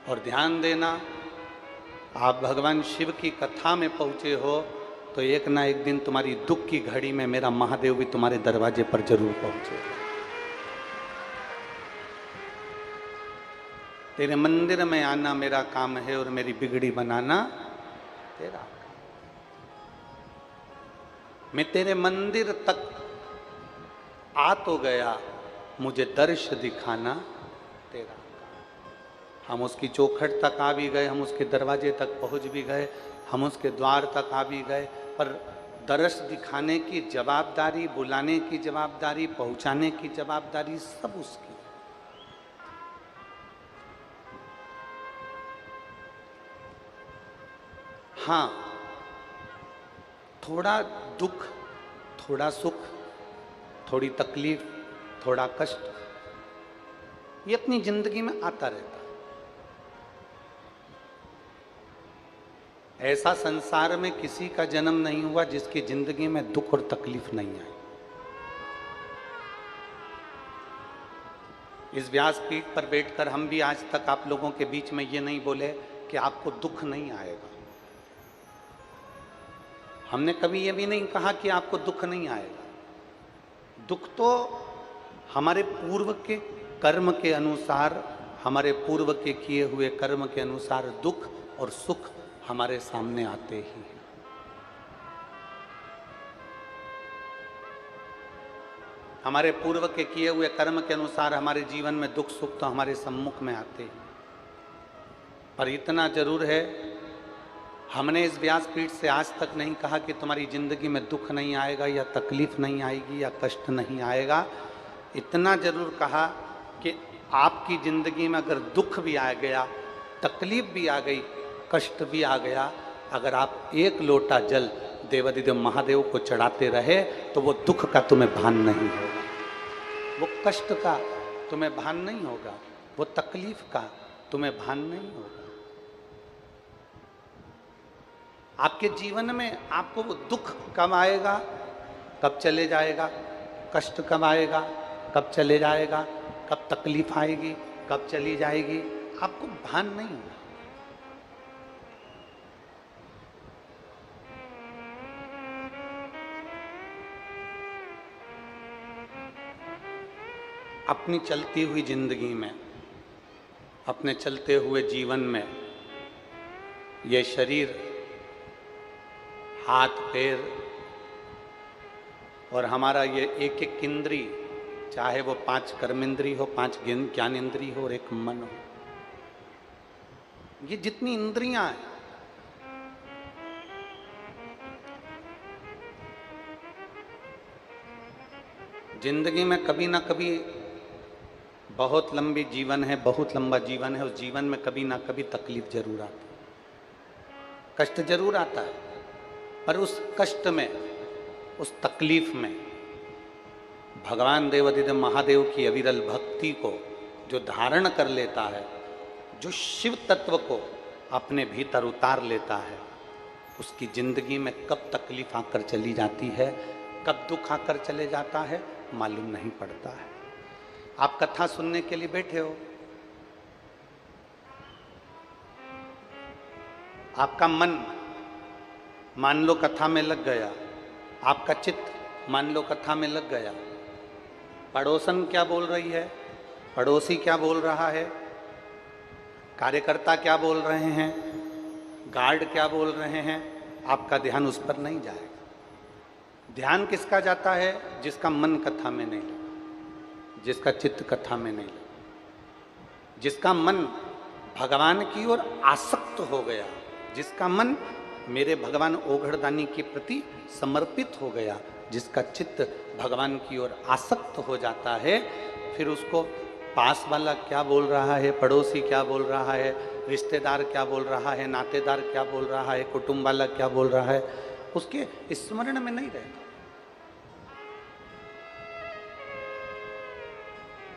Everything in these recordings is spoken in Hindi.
और ध्यान देना, आप भगवान शिव की कथा में पहुंचे हो तो एक ना एक दिन तुम्हारी दुख की घड़ी में मेरा महादेव भी तुम्हारे दरवाजे पर जरूर पहुंचेगा। तेरे मंदिर में आना मेरा काम है और मेरी बिगड़ी बनाना तेरा काम। मैं तेरे मंदिर तक आ तो गया, मुझे दर्श दिखाना तेरा काम। हम उसकी चौखट तक आ भी गए, हम उसके दरवाजे तक पहुंच भी गए, हम उसके द्वार तक आ भी गए, पर दर्श दिखाने की जवाबदारी, बुलाने की जवाबदारी, पहुंचाने की जवाबदारी सब उसकी। हाँ, थोड़ा दुख, थोड़ा सुख, थोड़ी तकलीफ, थोड़ा कष्ट, ये अपनी जिंदगी में आता रहता है। ऐसा संसार में किसी का जन्म नहीं हुआ जिसकी जिंदगी में दुख और तकलीफ नहीं आई। इस व्यासपीठ पर बैठकर हम भी आज तक आप लोगों के बीच में ये नहीं बोले कि आपको दुख नहीं आएगा। हमने कभी ये भी नहीं कहा कि आपको दुख नहीं आएगा। दुख तो हमारे पूर्व के कर्म के अनुसार, हमारे पूर्व के किए हुए कर्म के अनुसार दुख और सुख हमारे सामने आते ही हैं। हमारे पूर्व के किए हुए कर्म के अनुसार हमारे जीवन में दुख सुख तो हमारे सम्मुख में आते हैं। पर इतना जरूर है, हमने इस व्यासपीठ से आज तक नहीं कहा कि तुम्हारी जिंदगी में दुख नहीं आएगा या तकलीफ नहीं आएगी या कष्ट नहीं आएगा। इतना जरूर कहा कि आपकी जिंदगी में अगर दुख भी आ गया, तकलीफ भी आ गई, कष्ट भी आ गया, अगर आप एक लोटा जल देवाधिदेव महादेव को चढ़ाते रहे तो वो दुख का तुम्हें भान नहीं होगा, वो कष्ट का तुम्हें भान नहीं होगा, वो तकलीफ का तुम्हें भान नहीं होगा। आपके जीवन में आपको वो दुख कब आएगा, कब चले जाएगा, कष्ट कब आएगा, कब चले जाएगा, कब तकलीफ आएगी, कब चली जाएगी, आपको भान नहीं होगा। अपनी चलती हुई जिंदगी में, अपने चलते हुए जीवन में ये शरीर, हाथ पैर और हमारा ये एक एक इंद्री, चाहे वो 5 कर्मेंद्री हो, 5 ज्ञानेंद्री हो और एक मन हो, ये जितनी इंद्रियां हैं, जिंदगी में कभी ना कभी, बहुत लंबी जीवन है, बहुत लंबा जीवन है, उस जीवन में कभी ना कभी तकलीफ जरूर आती है, कष्ट जरूर आता है। पर उस कष्ट में, उस तकलीफ में भगवान देवाधिदेव महादेव की अविरल भक्ति को जो धारण कर लेता है, जो शिव तत्व को अपने भीतर उतार लेता है, उसकी जिंदगी में कब तकलीफ आकर चली जाती है, कब दुख आकर चले जाता है, मालूम नहीं पड़ता है। आप कथा सुनने के लिए बैठे हो, आपका मन मान लो कथा में लग गया, आपका चित्त मान लो कथा में लग गया, पड़ोसन क्या बोल रही है, पड़ोसी क्या बोल रहा है, कार्यकर्ता क्या बोल रहे हैं, गार्ड क्या बोल रहे हैं, आपका ध्यान उस पर नहीं जाएगा। ध्यान किसका जाता है? जिसका मन कथा में नहीं लगा, जिसका चित्त कथा में नहीं लगा, जिसका मन भगवान की ओर आसक्त हो गया, जिसका मन मेरे भगवान ओघड़दानी के प्रति समर्पित हो गया, जिसका चित्त भगवान की ओर आसक्त हो जाता है, फिर उसको पास वाला क्या बोल रहा है, पड़ोसी क्या बोल रहा है, रिश्तेदार क्या बोल रहा है, नातेदार क्या बोल रहा है, कुटुंब वाला क्या बोल रहा है, उसके स्मरण में नहीं रहता।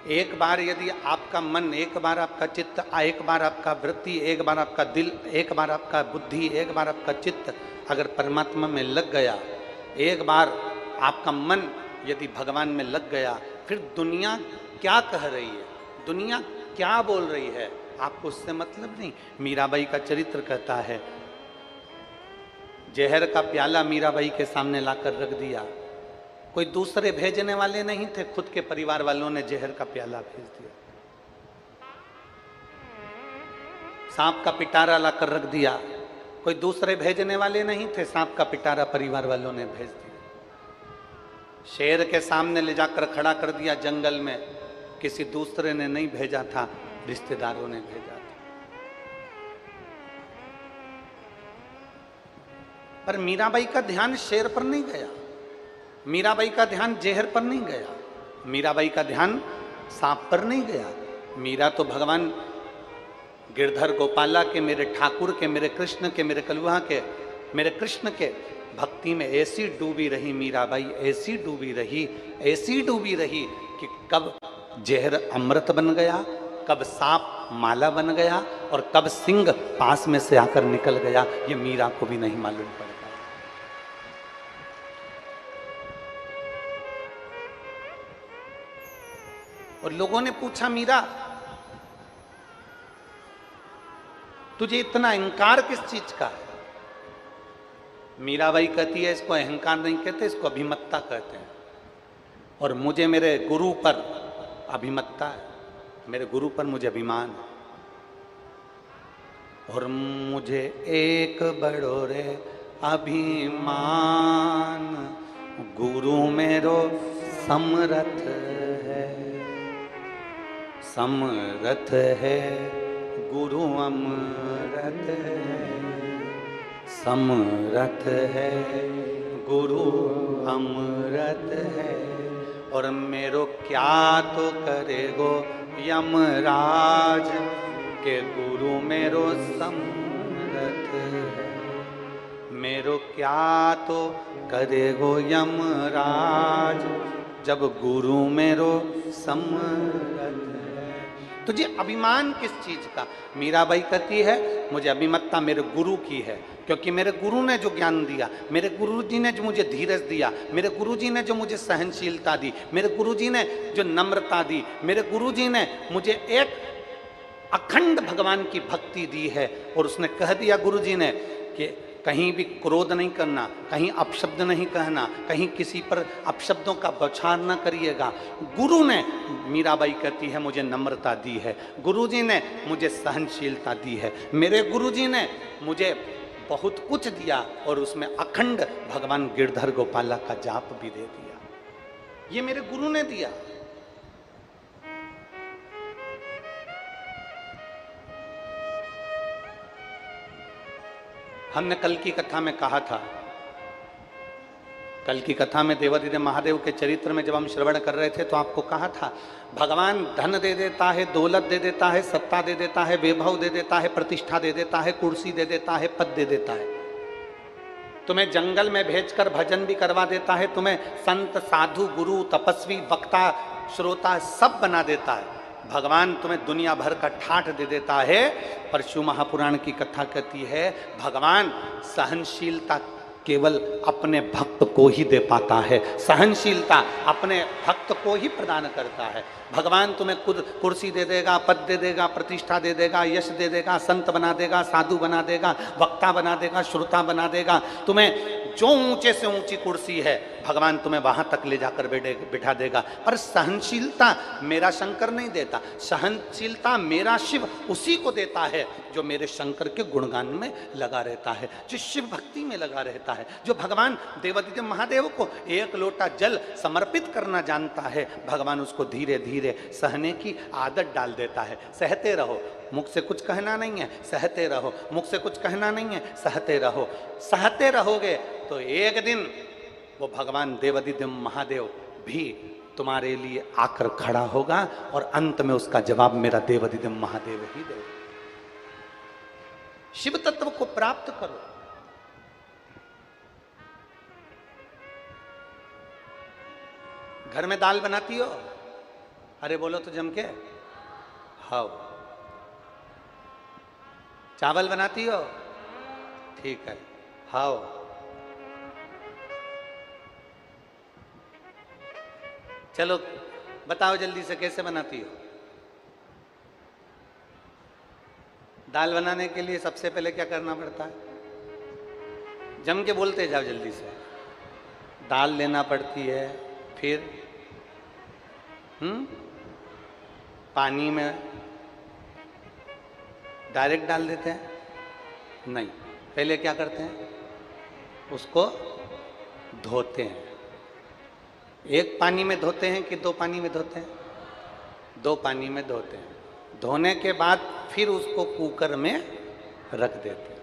एक बार यदि आपका मन, एक बार आपका चित्त, एक बार आपका वृत्ति, एक बार आपका दिल, एक बार आपका बुद्धि, एक बार आपका चित्त अगर परमात्मा में लग गया, एक बार आपका मन यदि भगवान में लग गया, फिर दुनिया क्या कह रही है, दुनिया क्या बोल रही है, आपको उससे मतलब नहीं। मीराबाई का चरित्र कहता है, जहर का प्याला मीराबाई के सामने लाकर रख दिया। कोई दूसरे भेजने वाले नहीं थे, खुद के परिवार वालों ने जहर का प्याला भेज दिया। सांप का पिटारा लाकर रख दिया, कोई दूसरे भेजने वाले नहीं थे, सांप का पिटारा परिवार वालों ने भेज दिया। शेर के सामने ले जाकर खड़ा कर दिया जंगल में, किसी दूसरे ने नहीं भेजा था, रिश्तेदारों ने भेजा था। पर मीराबाई का ध्यान शेर पर नहीं गया, मीराबाई का ध्यान जहर पर नहीं गया, मीराबाई का ध्यान सांप पर नहीं गया। मीरा तो भगवान गिरधर गोपाला के, मेरे ठाकुर के, मेरे कृष्ण के, मेरे कलुहा के, मेरे कृष्ण के भक्ति में ऐसी डूबी रही मीराबाई, ऐसी डूबी रही, ऐसी डूबी रही कि कब जहर अमृत बन गया, कब सांप माला बन गया और कब सिंह पास में से आकर निकल गया, ये मीरा को भी नहीं मालूम पड़ता। और लोगों ने पूछा, मीरा तुझे इतना अहंकार किस चीज का है? मीराबाई कहती है, इसको अहंकार नहीं कहते, इसको अभिमत्ता कहते हैं। और मुझे मेरे गुरु पर अभिमत्ता है, मेरे गुरु पर मुझे अभिमान है। और मुझे एक बड़ो रे अभिमान, गुरु मेरो समरथ है, समरथ है गुरु अमरथ है, समरथ है गुरु अमरत है। और मेरो क्या तो करेगो यमराज के गुरु मेरो समरथ है, मेरो क्या तो करेगो यमराज जब गुरु मेरो समरथ है। तुझे अभिमान किस चीज का? मीराबाई कहती है, मुझे अभिमत्ता मेरे गुरु की है, क्योंकि मेरे गुरु ने जो ज्ञान दिया, मेरे गुरुजी ने जो मुझे धीरज दिया, मेरे गुरुजी ने जो मुझे सहनशीलता दी, मेरे गुरुजी ने जो नम्रता दी, मेरे गुरुजी ने मुझे एक अखंड भगवान की भक्ति दी है। और उसने कह दिया गुरुजी ने कि कहीं भी क्रोध नहीं करना, कहीं अपशब्द नहीं कहना, कहीं किसी पर अपशब्दों का बौछार न करिएगा। गुरु ने, मीराबाई कहती है, मुझे नम्रता दी है, गुरुजी ने मुझे सहनशीलता दी है, मेरे गुरुजी ने मुझे बहुत कुछ दिया और उसमें अखंड भगवान गिरधर गोपाला का जाप भी दे दिया। ये मेरे गुरु ने दिया। हमने कल की कथा में कहा था, कल की कथा में देवादिदेव महादेव के चरित्र में जब हम श्रवण कर रहे थे तो आपको कहा था, भगवान धन दे देता है, दौलत दे देता है, सत्ता दे देता है, वैभव दे देता है, प्रतिष्ठा दे देता है, कुर्सी दे देता है, पद दे देता है, तुम्हें जंगल में भेजकर भजन भी करवा देता है, तुम्हें संत साधु गुरु तपस्वी वक्ता श्रोता सब बना देता है। भगवान तुम्हें दुनिया भर का ठाठ दे देता है। पर शिव महापुराण की कथा कहती है, भगवान सहनशीलता केवल अपने भक्त को ही दे पाता है, सहनशीलता अपने भक्त को ही प्रदान करता है। भगवान तुम्हें खुद कुर्सी दे देगा, पद दे देगा, प्रतिष्ठा दे देगा, यश दे देगा, संत बना देगा, साधु बना देगा, वक्ता बना देगा, श्रोता बना देगा। तुम्हें जो ऊंचे से ऊंची कुर्सी है भगवान तुम्हें वहां तक ले जाकर बिठा देगा। पर सहनशीलता मेरा शंकर नहीं देता, सहनशीलता मेरा शिव उसी को देता है जो मेरे शंकर के गुणगान में लगा रहता है, जो शिव भक्ति में लगा रहता है, जो भगवान देवादिदेव महादेव को एक लोटा जल समर्पित करना जानता है। भगवान उसको धीरे धीरे सहने की आदत डाल देता है। सहते रहो, मुख से कुछ कहना नहीं है, सहते रहो, मुख से कुछ कहना नहीं है, सहते रहो। सहते रहोगे तो एक दिन वो भगवान देवादिदेव महादेव भी तुम्हारे लिए आकर खड़ा होगा और अंत में उसका जवाब मेरा देवादिदेव महादेव ही देगा। शिव तत्व को प्राप्त करो। घर में दाल बनाती हो? अरे बोलो तो जम के। हाँ। चावल बनाती हो? ठीक है, हाँ। चलो बताओ जल्दी से कैसे बनाती हो? दाल बनाने के लिए सबसे पहले क्या करना पड़ता है? जम के बोलते जाओ जल्दी से। दाल लेना पड़ती है, फिर पानी में डायरेक्ट डाल देते हैं? नहीं, पहले क्या करते हैं? उसको धोते हैं। एक पानी में धोते हैं कि दो पानी में धोते हैं? दो पानी में धोते हैं। धोने के बाद फिर उसको कुकर में रख देते हैं,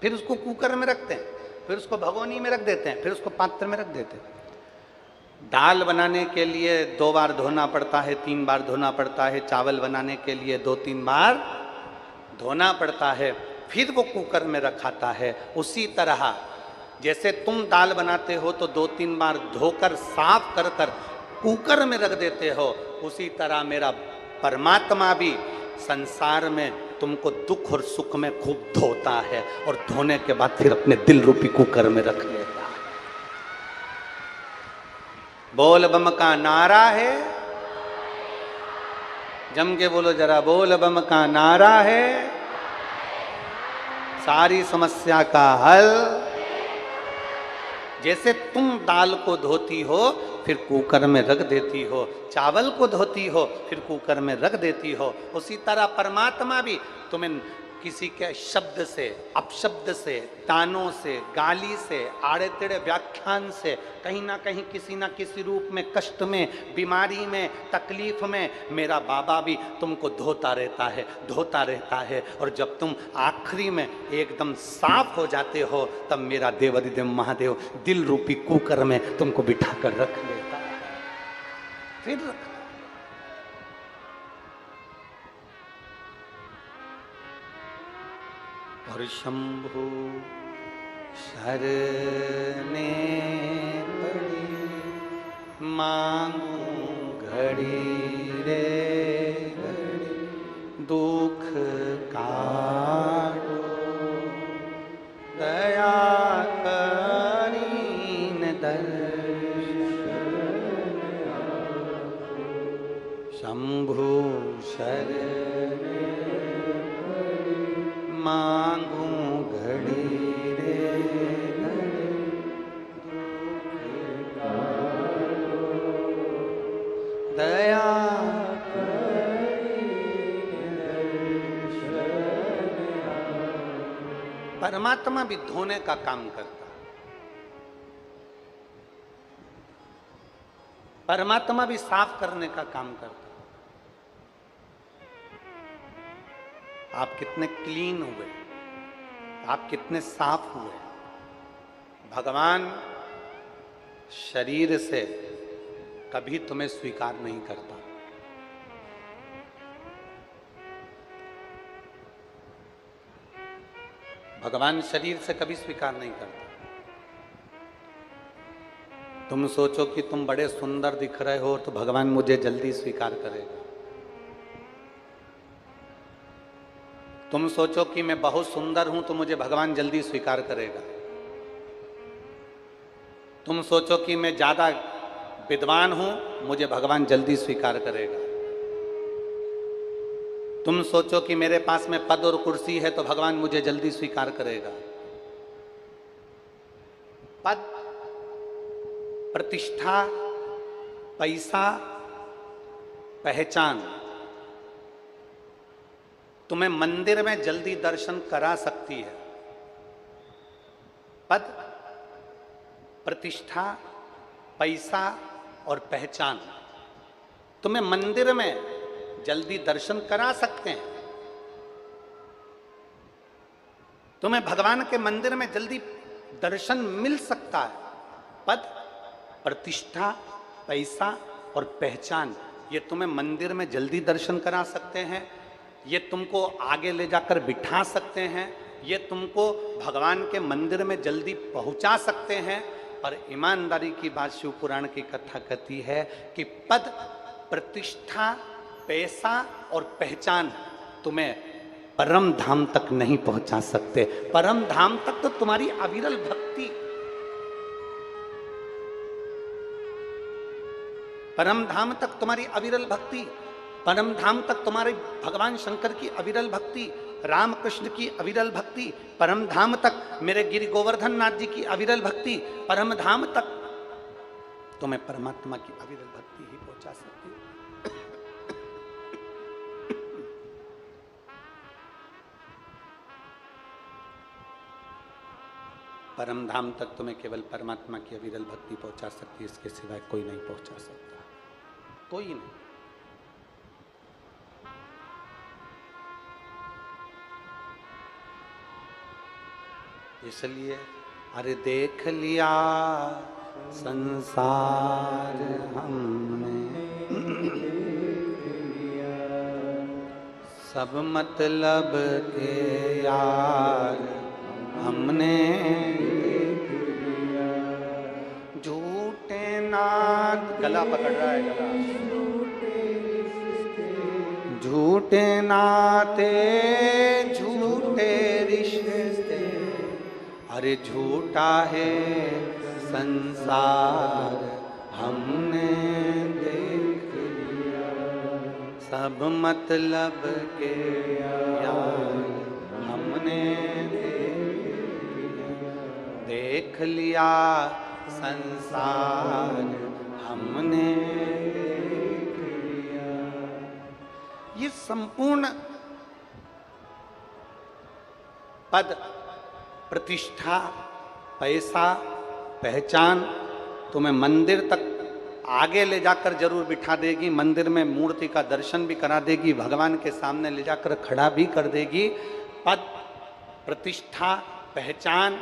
फिर उसको कुकर में रखते हैं, फिर उसको भगोनी में रख देते हैं, फिर उसको पात्र में रख देते हैं। दाल बनाने के लिए 2 बार धोना पड़ता है, 3 बार धोना पड़ता है। चावल बनाने के लिए 2-3 बार धोना पड़ता है, फिर वो कुकर में रखाता है। उसी तरह जैसे तुम दाल बनाते हो तो 2-3 बार धोकर साफ कर कर कुकर में रख देते हो, उसी तरह मेरा परमात्मा भी संसार में तुमको दुख और सुख में खूब धोता है और धोने के बाद फिर अपने दिल रूपी कुकर में रख लेता है। बोल बम का नारा है, जम के बोलो जरा, बोल बम का नारा है, सारी समस्या का हल। जैसे तुम दाल को धोती हो फिर कुकर में रख देती हो, चावल को धोती हो फिर कुकर में रख देती हो, उसी तरह परमात्मा भी तुम्हें किसी के शब्द से, अपशब्द से, तानों से, गाली से, आड़े टेढ़े व्याख्यान से, कहीं ना कहीं किसी ना किसी रूप में, कष्ट में, बीमारी में, तकलीफ में मेरा बाबा भी तुमको धोता रहता है, धोता रहता है। और जब तुम आखिरी में एकदम साफ हो जाते हो तब मेरा देवाधिदेव महादेव दिल रूपी कुकर में तुमको बिठा कर रख लेता है, फिर रख। और शंभु शरणे पड़ी मांगू घड़ी रे घड़ी, दुख काटो दया करीन दर्शन। शंभु शरणे मांगू घड़ी रे घड़ी, दया परमात्मा भी धोने का काम करता है, परमात्मा भी साफ करने का काम करता है। आप कितने क्लीन हुए, आप कितने साफ हुए। भगवान शरीर से कभी तुम्हें स्वीकार नहीं करता। भगवान शरीर से कभी स्वीकार नहीं करता। तुम सोचो कि तुम बड़े सुंदर दिख रहे हो तो भगवान मुझे जल्दी स्वीकार करेगा। तुम सोचो कि मैं बहुत सुंदर हूं तो मुझे भगवान जल्दी स्वीकार करेगा। तुम सोचो कि मैं ज्यादा विद्वान हूं, मुझे भगवान जल्दी स्वीकार करेगा। तुम सोचो कि मेरे पास में पद और कुर्सी है तो भगवान मुझे जल्दी स्वीकार करेगा। पद, प्रतिष्ठा, पैसा, पहचान तुम्हें मंदिर में जल्दी दर्शन करा सकती है। पद, प्रतिष्ठा, पैसा और पहचान तुम्हें मंदिर में जल्दी दर्शन करा सकते हैं। तुम्हें भगवान के मंदिर में जल्दी दर्शन मिल सकता है। पद, प्रतिष्ठा, पैसा और पहचान ये तुम्हें मंदिर में जल्दी दर्शन करा सकते हैं, ये तुमको आगे ले जाकर बिठा सकते हैं, ये तुमको भगवान के मंदिर में जल्दी पहुंचा सकते हैं। पर ईमानदारी की बात शिव पुराण की कथा कहती है कि पद, प्रतिष्ठा, पैसा और पहचान तुम्हें परम धाम तक नहीं पहुंचा सकते। परम धाम तक तो तुम्हारी अविरल भक्ति, परम धाम तक तुम्हारी अविरल भक्ति, परम धाम तक तुम्हारे भगवान शंकर की अविरल भक्ति रामकृष्ण की अविरल भक्ति परम धाम तक, मेरे गिरि गोवर्धन नाथ जी की अविरल भक्ति परम धाम तक, तो मैं परमात्मा की अविरल भक्ति ही पहुंचा सकती हूँ। परम धाम तक तो मैं केवल परमात्मा की अविरल भक्ति पहुंचा सकती, इसके सिवाय कोई नहीं पहुंचा सकता, कोई नहीं। इसलिए अरे देख लिया संसार हमने, सब मतलब के यार हमने, झूठे नाथ, गला पकड़ रहा है गला, झूठे नाते झूठे रिश्ते, अरे झूठा है संसार हमने देख लिया, सब मतलब के यार हमने देख लिया, संसार हमने देख लिया। ये संपूर्ण पद, प्रतिष्ठा, पैसा, पहचान तुम्हें मंदिर तक आगे ले जाकर जरूर बिठा देगी, मंदिर में मूर्ति का दर्शन भी करा देगी, भगवान के सामने ले जाकर खड़ा भी कर देगी। पद, प्रतिष्ठा, पहचान,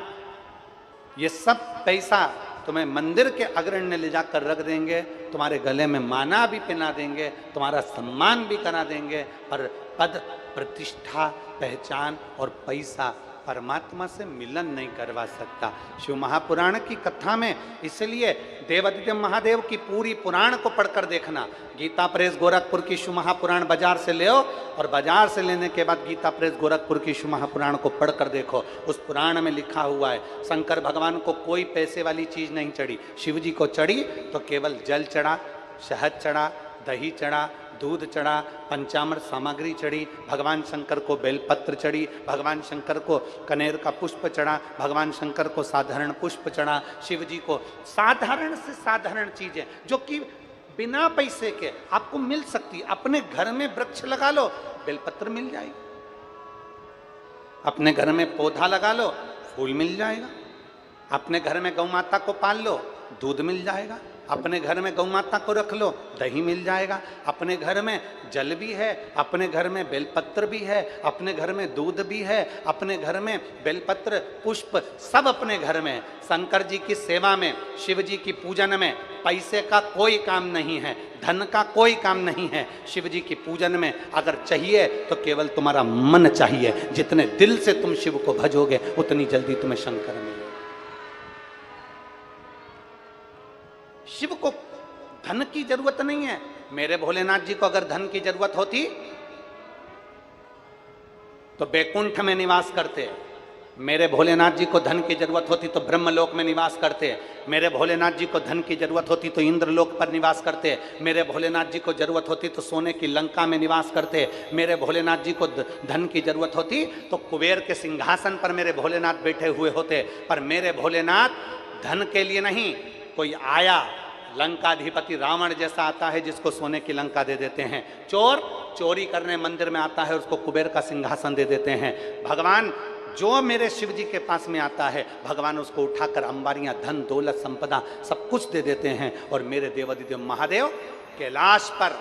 ये सब पैसा तुम्हें मंदिर के अग्रण्य ले जाकर रख देंगे, तुम्हारे गले में माला भी पहना देंगे, तुम्हारा सम्मान भी करा देंगे, पर पद, प्रतिष्ठा, पहचान और पैसा परमात्मा से मिलन नहीं करवा सकता। शिव महापुराण की कथा में इसलिए देवादिदेव महादेव की पूरी पुराण को पढ़कर देखना। गीता प्रेस गोरखपुर की शिव महापुराण बाजार से ले आओ, और बाजार से लेने के बाद गीता प्रेस गोरखपुर की शिव महापुराण को पढ़कर देखो। उस पुराण में लिखा हुआ है शंकर भगवान को कोई पैसे वाली चीज नहीं चढ़ी, शिव जी को चढ़ी तो केवल जल चढ़ा, शहद चढ़ा, दही चढ़ा, दूध चढ़ा, पंचामृत सामग्री चढ़ी, भगवान शंकर को बेलपत्र चढ़ी, भगवान शंकर को कनेर का पुष्प चढ़ा, भगवान शंकर को साधारण पुष्प चढ़ा, शिव जी को साधारण से साधारण चीजें जो कि बिना पैसे के आपको मिल सकती। अपने घर में वृक्ष लगा लो, बेलपत्र मिल जाएगी, अपने घर में पौधा लगा लो, फूल मिल जाएगा, अपने घर में गौ माता को पाल लो, दूध मिल जाएगा, अपने घर में गौ माता को रख लो, दही मिल जाएगा, अपने घर में जल भी है, अपने घर में बेलपत्र भी है, अपने घर में दूध भी है, अपने घर में बेलपत्र, पुष्प सब अपने घर में। शंकर जी की सेवा में, शिव जी की पूजन में पैसे का कोई काम नहीं है, धन का कोई काम नहीं है। शिव जी की पूजन में अगर चाहिए तो केवल तुम्हारा मन चाहिए। जितने दिल से तुम शिव को भजोगे उतनी जल्दी तुम्हें शंकर मिलेगा। शिव को धन की जरूरत नहीं है। मेरे भोलेनाथ जी को अगर धन की जरूरत होती तो बैकुंठ में निवास करते, मेरे भोलेनाथ जी को धन की जरूरत होती तो ब्रह्मलोक में निवास करते, मेरे भोलेनाथ जी को धन की जरूरत होती तो इंद्रलोक पर निवास करते, मेरे भोलेनाथ जी को जरूरत होती तो सोने की लंका में निवास करते, मेरे भोलेनाथ जी को धन की जरूरत होती तो कुबेर के सिंहासन पर मेरे भोलेनाथ बैठे हुए होते। पर मेरे भोलेनाथ धन के लिए नहीं, कोई आया लंकाधिपति रावण जैसा आता है जिसको सोने की लंका दे देते हैं, चोर चोरी करने मंदिर में आता है उसको कुबेर का सिंहासन दे देते हैं। भगवान जो मेरे शिव जी के पास में आता है भगवान उसको उठाकर अंबारियां, धन, दौलत, संपदा सब कुछ दे देते हैं। और मेरे देवादिदेव महादेव कैलाश पर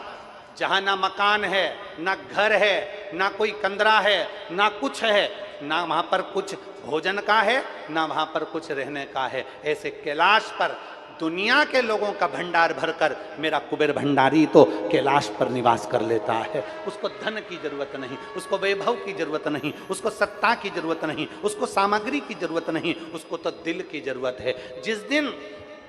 जहाँ ना मकान है, ना घर है, ना कोई कंदरा है, ना कुछ है, ना वहाँ पर कुछ भोजन का है, ना वहाँ पर कुछ रहने का है, ऐसे कैलाश पर दुनिया के लोगों का भंडार भरकर मेरा कुबेर भंडारी तो कैलाश पर निवास कर लेता है। उसको धन की जरूरत नहीं, उसको वैभव की जरूरत नहीं, उसको सत्ता की जरूरत नहीं, उसको सामग्री की जरूरत नहीं, उसको तो दिल की जरूरत है। जिस दिन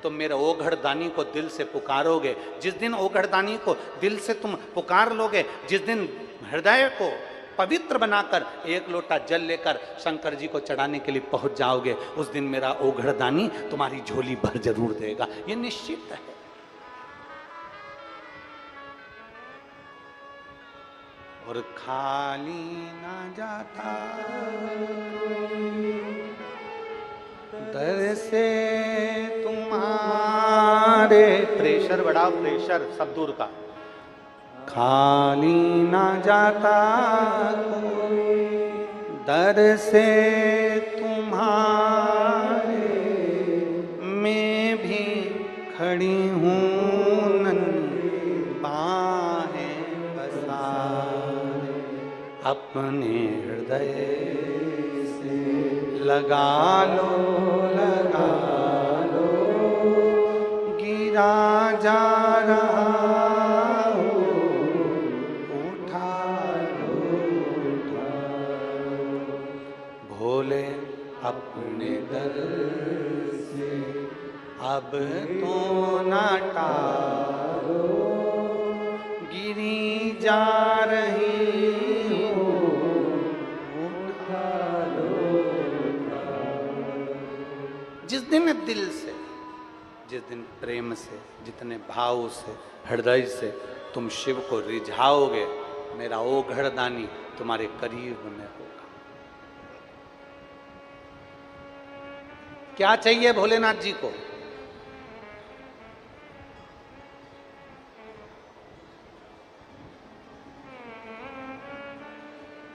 तुम मेरे ओघड़दानी को दिल से पुकारोगे, जिस दिन ओघड़दानी को दिल से तुम पुकार लोगे, जिस दिन हृदय को पवित्र बनाकर एक लोटा जल लेकर शंकर जी को चढ़ाने के लिए पहुंच जाओगे, उस दिन मेरा ओघड़दानी तुम्हारी झोली भर जरूर देगा, ये निश्चित है। और खाली ना जाता दर से तुम्हारे। प्रेशर बढ़ाओ, प्रेशर सब दूर का। खाली ना जाता दर से तुम्हारे, मैं भी खड़ी हूँ नन्ही बाहें पसारे, अपने हृदय से लगा लो, लगा लो, गिरा जा रहा भोले अपने दर से अब तो न टालो, गिरी जा रही हो उठा लो। जिस दिन दिल से, जिस दिन प्रेम से, जितने भाव से, हृदय से तुम शिव को रिझाओगे, मेरा ओघड़दानी तुम्हारे करीब में होगा। क्या चाहिए भोलेनाथ जी को?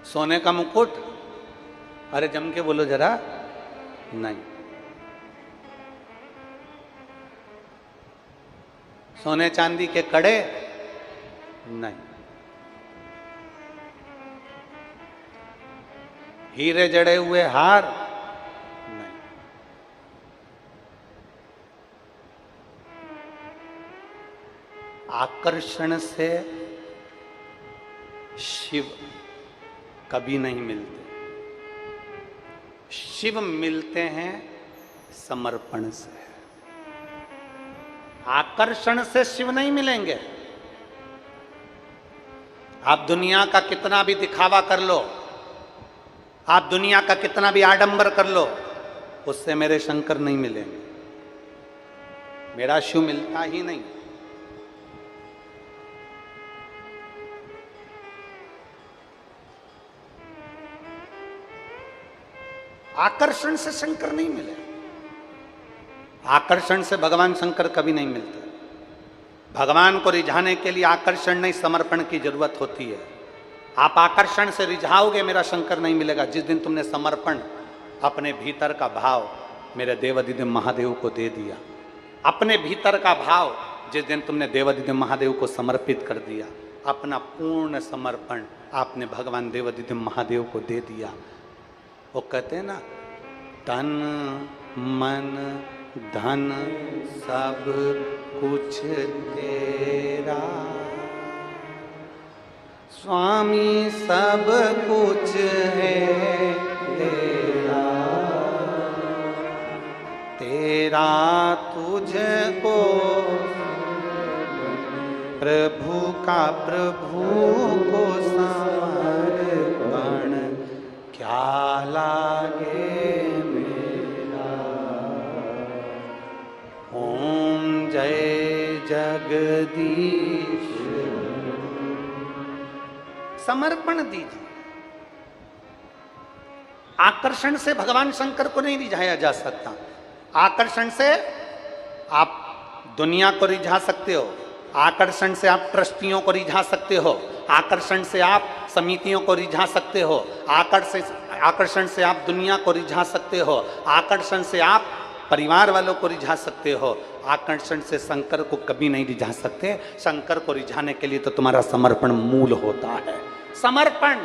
सोने का मुकुट? अरे जम के बोलो जरा। नहीं। सोने चांदी के कड़े? नहीं। हीरे जड़े हुए हार? नहीं। आकर्षण से शिव कभी नहीं मिलते। शिव मिलते हैं समर्पण से। आकर्षण से शिव नहीं मिलेंगे। आप दुनिया का कितना भी दिखावा कर लो, आप दुनिया का कितना भी आडंबर कर लो, उससे मेरे शंकर नहीं मिलेंगे। मेरा शिव मिलता ही नहीं। आकर्षण से शंकर नहीं मिले। आकर्षण से भगवान शंकर कभी नहीं मिलते। भगवान को रिझाने के लिए आकर्षण नहीं, समर्पण की जरूरत होती है। आप आकर्षण से रिझाओगे, मेरा शंकर नहीं मिलेगा। जिस दिन तुमने समर्पण, अपने भीतर का भाव मेरे देवाधिदेव महादेव को दे दिया, अपने भीतर का भाव जिस दिन तुमने देवाधिदेव महादेव को समर्पित कर दिया, अपना पूर्ण समर्पण आपने भगवान देवाधिदेव महादेव को दे दिया, वो कहते हैं ना, तन मन धन सब कुछ तेरा, स्वामी सब कुछ है तेरा, तेरा तुझको प्रभु का प्रभु को समर्पण क्या लागे मेरा। ओम जय जगदीश। समर्पण दीजिए। आकर्षण से भगवान शंकर को नहीं रिझाया जा सकता। आकर्षण से आप दुनिया को रिझा सकते हो, आकर्षण से आप ट्रस्टियों को रिझा सकते हो, आकर्षण से आप समितियों को रिझा सकते हो, आकर्षण से आप दुनिया को रिझा सकते हो, आकर्षण से आप परिवार वालों को रिझा सकते हो। आकर्षण से शंकर को कभी नहीं रिझा सकते। शंकर को रिझाने के लिए तो तुम्हारा समर्पण मूल होता है। समर्पण।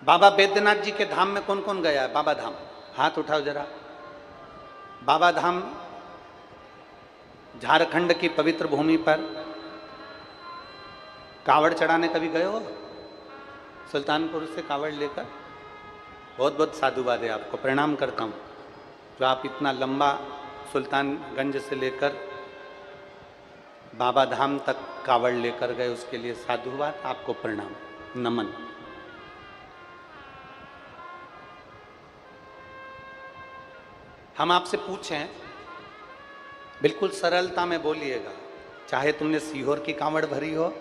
बाबा बैद्यनाथ जी के धाम में कौन कौन गया है? बाबा धाम हाथ उठाओ जरा। बाबा धाम झारखंड की पवित्र भूमि पर कावड़ चढ़ाने कभी गए हो? सुल्तानपुर से कावड़ लेकर? बहुत बहुत साधुवाद है आपको, प्रणाम करता हूँ जो आप इतना लंबा सुल्तानगंज से लेकर बाबा धाम तक कावड़ लेकर गए, उसके लिए साधुवाद, आपको प्रणाम, नमन। हम आपसे पूछें, बिल्कुल सरलता में बोलिएगा, चाहे तुमने सीहोर की कांवड़ भरी हो,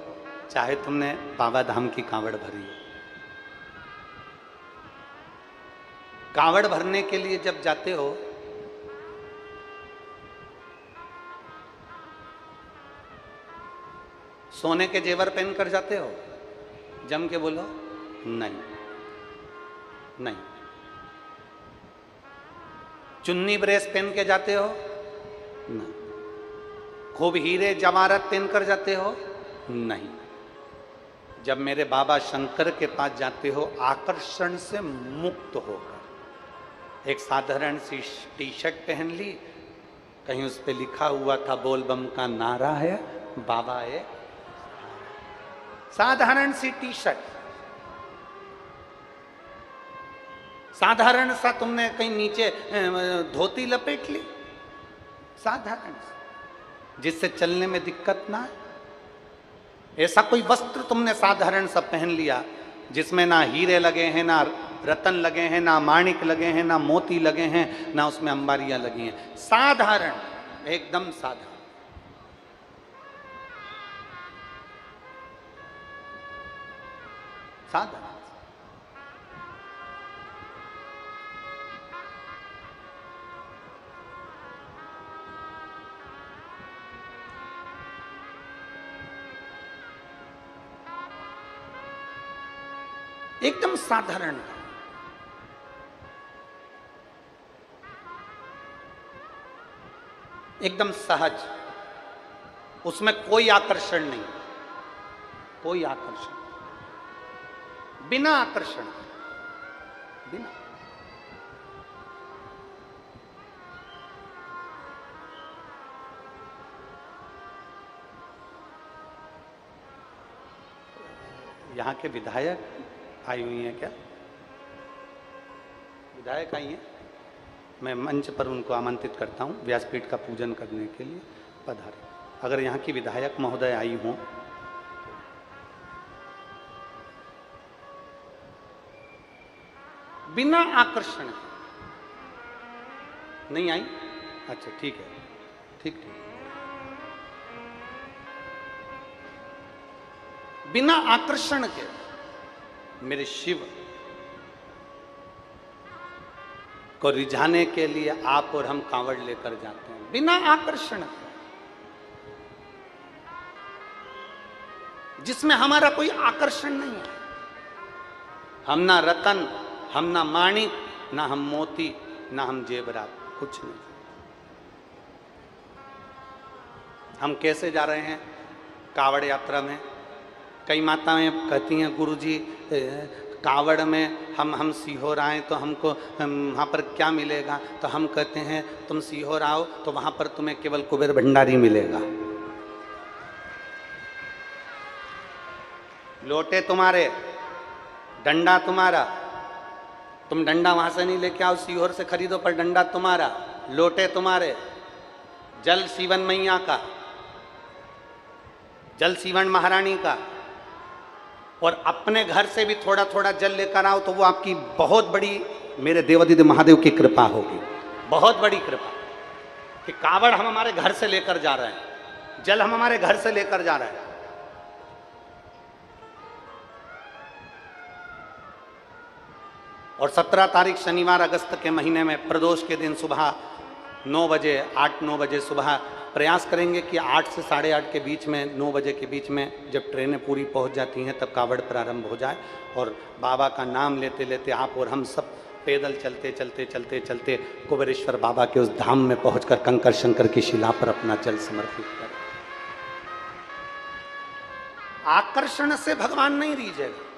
चाहे तुमने बाबा धाम की कांवड़ भरी हो। कांवड़ भरने के लिए जब जाते हो सोने के जेवर पहन कर जाते हो? जम के बोलो नहीं, नहीं। चुन्नी ब्रेस पहन के जाते हो? नहीं। खूब हीरे जवाहरात पहन कर जाते हो? नहीं। जब मेरे बाबा शंकर के पास जाते हो आकर्षण से मुक्त होकर, एक साधारण सी टी शर्ट पहन ली, कहीं उस पे लिखा हुआ था बोल बम का नारा है, बाबा है, साधारण सी टी शर्ट, साधारण सा तुमने कहीं नीचे धोती लपेट ली, साधारण सा, जिससे चलने में दिक्कत ना है। ऐसा कोई वस्त्र तुमने साधारण सा पहन लिया जिसमें ना हीरे लगे हैं, ना रतन लगे हैं, ना माणिक लगे हैं, ना मोती लगे हैं, ना उसमें अंबारियां लगी हैं, साधारण, एकदम साधारण। साधारण एकदम साधारण, एकदम सहज, उसमें कोई आकर्षण नहीं, कोई आकर्षण, बिना आकर्षण, बिना। यहाँ के विधायक आई हुई हैं क्या? विधायक आई हैं? मैं मंच पर उनको आमंत्रित करता हूँ व्यासपीठ का पूजन करने के लिए, पधारे। अगर यहाँ की विधायक महोदय आई हों, बिना आकर्षण नहीं आई? अच्छा ठीक है, ठीक ठीक। बिना आकर्षण के मेरे शिव को रिझाने के लिए आप और हम कांवड़ लेकर जाते हैं, बिना आकर्षण के, जिसमें हमारा कोई आकर्षण नहीं है। हम ना रतन, हम ना माणिक, ना हम मोती, ना हम जेवरात, कुछ नहीं। हम कैसे जा रहे हैं कांवड़ यात्रा में? कई माताएं कहती हैं गुरुजी कांवड़ में हम सीहोर आए तो हमको वहाँ पर क्या मिलेगा? तो हम कहते हैं तुम सीहोर आओ तो वहाँ पर तुम्हें केवल कुबेर भंडारी मिलेगा। लोटे तुम्हारे, डंडा तुम्हारा, तुम डंडा वहाँ से नहीं लेके आओ, सीहोर से खरीदो, पर डंडा तुम्हारा, लोटे तुम्हारे, जल सीवन मैया का, जल सीवन महारानी का, और अपने घर से भी थोड़ा थोड़ा जल लेकर आओ तो वो आपकी बहुत बड़ी, मेरे देवादिदेव महादेव की कृपा होगी, बहुत बड़ी कृपा कि कांवड़ हम हमारे घर से लेकर जा रहे हैं, जल हम हमारे घर से लेकर जा रहे हैं। और 17 तारीख शनिवार अगस्त के महीने में प्रदोष के दिन सुबह 9 बजे, 8-9 बजे सुबह प्रयास करेंगे कि 8 से 8:30 के बीच में, 9 बजे के बीच में जब ट्रेनें पूरी पहुंच जाती हैं तब कांवड़ प्रारंभ हो जाए, और बाबा का नाम लेते लेते आप और हम सब पैदल चलते चलते चलते चलते कुबेरेश्वर बाबा के उस धाम में पहुंचकर कंकर शंकर की शिला पर अपना जल समर्पित करें। आकर्षण से भगवान नहीं रीझेगा।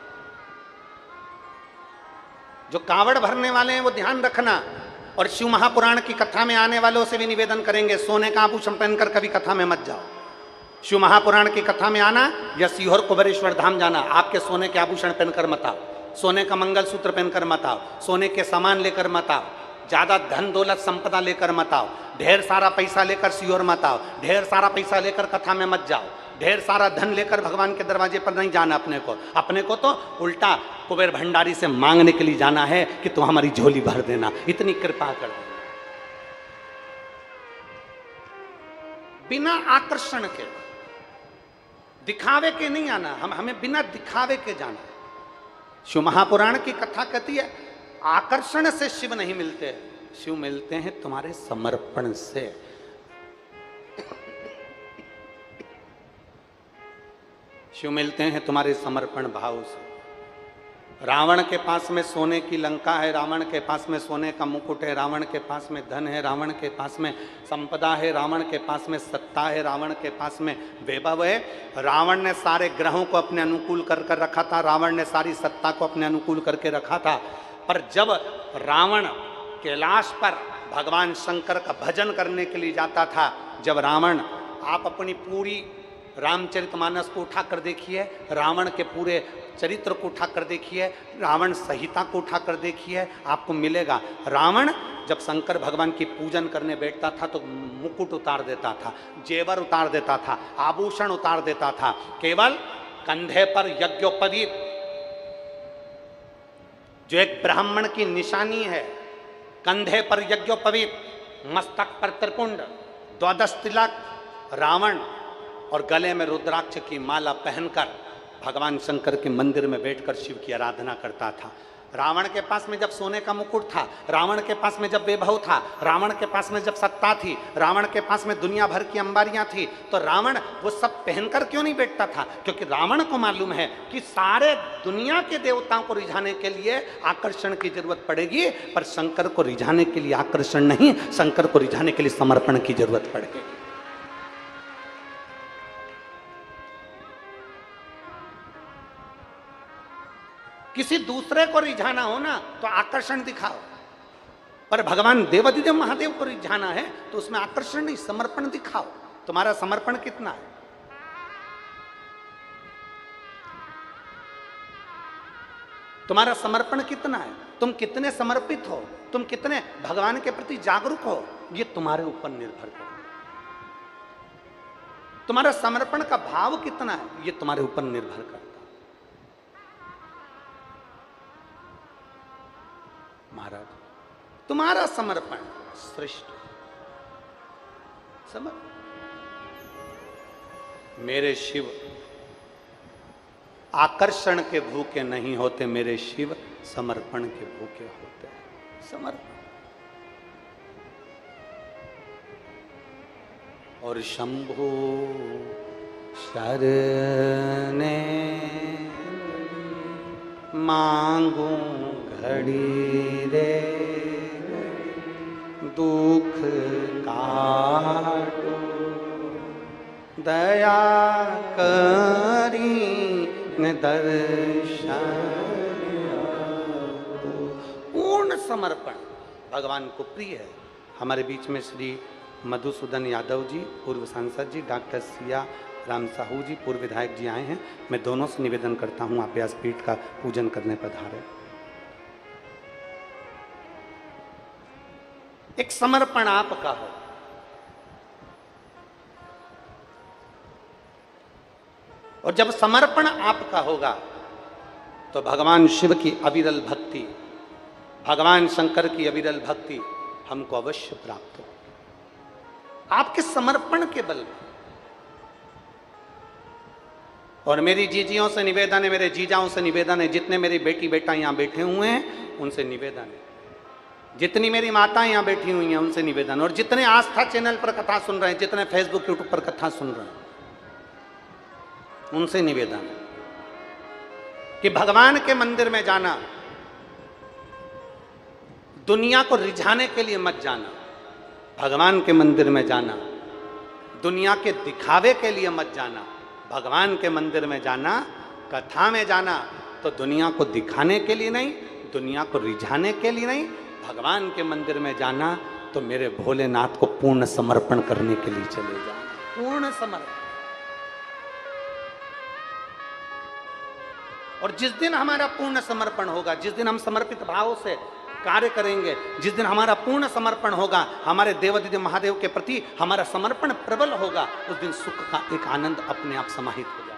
जो कांवड़ भरने वाले हैं वो ध्यान रखना, और शिव महापुराण की कथा में आने वालों से भी निवेदन करेंगे सोने का आभूषण पहनकर कभी कथा में मत जाओ। शिव महापुराण की कथा में आना या सीहोर कुबेरेश्वर धाम जाना, आपके सोने के आभूषण पहनकर मत आओ, सोने का मंगलसूत्र पहनकर मत आओ, सोने के सामान लेकर मत आओ, ज्यादा धन दौलत संपदा लेकर मत आओ, ढेर सारा पैसा लेकर सीहोर मत आओ, ढेर सारा पैसा लेकर कथा में मत जाओ, ढेर सारा धन लेकर भगवान के दरवाजे पर नहीं जाना। अपने को तो उल्टा कुबेर भंडारी से मांगने के लिए जाना है कि तू हमारी झोली भर देना, इतनी कृपा कर देना। बिना आकर्षण के दिखावे के नहीं आना, हमें बिना दिखावे के जाना। शिव महापुराण की कथा कहती है आकर्षण से शिव नहीं मिलते, शिव मिलते हैं तुम्हारे समर्पण से। शिव मिलते हैं तुम्हारे समर्पण भाव से। रावण के पास में सोने की लंका है, रावण के पास में सोने का मुकुट है, रावण के पास में धन है, रावण के पास में संपदा है, रावण के पास में सत्ता है, रावण के पास में वैभव है। रावण ने सारे ग्रहों को अपने अनुकूल कर कर रखा था, रावण ने सारी सत्ता को अपने अनुकूल करके रखा था। पर जब रावण कैलाश पर भगवान शंकर का भजन करने के लिए जाता था, जब रावण, आप अपनी पूरी रामचरितमानस को उठाकर देखिए, रावण के पूरे चरित्र को उठाकर देखिए, रावण संहिता को उठाकर देखिए, आपको मिलेगा रावण जब शंकर भगवान की पूजन करने बैठता था तो मुकुट उतार देता था, जेवर उतार देता था, आभूषण उतार देता था, केवल कंधे पर यज्ञोपवीत जो एक ब्राह्मण की निशानी है, कंधे पर यज्ञोपवीत, मस्तक पर त्रिपुंड, द्वादश तिलक रावण और गले में रुद्राक्ष की माला पहनकर भगवान शंकर के मंदिर में बैठकर शिव की आराधना करता था। रावण के पास में जब सोने का मुकुट था, रावण के पास में जब वैभव था, रावण के पास में जब सत्ता थी, रावण के पास में दुनिया भर की अंबारियां थी, तो रावण वो सब पहनकर क्यों नहीं बैठता था? क्योंकि रावण को मालूम है कि सारे दुनिया के देवताओं को रिझाने के लिए आकर्षण की जरूरत पड़ेगी, पर शंकर को रिझाने के लिए आकर्षण नहीं, शंकर को रिझाने के लिए समर्पण की जरूरत पड़ेगी। किसी दूसरे को रिझाना हो ना तो आकर्षण दिखाओ, पर भगवान देवाधिदेव महादेव को रिझाना है तो उसमें आकर्षण नहीं, समर्पण दिखाओ। तुम्हारा समर्पण कितना है? तुम्हारा समर्पण कितना है? तुम कितने समर्पित हो, तुम कितने भगवान के प्रति जागरूक हो, ये तुम्हारे ऊपर निर्भर करता है। तुम्हारा समर्पण का भाव कितना है, ये तुम्हारे ऊपर निर्भर करता है। महाराज तुम्हारा समर्पण श्रेष्ठ समझ। मेरे शिव आकर्षण के भूखे नहीं होते, मेरे शिव समर्पण के भूखे होते हैं। समर्पण। और शंभु शरणे मांगू घड़ी रे दुख काटो, दया करी न दर्शन। पूर्ण समर्पण भगवान को प्रिय है। हमारे बीच में श्री मधुसूदन यादव जी, पूर्व सांसद जी, डॉक्टर सिया राम साहू जी, पूर्व विधायक जी आए हैं। मैं दोनों से निवेदन करता हूं, आप व्यासपीठ का पूजन करने पधारे। एक समर्पण आपका हो, और जब समर्पण आपका होगा तो भगवान शिव की अविरल भक्ति, भगवान शंकर की अविरल भक्ति हमको अवश्य प्राप्त हो, आपके समर्पण के बल में। और मेरी जीजियों से निवेदन है, मेरे जीजाओं से निवेदन है, जितने मेरी बेटी बेटा यहां बैठे हुए हैं उनसे निवेदन है, जितनी मेरी माताएं यहां बैठी हुई हैं उनसे निवेदन, और जितने आस्था चैनल पर कथा सुन रहे हैं, जितने फेसबुक यूट्यूब पर कथा सुन रहे हैं, उनसे निवेदन है कि भगवान के मंदिर में जाना, दुनिया को रिझाने के लिए मत जाना। भगवान के मंदिर में जाना, दुनिया के दिखावे के लिए मत जाना। भगवान के मंदिर में जाना, कथा में जाना तो दुनिया को दिखाने के लिए नहीं, दुनिया को रिझाने के लिए नहीं। भगवान के मंदिर में जाना तो मेरे भोलेनाथ को पूर्ण समर्पण करने के लिए चले जाना। पूर्ण समर्पण। और जिस दिन हमारा पूर्ण समर्पण होगा, जिस दिन हम समर्पित भाव से कार्य करेंगे, जिस दिन हमारा पूर्ण समर्पण होगा, हमारे देवाधिदेव महादेव के प्रति हमारा समर्पण प्रबल होगा, उस दिन सुख का एक आनंद अपने आप समाहित हो जाएगा।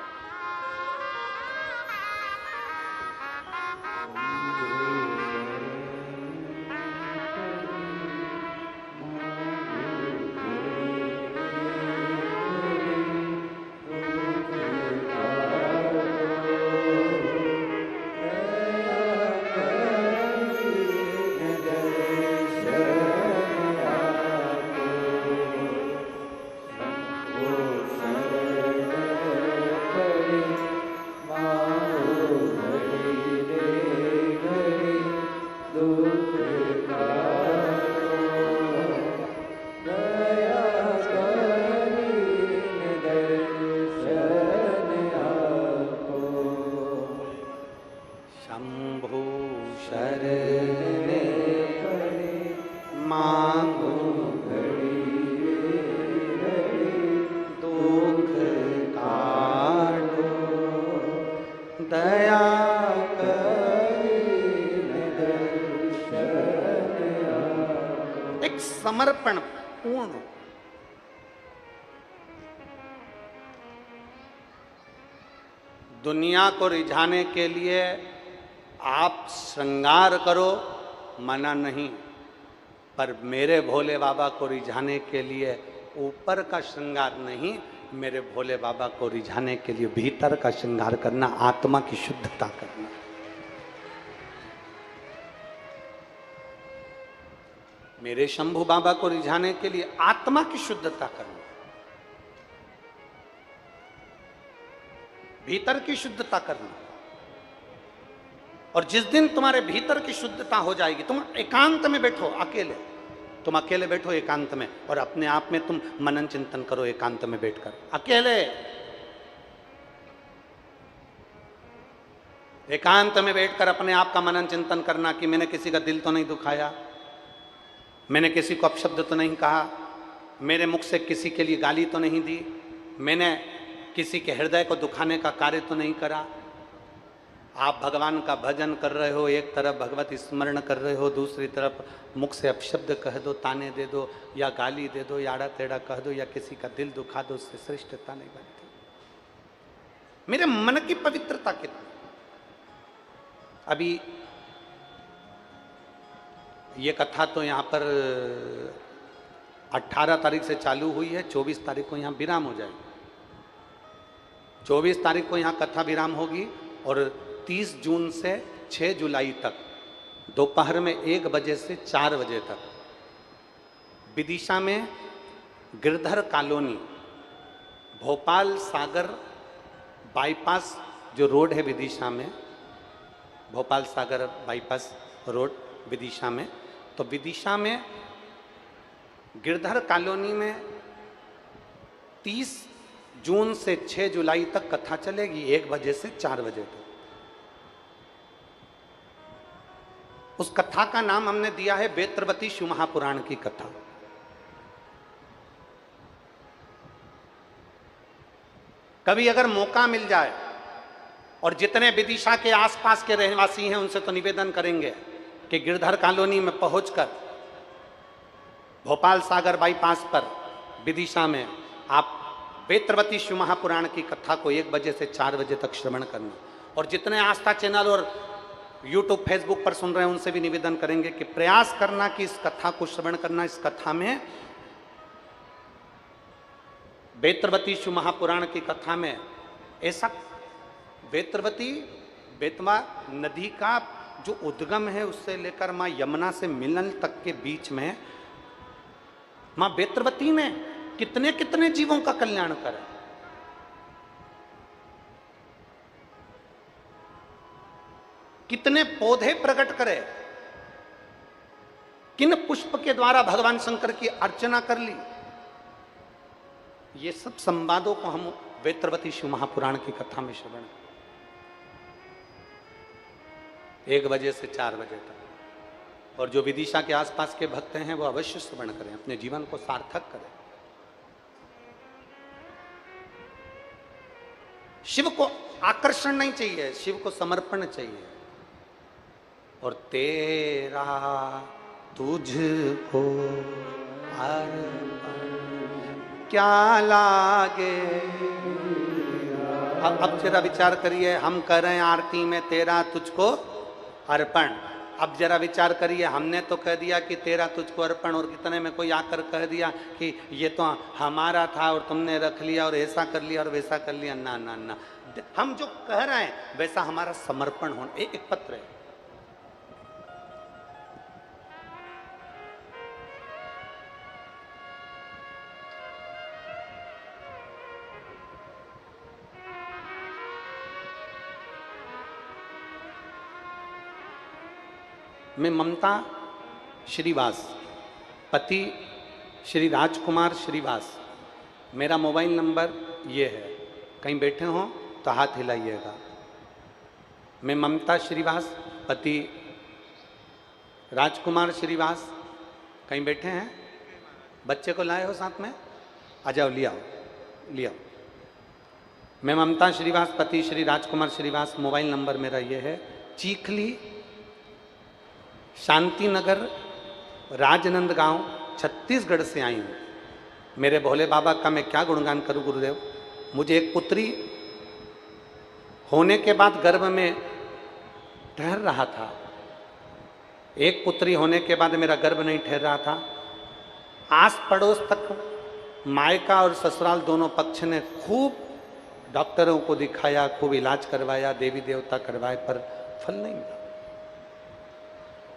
दया करीने दर्शन। एक समर्पण पूर्ण। दुनिया को रिझाने के लिए आप श्रृंगार करो, मना नहीं, पर मेरे भोले बाबा को रिझाने के लिए ऊपर का श्रृंगार नहीं, मेरे भोले बाबा को रिझाने के लिए भीतर का श्रृंगार करना, आत्मा की शुद्धता करना। मेरे शंभू बाबा को रिझाने के लिए आत्मा की शुद्धता करना, भीतर की शुद्धता करना। और जिस दिन तुम्हारे भीतर की शुद्धता हो जाएगी, तुम एकांत में बैठो, अकेले, तुम अकेले बैठो एकांत में और अपने आप में तुम मनन चिंतन करो एकांत में बैठकर, अकेले एकांत में बैठकर अपने आप का मनन चिंतन करना कि मैंने किसी का दिल तो नहीं दुखाया, मैंने किसी को अपशब्द तो नहीं कहा, मेरे मुख से किसी के लिए गाली तो नहीं दी, मैंने किसी के हृदय को दुखाने का कार्य तो नहीं करा। आप भगवान का भजन कर रहे हो, एक तरफ भगवत स्मरण कर रहे हो, दूसरी तरफ मुख से अपशब्द कह दो, ताने दे दो या गाली दे दो या आड़ा टेढ़ा कह दो या किसी का दिल दुखा दो, उससे श्रेष्ठता नहीं बनती। मेरे मन की पवित्रता कितनी। अभी ये कथा तो यहाँ पर 18 तारीख से चालू हुई है, 24 तारीख को यहाँ विराम हो जाएगी। 24 तारीख को यहाँ कथा विराम होगी और 30 जून से 6 जुलाई तक दोपहर में 1 बजे से 4 बजे तक विदिशा में गिरधर कॉलोनी, भोपाल सागर बाईपास जो रोड है विदिशा में, भोपाल सागर बाईपास रोड विदिशा में, तो विदिशा में गिरधर कॉलोनी में 30 जून से 6 जुलाई तक कथा चलेगी, 1 बजे से 4 बजे तक। उस कथा का नाम हमने दिया है वेत्रवती शिव महापुराण की कथा। कभी अगर मौका मिल जाए और जितने विदिशा के आसपास के रहवासी हैं उनसे तो निवेदन करेंगे कि गिरधर कॉलोनी में पहुंचकर भोपाल सागर बाईपास पर विदिशा में आप वेत्रवती शिव महापुराण की कथा को 1 बजे से 4 बजे तक श्रवण करना। और जितने आस्था चैनल और यूट्यूब फेसबुक पर सुन रहे हैं उनसे भी निवेदन करेंगे कि प्रयास करना कि इस कथा को श्रवण करना। इस कथा में, वेत्रवती शिव महापुराण की कथा में ऐसा वेत्रवती, बेतवा नदी का जो उद्गम है उससे लेकर मां यमुना से मिलन तक के बीच में मां वेत्रवती ने कितने कितने जीवों का कल्याण करा। कितने पौधे प्रकट करे, किन पुष्प के द्वारा भगवान शंकर की अर्चना कर ली। ये सब संवादों को हम वेत्रवती शिव महापुराण की कथा में श्रवण, 1 बजे से 4 बजे तक। और जो विदिशा के आसपास के भक्त हैं वो अवश्य श्रवण करें, अपने जीवन को सार्थक करें। शिव को आकर्षण नहीं चाहिए, शिव को समर्पण चाहिए। और तेरा तुझको अर्पण क्या लागे। अब जरा विचार करिए, हम कर रहे हैं आरती में तेरा तुझको अर्पण। अब जरा विचार करिए, हमने तो कह दिया कि तेरा तुझको अर्पण और कितने में कोई आकर कह दिया कि ये तो हमारा था और तुमने रख लिया और ऐसा कर लिया और वैसा कर लिया। ना ना ना, हम जो कह रहे हैं वैसा हमारा समर्पण होना। एक पत्र है, मैं ममता श्रीवास, पति श्री राजकुमार श्रीवास, मेरा मोबाइल नंबर ये है, कहीं बैठे हों तो हाथ हिलाइएगा। मैं ममता श्रीवास, पति राजकुमार श्रीवास, कहीं बैठे हैं? बच्चे को लाए हो साथ में? आ जाओ, ले आओ, ले आओ। मैं ममता श्रीवास, पति श्री राजकुमार श्रीवास, मोबाइल नंबर मेरा ये है। चीखली, शांति नगर, राजनंद गांव, छत्तीसगढ़ से आई हूँ। मेरे भोले बाबा का मैं क्या गुणगान करूँ गुरुदेव। मुझे एक पुत्री होने के बाद गर्भ में ठहर रहा था। एक पुत्री होने के बाद मेरा गर्भ नहीं ठहर रहा था। आस पड़ोस तक मायका और ससुराल दोनों पक्ष ने खूब डॉक्टरों को दिखाया, खूब इलाज करवाया, देवी देवता करवाए, पर फल नहीं मिला।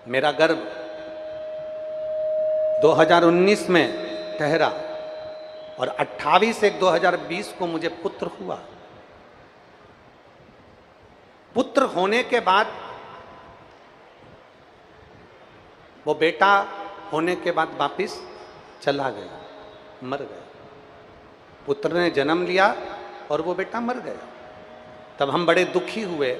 मेरा गर्भ 2019 में ठहरा और 28/1/2020 को मुझे पुत्र हुआ। पुत्र होने के बाद वो बेटा होने के बाद वापिस चला गया, मर गया। पुत्र ने जन्म लिया और वो बेटा मर गया। तब हम बड़े दुखी हुए।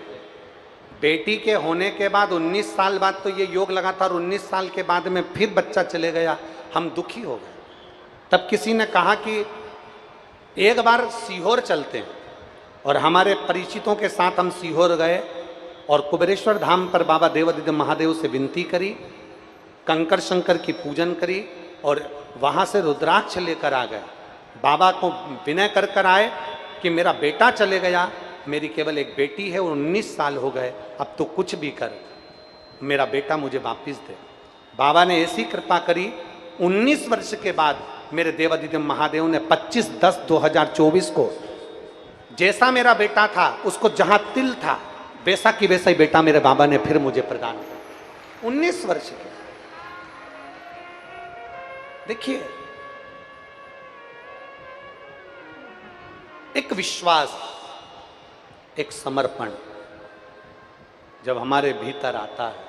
बेटी के होने के बाद 19 साल बाद तो ये योग लगा था और 19 साल के बाद में फिर बच्चा चले गया। हम दुखी हो गए। तब किसी ने कहा कि एक बार सीहोर चलते हैं, और हमारे परिचितों के साथ हम सीहोर गए और कुबेरेश्वर धाम पर बाबा देवादिदेव महादेव से विनती करी, कंकर शंकर की पूजन करी और वहाँ से रुद्राक्ष लेकर आ गए। बाबा को विनय कर कर आए कि मेरा बेटा चले गया, मेरी केवल एक बेटी है, 19 साल हो गए, अब तो कुछ भी कर, मेरा बेटा मुझे वापिस दे। बाबा ने ऐसी कृपा करी, 19 वर्ष के बाद मेरे देवादिदेव महादेव ने 25/10/2024 को जैसा मेरा बेटा था, उसको जहां तिल था वैसा की वैसा ही बेटा मेरे बाबा ने फिर मुझे प्रदान किया, 19 वर्ष के। देखिए, एक विश्वास, एक समर्पण जब हमारे भीतर आता है,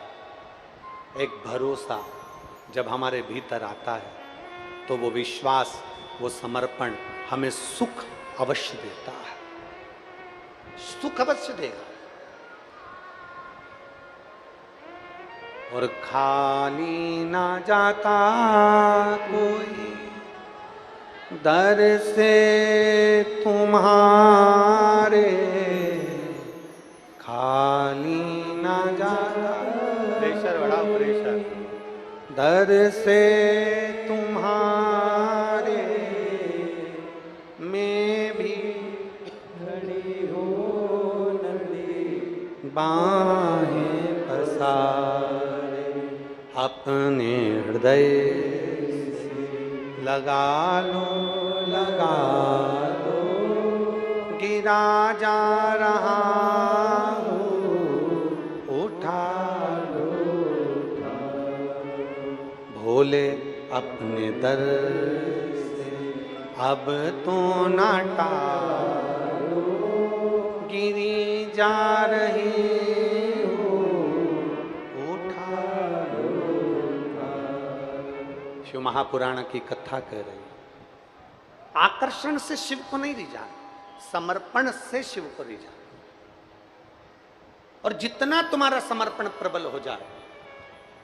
एक भरोसा जब हमारे भीतर आता है, तो वो विश्वास, वो समर्पण हमें सुख अवश्य देता है, सुख अवश्य देगा। और खाली ना जाता कोई दर से तुम्हारे, खाली ना जाता, प्रेशर बढ़ाओ, प्रेशर, दर से तुम्हारे मैं भी खड़ी हो नंदी बाहें पसारे, अपने हृदय लगा लो, लगा लो, गिरा जा रहा हूँ, उठा लो, उठा लो, भोले अपने दर से अब तो ना टालो, गिरी जा रही हूँ, उठा लो, उठा लो। शिव महापुराण की कथा कह रही है। आकर्षण से शिव को नहीं रिझाना, समर्पण से शिव को रिझाना। और जितना तुम्हारा समर्पण प्रबल हो जाए,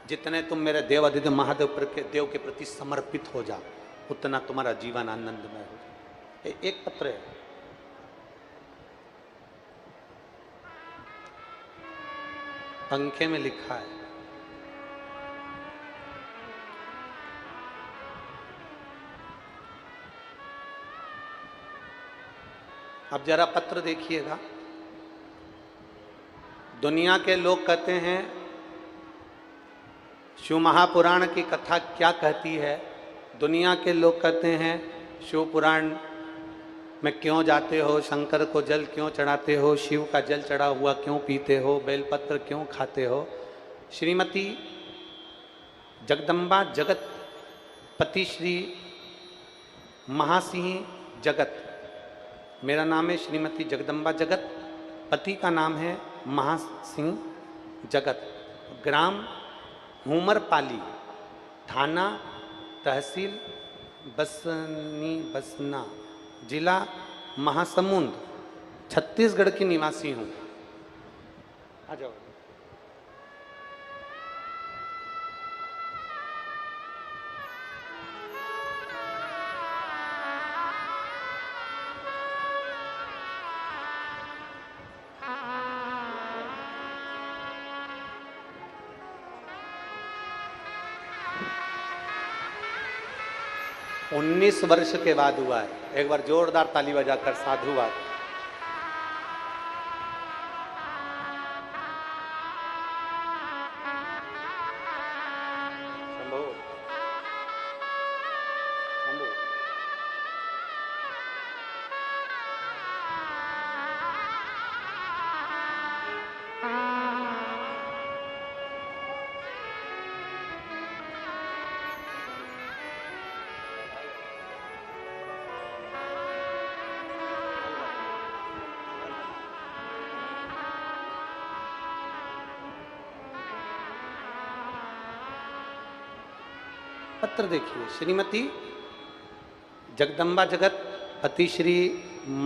जितने तुम मेरे देवादिदेव महादेव देव के प्रति समर्पित हो जाओ, उतना तुम्हारा जीवन आनंदमय हो जाए। एक पत्र है, पंखे में लिखा है, अब जरा पत्र देखिएगा। दुनिया के लोग कहते हैं शिव महापुराण की कथा क्या कहती है। दुनिया के लोग कहते हैं शिव पुराण में क्यों जाते हो, शंकर को जल क्यों चढ़ाते हो, शिव का जल चढ़ा हुआ क्यों पीते हो, बेलपत्र क्यों खाते हो। श्रीमती जगदम्बा जगत पति श्री महासिंह जगत, मेरा नाम है श्रीमती जगदम्बा जगत, पति का नाम है महासिंह जगत, ग्राम हुमरपाली, थाना तहसील बसना, जिला महासमुंद, छत्तीसगढ़ की निवासी हूँ। आ जाओ। 19 वर्ष के बाद हुआ है। एक बार जोरदार ताली बजाकर साधुवाद। शंभो शंभो। पत्र देखिए। श्रीमती जगदम्बा जगत पति श्री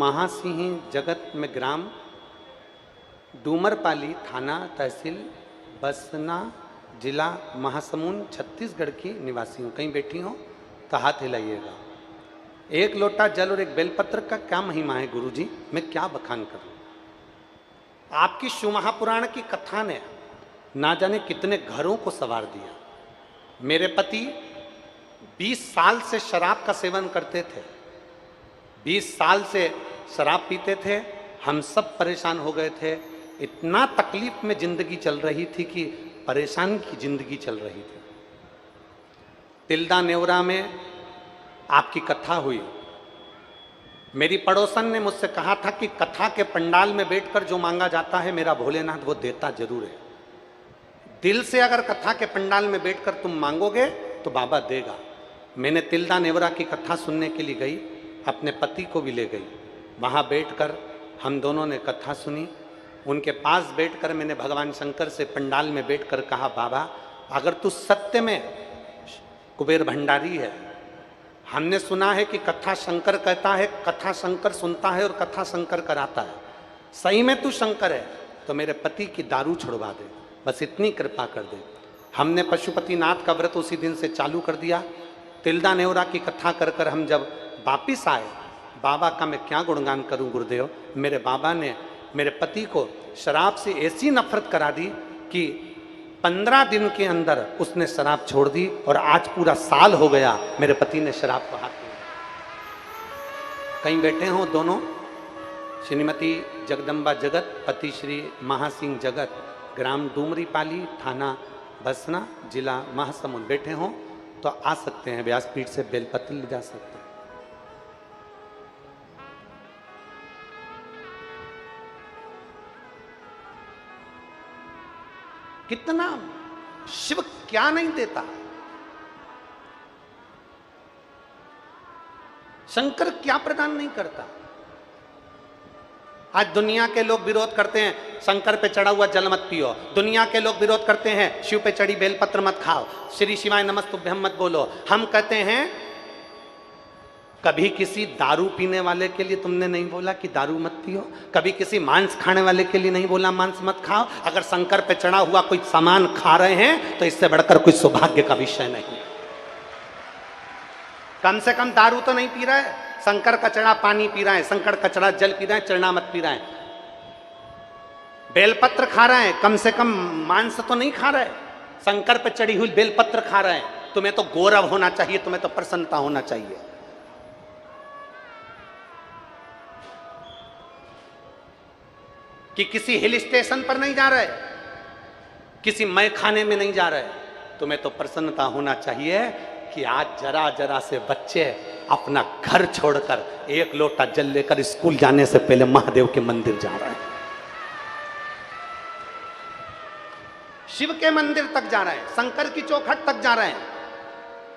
महासिंह जगत में ग्राम डूमरपाली थाना तहसील बसना जिला महासमुंद छत्तीसगढ़ की निवासी हूँ। कहीं बैठी हो तो हाथ हिलाइएगा। एक लोटा जल और एक बेलपत्र का क्या महिमा है गुरुजी, मैं क्या बखान करूं। आपकी शिव महापुराण की कथा ने ना जाने कितने घरों को संवार दिया। मेरे पति 20 साल से शराब का सेवन करते थे, 20 साल से शराब पीते थे। हम सब परेशान हो गए थे। इतना तकलीफ में जिंदगी चल रही थी कि परेशान की जिंदगी चल रही थी। तिल्दा नेवरा में आपकी कथा हुई। मेरी पड़ोसन ने मुझसे कहा था कि कथा के पंडाल में बैठकर जो मांगा जाता है मेरा भोलेनाथ वो देता जरूर है। दिल से अगर कथा के पंडाल में बैठकर तुम मांगोगे तो बाबा देगा। मैंने तिल्दा नेवरा की कथा सुनने के लिए गई, अपने पति को भी ले गई। वहाँ बैठकर हम दोनों ने कथा सुनी। उनके पास बैठकर मैंने भगवान शंकर से पंडाल में बैठकर कहा, बाबा अगर तू सत्य में कुबेर भंडारी है, हमने सुना है कि कथा शंकर कहता है, कथा शंकर सुनता है और कथा शंकर कराता है, सही में तू शंकर है तो मेरे पति की दारू छुड़वा दे, बस इतनी कृपा कर दे। हमने पशुपतिनाथ का व्रत उसी दिन से चालू कर दिया। तिल्दा नेवरा की कथा कर कर हम जब वापिस आए, बाबा का मैं क्या गुणगान करूं गुरुदेव। मेरे बाबा ने मेरे पति को शराब से ऐसी नफरत करा दी कि 15 दिन के अंदर उसने शराब छोड़ दी और आज पूरा साल हो गया मेरे पति ने शराब को हाथ में। कहीं बैठे हो दोनों, श्रीमती जगदम्बा जगत पति श्री महासिंह जगत ग्राम डूमरीपाली थाना बसना जिला महासमुंद बैठे हो तो आ सकते हैं, व्यासपीठ से बेलपत्र ले जा सकते हैं। कितना शिव क्या नहीं देता, शंकर क्या प्रदान नहीं करता। आज दुनिया के लोग विरोध करते हैं शंकर पे चढ़ा हुआ जल मत पियो, दुनिया के लोग विरोध करते हैं शिव पे चढ़ी बेलपत्र मत खाओ, श्री शिवाय नमस्तुभ्यम मत बोलो। हम कहते हैं कभी किसी दारू पीने वाले के लिए तुमने नहीं बोला कि दारू मत पियो, कभी किसी मांस खाने वाले के लिए नहीं बोला मांस मत खाओ। अगर शंकर पे चढ़ा हुआ कोई सामान खा रहे हैं तो इससे बढ़कर कोई सौभाग्य का विषय नहीं। कम से कम दारू तो नहीं पी रहा है, शंकर का चढ़ा पानी पी रहा है, शंकर का चढ़ा जल पी रहा है, चरणामृत मत पी रहा है। बेलपत्र खा रहा है, कम से कम मांस तो नहीं खा रहा है, शंकर पे चढ़ी हुई बेलपत्र खा रहा है। तुम्हें तो गौरव होना चाहिए, तुम्हें तो प्रसन्नता होना चाहिए। कि किसी हिल स्टेशन पर नहीं जा रहे, किसी मय खाने में नहीं जा रहे, तुम्हें तो प्रसन्नता होना चाहिए कि आज जरा जरा से बच्चे अपना घर छोड़कर एक लोटा जल लेकर स्कूल जाने से पहले महादेव के मंदिर जा रहे हैं, शिव के मंदिर तक जा रहे हैं, शंकर की चौखट तक जा रहे हैं,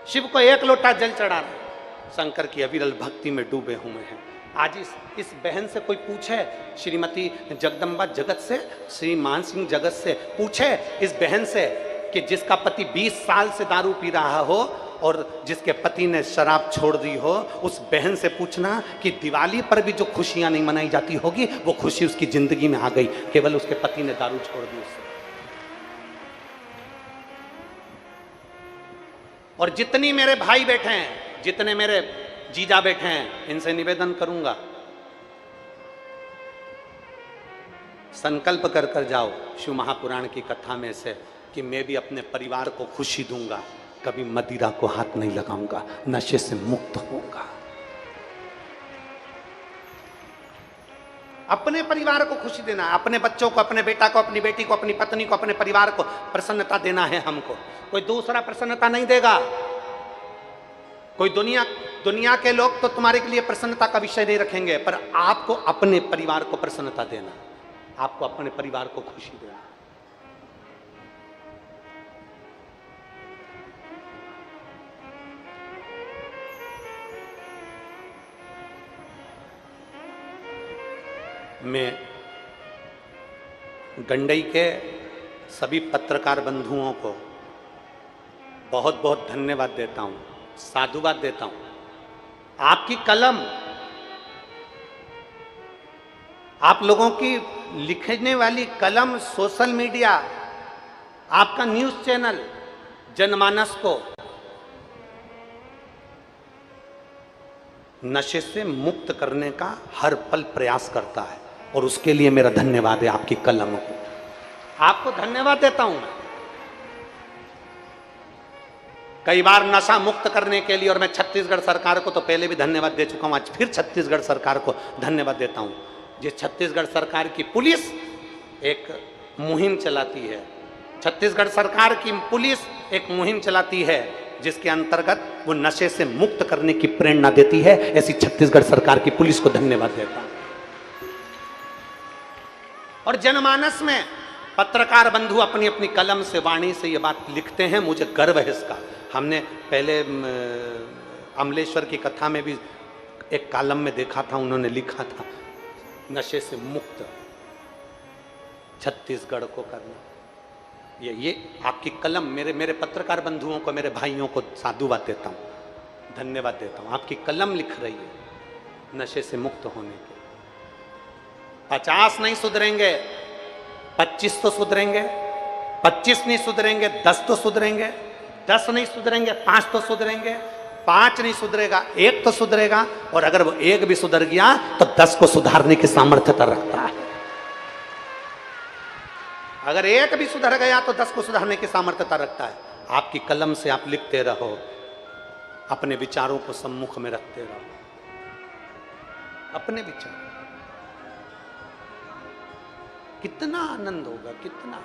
शिव को एक लोटा जल चढ़ा रहे हैं, शंकर की अविरल भक्ति में डूबे हुए हैं। आज इस बहन से कोई पूछे, श्रीमती जगदम्बा जगत से, श्री मान सिंह जगत से पूछे इस बहन से कि जिसका पति 20 साल से दारू पी रहा हो और जिसके पति ने शराब छोड़ दी हो, उस बहन से पूछना कि दिवाली पर भी जो खुशियां नहीं मनाई जाती होगी वो खुशी उसकी जिंदगी में आ गई, केवल उसके पति ने दारू छोड़ दी उससे। और जितनी मेरे भाई बैठे हैं, जितने मेरे जीजा बैठे हैं, इनसे निवेदन करूंगा संकल्प कर कर जाओ शिव महापुराण की कथा में से कि मैं भी अपने परिवार को खुशी दूंगा, कभी मदिरा को हाथ नहीं लगाऊंगा, नशे से मुक्त होऊंगा। अपने परिवार को खुशी देना, अपने बच्चों को, अपने बेटा को, अपनी बेटी को, अपनी पत्नी को, अपने परिवार को प्रसन्नता देना है हमको। कोई दूसरा प्रसन्नता नहीं देगा। कोई दुनिया के लोग तो तुम्हारे के लिए प्रसन्नता का विषय नहीं रखेंगे, पर आपको अपने परिवार को प्रसन्नता देना, आपको अपने परिवार को खुशी देना। मैं गंडई के सभी पत्रकार बंधुओं को बहुत बहुत धन्यवाद देता हूं, साधुवाद देता हूं। आपकी कलम, आप लोगों की लिखने वाली कलम, सोशल मीडिया, आपका न्यूज चैनल जनमानस को नशे से मुक्त करने का हर पल प्रयास करता है, और उसके लिए मेरा धन्यवाद है आपकी कलम को। आपको धन्यवाद देता हूं मैं। कई बार नशा मुक्त करने के लिए, और मैं छत्तीसगढ़ सरकार को तो पहले भी धन्यवाद दे चुका हूं, आज फिर छत्तीसगढ़ सरकार को धन्यवाद देता हूं। जिस छत्तीसगढ़ सरकार की पुलिस एक मुहिम चलाती है, छत्तीसगढ़ सरकार की पुलिस एक मुहिम चलाती है जिसके अंतर्गत वो नशे से मुक्त करने की प्रेरणा देती है, ऐसी छत्तीसगढ़ सरकार की पुलिस को धन्यवाद देता हूं। और जनमानस में पत्रकार बंधु अपनी अपनी कलम से, वाणी से ये बात लिखते हैं, मुझे गर्व है इसका। हमने पहले अमलेश्वर की कथा में भी एक कॉलम में देखा था, उन्होंने लिखा था नशे से मुक्त छत्तीसगढ़ को करना। ये आपकी कलम, मेरे पत्रकार बंधुओं को, मेरे भाइयों को साधुवाद देता हूँ, धन्यवाद देता हूँ। आपकी कलम लिख रही है नशे से मुक्त होने के। 50 नहीं सुधरेंगे, 25 तो सुधरेंगे, 25 नहीं सुधरेंगे, 10 तो सुधरेंगे, 10 नहीं सुधरेंगे, 5 तो सुधरेंगे, 5 नहीं सुधरेगा, 1 तो सुधरेगा, और अगर वो 1 भी सुधर गया तो 10 को सुधारने की सामर्थ्यता रखता है। अगर 1 भी सुधर गया तो 10 को सुधारने की सामर्थ्यता रखता है। आपकी कलम से आप लिखते रहो, अपने विचारों को सम्मुख में रखते रहो, अपने विचार। कितना आनंद होगा, कितना।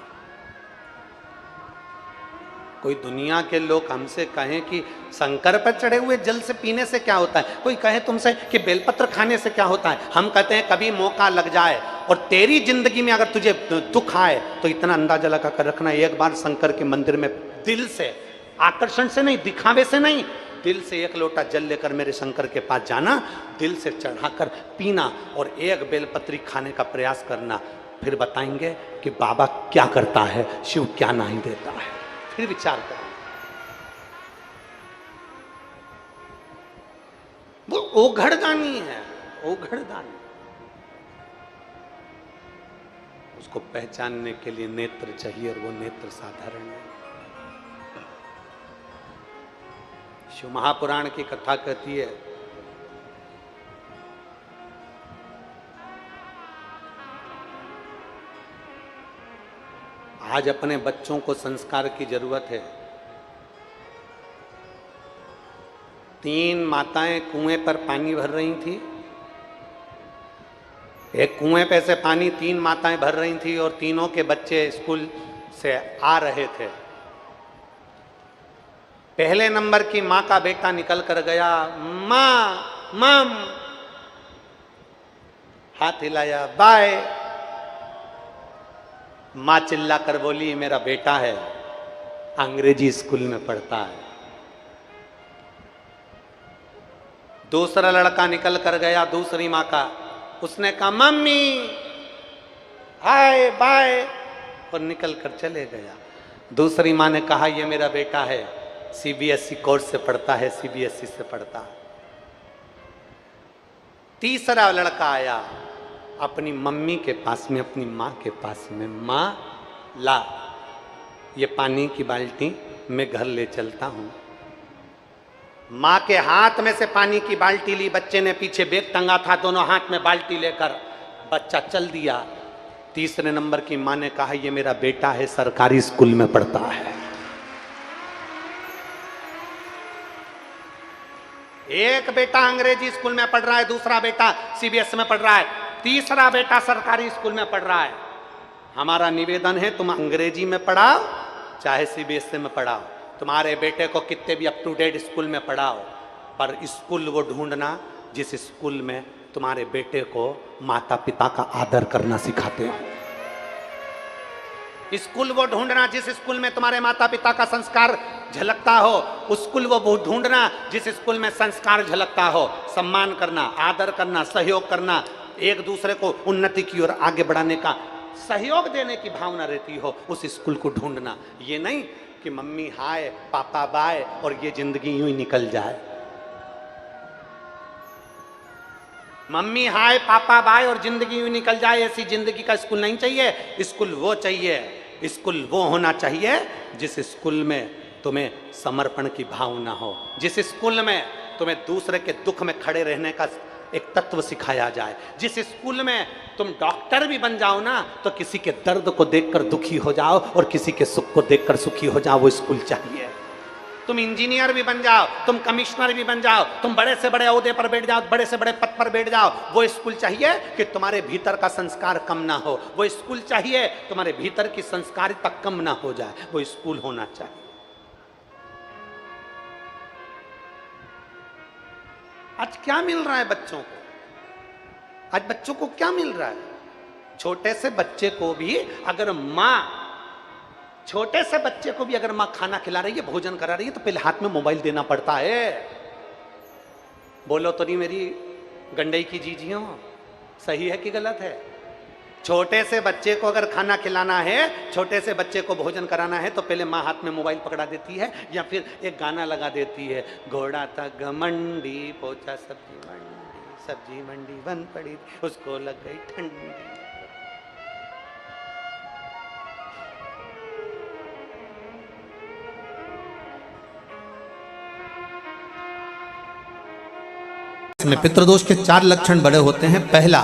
कोई दुनिया के लोग हमसे कहें कि शंकर पर चढ़े हुए जल से पीने से क्या होता है, कोई कहे तुमसे कि बेलपत्र खाने से क्या होता है, हम कहते हैं कभी मौका लग जाए और तेरी जिंदगी में अगर तुझे दुख आए तो इतना अंदाजा लगा कर रखना, एक बार शंकर के मंदिर में दिल से, आकर्षण से नहीं, दिखावे से नहीं, दिल से 1 लोटा जल लेकर मेरे शंकर के पास जाना, दिल से चढ़ाकर पीना और 1 बेलपत्री खाने का प्रयास करना। फिर बताएंगे कि बाबा क्या करता है, शिव क्या नहीं देता है, फिर विचार करें। वो ओघड़दानी है, ओघड़दानी। उसको पहचानने के लिए नेत्र चाहिए, और वो नेत्र साधारण नहीं। शिव महापुराण की कथा कहती है, आज अपने बच्चों को संस्कार की जरूरत है। 3 माताएं कुएं पर पानी भर रही थी। एक कुएं पे से पानी 3 माताएं भर रही थी, और तीनों के बच्चे स्कूल से आ रहे थे। पहले नंबर की माँ का बेटा निकल कर गया, माँ, मम, हाथ हिलाया, बाय। माँ चिल्ला कर बोली, मेरा बेटा है, अंग्रेजी स्कूल में पढ़ता है। दूसरा लड़का निकल कर गया, दूसरी माँ का, उसने कहा मम्मी, हाय, बाय, और निकल कर चले गया। दूसरी माँ ने कहा ये मेरा बेटा है, सीबीएसई कोर्स से पढ़ता है, सीबीएसई से पढ़ता है। तीसरा लड़का आया अपनी मम्मी के पास में, अपनी माँ के पास में, माँ ला ये पानी की बाल्टी, मैं घर ले चलता हूँ। माँ के हाथ में से पानी की बाल्टी ली, बच्चे ने पीछे बैग टंगा था, दोनों हाथ में बाल्टी लेकर बच्चा चल दिया। तीसरे नंबर की माँ ने कहा ये मेरा बेटा है, सरकारी स्कूल में पढ़ता है। एक बेटा अंग्रेजी स्कूल में पढ़ रहा है, दूसरा बेटा सीबीएसई में पढ़ रहा है, तीसरा बेटा सरकारी स्कूल में पढ़ रहा है। हमारा निवेदन है तुम अंग्रेजी में पढ़ाओ चाहे सीबीएसई में पढ़ाओ, तुम्हारे बेटे को कितने भी अप टू डेट स्कूल में पढ़ाओ, पर स्कूल वो ढूंढना जिस स्कूल में तुम्हारे बेटे को माता पिता का आदर करना सिखाते हो। स्कूल वो ढूंढना जिस स्कूल में तुम्हारे माता पिता का संस्कार झलकता हो, स्कूल वो ढूंढना जिस स्कूल में संस्कार झलकता हो, सम्मान करना, आदर करना, सहयोग करना, एक दूसरे को उन्नति की ओर आगे बढ़ाने का सहयोग देने की भावना रहती हो, उस स्कूल को ढूंढना। ये नहीं कि मम्मी हाय पापा बाय और ये जिंदगी यूं ही निकल जाए। मम्मी हाय पापा बाय और जिंदगी यूं निकल जाए, ऐसी जिंदगी का स्कूल नहीं चाहिए। स्कूल वो चाहिए, स्कूल वो होना चाहिए जिस स्कूल में तुम्हें समर्पण की भावना हो, जिस स्कूल में तुम्हें दूसरे के दुख में खड़े रहने का एक तत्व सिखाया जाए, जिस स्कूल में तुम डॉक्टर भी बन जाओ ना तो किसी के दर्द को देखकर दुखी हो जाओ और किसी के सुख को देखकर सुखी हो जाओ, वो स्कूल चाहिए। तुम इंजीनियर भी बन जाओ, तुम कमिश्नर भी बन जाओ, तुम बड़े से बड़े ओहदे पर बैठ जाओ, बड़े से बड़े पद पर बैठ जाओ, वो स्कूल चाहिए कि तुम्हारे भीतर का संस्कार कम ना हो, वो स्कूल चाहिए तुम्हारे भीतर की संस्कारिता कम ना हो जाए, वो स्कूल होना चाहिए। आज क्या मिल रहा है बच्चों को? आज बच्चों को क्या मिल रहा है? छोटे से बच्चे को भी अगर माँ खाना खिला रही है, भोजन करा रही है, तो पहले हाथ में मोबाइल देना पड़ता है। बोलो तो नहीं मेरी गंडई की जीजियों, सही है कि गलत है? छोटे से बच्चे को अगर खाना खिलाना है, छोटे से बच्चे को भोजन कराना है, तो पहले माँ हाथ में मोबाइल पकड़ा देती है या फिर एक गाना लगा देती है, घोड़ा था घमंडी पहुंचा सब्जी मंडी बन पड़ी उसको लग गई ठंडी। में पितृदोष के 4 लक्षण बड़े होते हैं। पहला,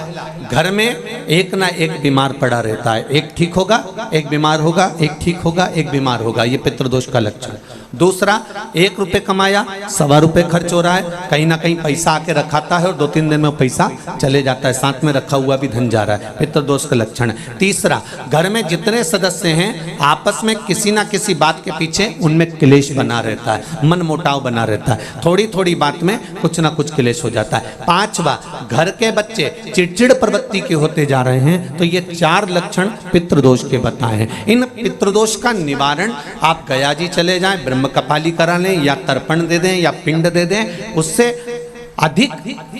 घर में एक ना एक बीमार पड़ा रहता है, एक ठीक होगा एक बीमार होगा, एक ठीक होगा एक बीमार होगा, ये पितृदोष का लक्षण। दूसरा, 1 रुपये कमाया 1.25 रुपये खर्च हो रहा है, कहीं ना कहीं पैसा आके रखाता है और 2-3 दिन में पैसा चले जाता है, साथ में रखा हुआ भी धन जा रहा है, पितृदोष का लक्षण है। तीसरा, घर में जितने सदस्य हैं आपस में किसी ना किसी बात के पीछे उनमें क्लेश बना रहता है, मन मुटाव बना रहता है, थोड़ी थोड़ी बात में कुछ ना कुछ क्लेश हो जाता है। पांचवा, घर के बच्चे चिड़चिड़ प्रवृत्ति के होते जा रहे हैं। तो ये 4 लक्षण पितृदोष के बताए हैं। इन पितृदोष का निवारण आप गया जी चले जाएं, ब्रह्म कपाली करा लें या तर्पण दे दें या पिंड दे दें, उससे अधिक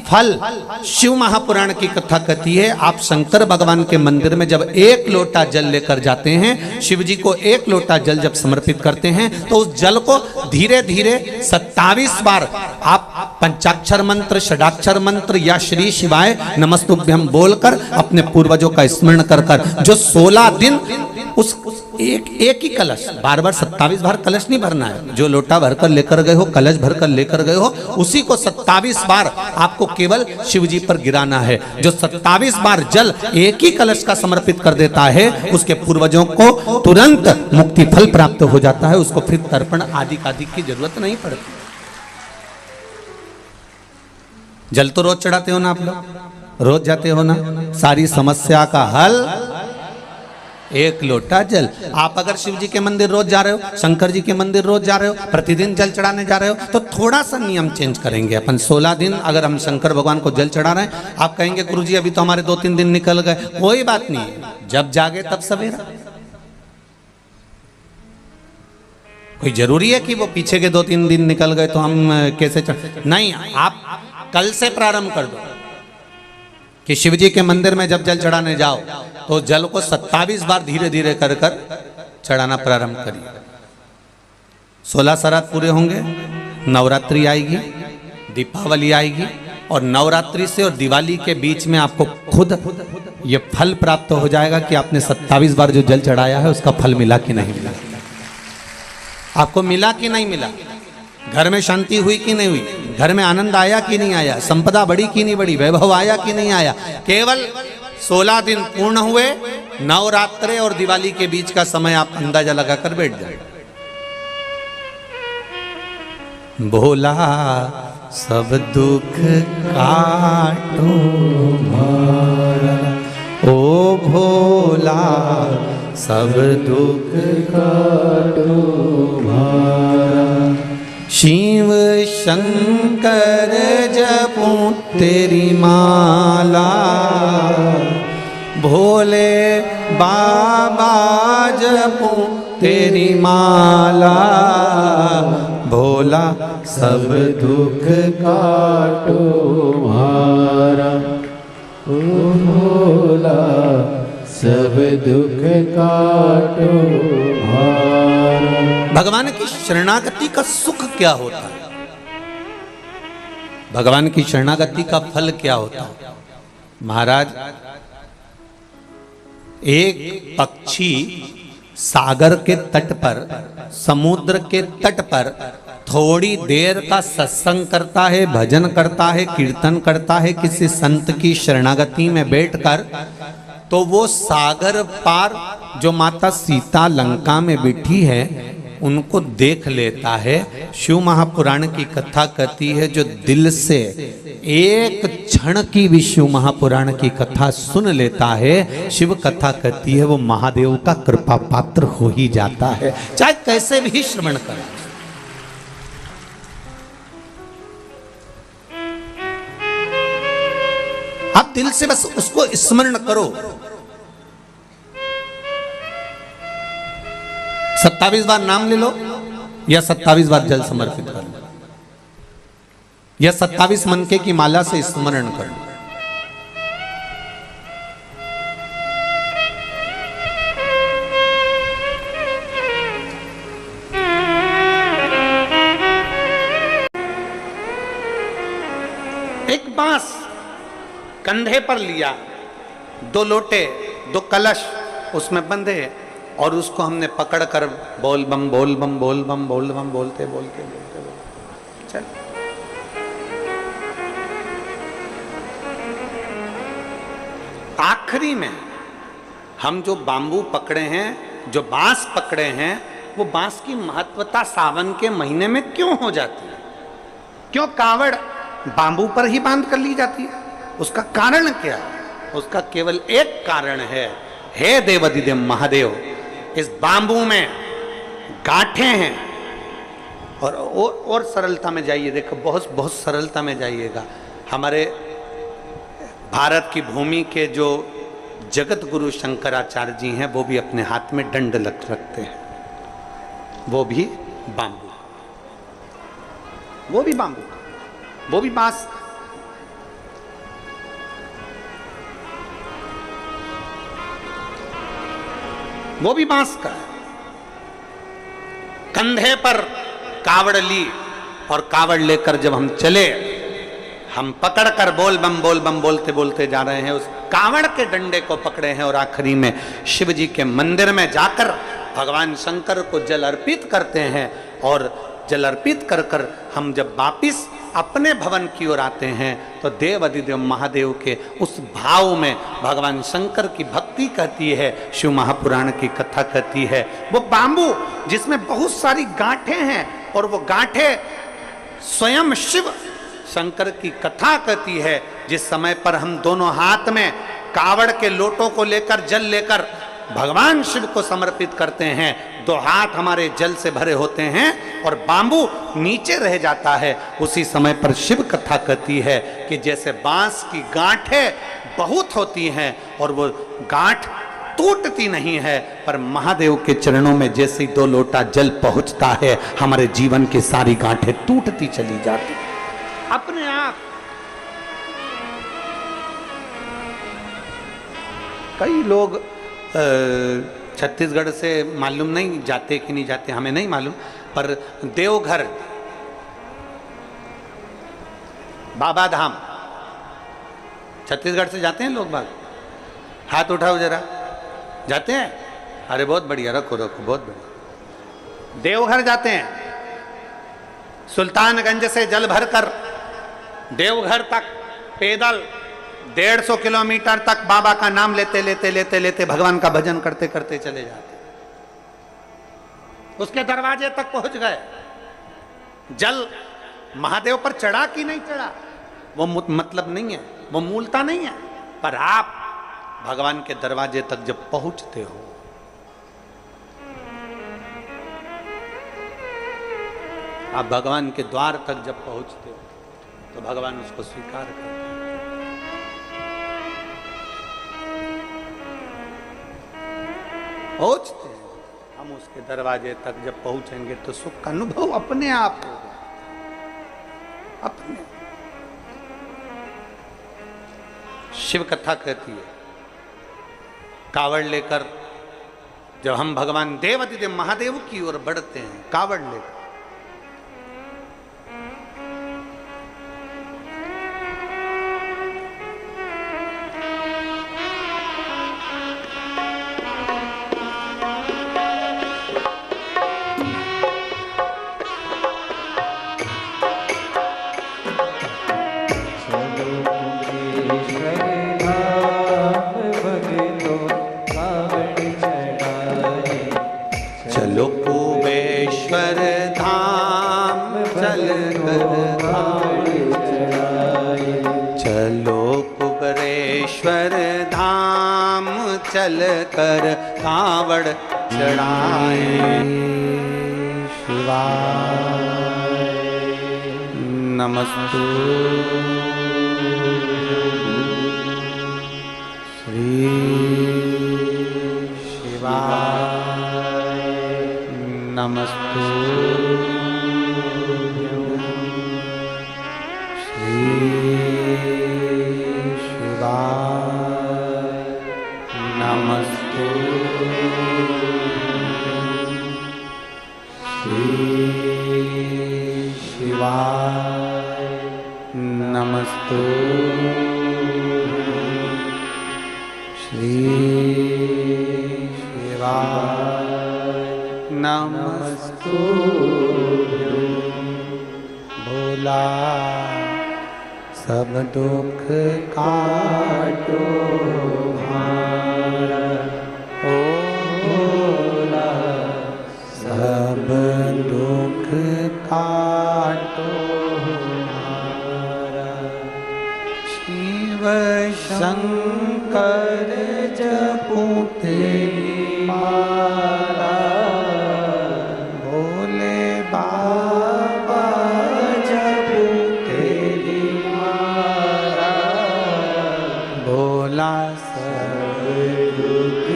फल। शिव महापुराण की कथा कहती है, आप शंकर भगवान के मंदिर में जब 1 लोटा जल लेकर जाते हैं, शिव जी को 1 लोटा जल जब समर्पित करते हैं, तो उस जल को धीरे धीरे 27 बार आप पंचाक्षर मंत्र, षडाक्षर मंत्र या श्री शिवाय नमस्तुभ्यम बोलकर अपने पूर्वजों का स्मरण कर जो 16 दिन उस एक ही कलश, बार 27 बार कलश नहीं भरना है, जो लोटा भरकर लेकर गए हो, कलश भरकर लेकर गए हो, उसी को 27 बार आपको केवल शिव जी पर गिराना है। जो 27 बार जल एक ही कलश का समर्पित कर देता है, उसके पूर्वजों को तुरंत मुक्ति फल प्राप्त हो जाता है, उसको फिर तर्पण आदि की जरूरत नहीं पड़ती। जल तो रोज चढ़ाते हो ना आप लोग, रोज जाते हो ना, सारी समस्या का हल 1 लोटा जल। आप अगर शिव जी के मंदिर रोज जा रहे हो, शंकर जी के मंदिर रोज जा रहे हो, प्रतिदिन जल चढ़ाने जा रहे हो, तो थोड़ा सा नियम चेंज करेंगे अपन। 16 दिन अगर हम शंकर भगवान को जल चढ़ा रहे हैं, आप कहेंगे गुरुजी अभी तो हमारे 2-3 दिन निकल गए, कोई बात नहीं, जब जागे तब सवेरा। कोई जरूरी है कि वो पीछे के 2-3 दिन निकल गए तो हम कैसे नहीं, आप कल से प्रारंभ कर दो कि शिव जी के मंदिर में जब जल चढ़ाने जाओ तो जल को 27 बार धीरे धीरे कर चढ़ाना प्रारंभ करिए। 16 श्राद्ध पूरे होंगे, नवरात्रि आएगी, दीपावली आएगी, और नवरात्रि से और दिवाली के बीच में आपको खुद ये फल प्राप्त हो जाएगा कि आपने 27 बार जो जल चढ़ाया है उसका फल मिला कि नहीं मिला, आपको मिला कि नहीं मिला, घर में शांति हुई कि नहीं हुई, घर में आनंद आया कि नहीं आया, संपदा बढ़ी कि नहीं बढ़ी, वैभव आया कि नहीं आया। केवल 16 दिन पूर्ण हुए, नवरात्रे और दिवाली के बीच का समय आप अंदाजा लगाकर बैठ जाए। भोला सब दुख काटो मारा, ओ भोला सब दुख काटो मारा। शिव शंकर जपूं तेरी माला, भोले बाबा जपूं तेरी माला, भोला सब दुख काटो मारा, ओ भोला सब दुख काटो मारा। भगवान की शरणागति का सुख क्या होता है? भगवान की शरणागति का फल क्या होता है? महाराज, एक पक्षी सागर के तट पर, समुद्र के तट पर थोड़ी देर का सत्संग करता है, भजन करता है, कीर्तन करता है किसी संत की शरणागति में बैठकर, तो वो सागर पार जो माता सीता लंका में बैठी है उनको देख लेता है। शिव महापुराण की कथा कहती है, जो दिल से एक क्षण की भी शिव महापुराण की कथा सुन लेता है, शिव कथा कहती है वो महादेव का कृपा पात्र हो ही जाता है, चाहे कैसे भी श्रवण करे। आप दिल से बस उसको स्मरण करो। 27 बार नाम ले लो या 27 बार जल समर्पित कर लो या 27 मनके की माला से स्मरण कर लो। एक बांस कंधे पर लिया, 2 लोटे, 2 कलश उसमें बंधे और उसको हमने पकड़कर बोल बम बोल बम बोल बम बोल बम बोलते बोलते बोलते बोलते चल। आखिरी में हम जो बांबू पकड़े हैं, जो बांस पकड़े हैं, वो बांस की महत्वता सावन के महीने में क्यों हो जाती है? क्यों कावड़ बांबू पर ही बांध कर ली जाती है? उसका कारण क्या है? उसका केवल एक कारण है, हे देवाधिदेव महादेव, इस बांबू में गांठें हैं। और सरलता में जाइए, देखो बहुत बहुत सरलता में जाइएगा। हमारे भारत की भूमि के जो जगत गुरु शंकराचार्य जी हैं, वो भी अपने हाथ में दंड रखते हैं, वो भी बांबू, वो भी बांबू, वो भी बांस। वो भी बांस का। कंधे पर कावड़ ली और कावड़ लेकर जब हम चले, हम पकड़कर बोल बम बोलते बोलते जा रहे हैं, उस कावड़ के डंडे को पकड़े हैं और आखिरी में शिव जी के मंदिर में जाकर भगवान शंकर को जल अर्पित करते हैं। और जल अर्पित कर कर हम जब वापिस अपने भवन की ओर आते हैं तो देव अधिदेव महादेव के उस भाव में भगवान शंकर की भक्ति कहती है, शिव महापुराण की कथा कहती है। वो बांबू जिसमें बहुत सारी गांठें हैं और वो गांठें स्वयं शिव शंकर की कथा कहती है। जिस समय पर हम दोनों हाथ में कावड़ के लोटों को लेकर जल लेकर भगवान शिव को समर्पित करते हैं, 2 हाथ हमारे जल से भरे होते हैं और बांबू नीचे रह जाता है। उसी समय पर शिव कथा कहती है कि जैसे बांस की गांठें बहुत होती हैं और वो गांठ टूटती नहीं है, पर महादेव के चरणों में जैसे ही 2 लोटा जल पहुंचता है, हमारे जीवन की सारी गांठें टूटती चली जाती अपने आप। कई लोग छत्तीसगढ़ से मालूम नहीं जाते कि नहीं जाते, हमें नहीं मालूम, पर देवघर बाबा धाम छत्तीसगढ़ से जाते हैं लोग बाग? हाथ उठाओ जरा, जाते हैं? अरे बहुत बढ़िया, रखो रखो, बहुत बढ़िया। देवघर जाते हैं, सुल्तानगंज से जल भरकर देवघर तक पैदल 150 किलोमीटर तक बाबा का नाम लेते लेते लेते लेते भगवान का भजन करते करते चले जाते। उसके दरवाजे तक पहुंच गए, जल महादेव पर चढ़ा कि नहीं चढ़ा वो मतलब नहीं है, वो मूलता नहीं है। पर आप भगवान के दरवाजे तक जब पहुंचते हो, आप भगवान के द्वार तक जब पहुंचते हो तो भगवान उसको स्वीकार करते हैं। पहुंचते हैं हम उसके दरवाजे तक जब पहुंचेंगे तो सुख का अनुभव अपने आप होगा, अपने। शिव कथा कहती है, कावड़ लेकर जब हम भगवान देवाधिदेव महादेव की ओर बढ़ते हैं, कावड़ लेकर, चलो कुबेश्वर धाम चल कर चलो कुबेश्वर धाम चल कर कावड़ चढ़ाए। शिवाय नमस्तु श्री शिवाय नमस्तु श्री शिवाय नमस्तु श्री शिवाय नमस्तु श्री शिवाय नमस्तु भोला सब दुख काटो हमारा, ओ भोला सब दुख काटो हमारा। शिव शंकर जपो तेरी माला, भोले बाबा जपो तेरी माला, भोला सब दुख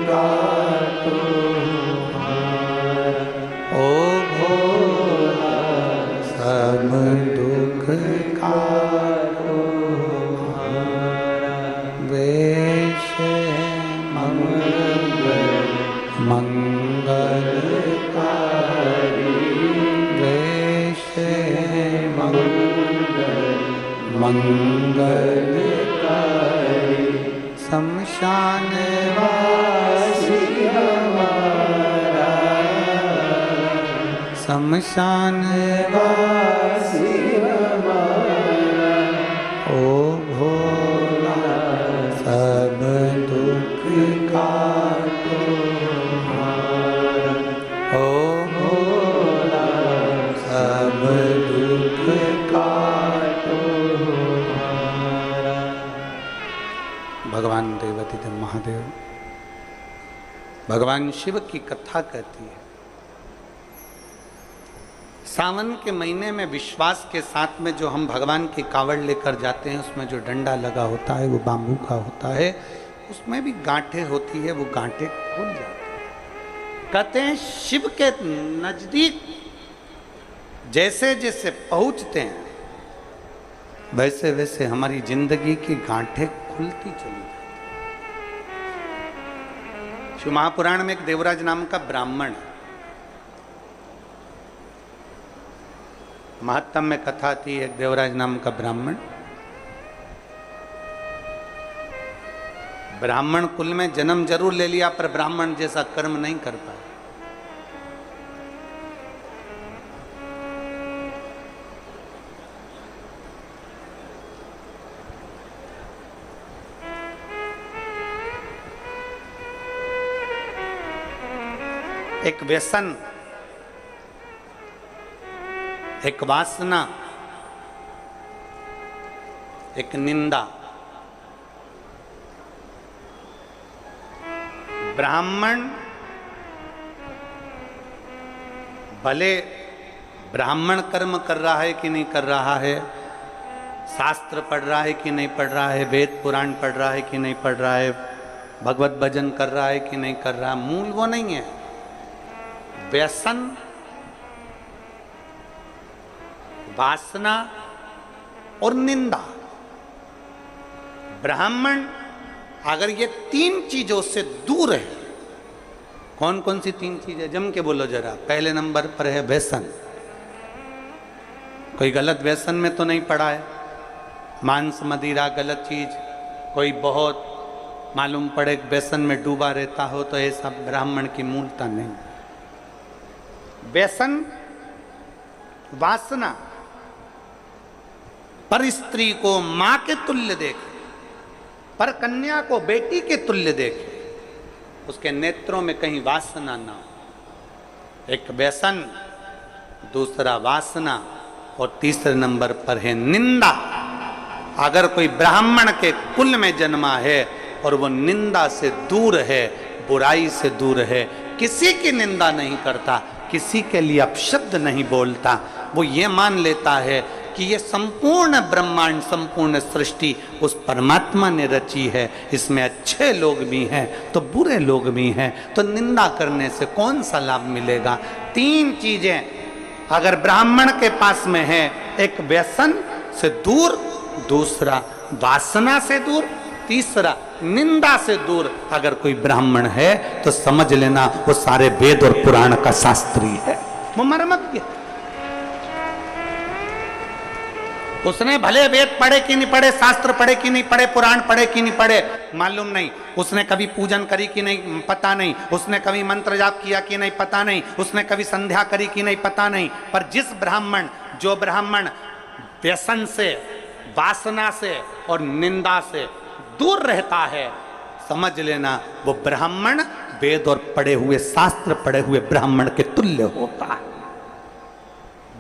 काटो हमारा, ओ भोला सब दुख काटो हमारा। वेश मंगलकारी, वेश मंगलकारी, शमशान वासी हमारा, शमशान वासी हमारा, ओ भोला सब दुख काटो हमारा, ओ भोला सब दुख काटो हमारा। भगवान देवाधिदेव महादेव, भगवान शिव की कथा कहती है, सावन के महीने में विश्वास के साथ में जो हम भगवान की कावड़ लेकर जाते हैं, उसमें जो डंडा लगा होता है वो बाम्बू का होता है, उसमें भी गांठें होती है, वो गांठें खुल जाती है। कहते हैं शिव के नजदीक जैसे जैसे पहुंचते हैं वैसे वैसे हमारी जिंदगी की गांठें खुलती चली जाती। शिव महापुराण में एक देवराज नाम का ब्राह्मण, महत्तम में कथा थी, एक देवराज नाम का ब्राह्मण, ब्राह्मण कुल में जन्म जरूर ले लिया पर ब्राह्मण जैसा कर्म नहीं कर पाया। एक व्यसन, एक वासना एक निंदा। ब्राह्मण भले ब्राह्मण कर्म कर रहा है कि नहीं कर रहा है, शास्त्र पढ़ रहा है कि नहीं पढ़ रहा है, वेद पुराण पढ़ रहा है कि नहीं पढ़ रहा है, भगवत भजन कर रहा है कि नहीं कर रहा, मूल वो नहीं है। व्यसन, वासना और निंदा। ब्राह्मण अगर ये तीन चीजों से दूर है, कौन कौन सी तीन चीजें, जम के बोलो जरा। पहले नंबर पर है व्यसन। कोई गलत व्यसन में तो नहीं पड़ा है, मांस मदिरा गलत चीज, कोई बहुत मालूम पड़े व्यसन में डूबा रहता हो, तो ऐसा ब्राह्मण की मूलता नहीं। व्यसन, वासना, पर स्त्री को मां के तुल्य देखे, पर कन्या को बेटी के तुल्य देखे, उसके नेत्रों में कहीं वासना ना हो। एक व्यसन, दूसरा वासना, और तीसरे नंबर पर है निंदा। अगर कोई ब्राह्मण के कुल में जन्मा है और वो निंदा से दूर है, बुराई से दूर है, किसी की निंदा नहीं करता, किसी के लिए अपशब्द नहीं बोलता, वो ये मान लेता है कि ये संपूर्ण ब्रह्मांड, संपूर्ण सृष्टि उस परमात्मा ने रची है, इसमें अच्छे लोग भी हैं तो बुरे लोग भी हैं, तो निंदा करने से कौन सा लाभ मिलेगा। तीन चीजें अगर ब्राह्मण के पास में है, एक व्यसन से दूर, दूसरा वासना से दूर, तीसरा निंदा से दूर अगर कोई ब्राह्मण है, तो समझ लेना वो सारे वेद और पुराण का शास्त्री है, वो मर्मज्ञ। उसने भले वेद पढ़े कि नहीं पढ़े, शास्त्र पढ़े कि नहीं पढ़े, पुराण पढ़े कि नहीं पढ़े, मालूम नहीं। उसने कभी पूजन करी कि नहीं, पता नहीं। उसने कभी मंत्र जाप किया कि नहीं, पता नहीं। उसने कभी संध्या करी कि नहीं, पता नहीं। पर जिस ब्राह्मण, जो ब्राह्मण व्यसन से, वासना से और निंदा से दूर रहता है, समझ लेना वो ब्राह्मण वेद और पढ़े हुए, शास्त्र पढ़े हुए ब्राह्मण के तुल्य होता है।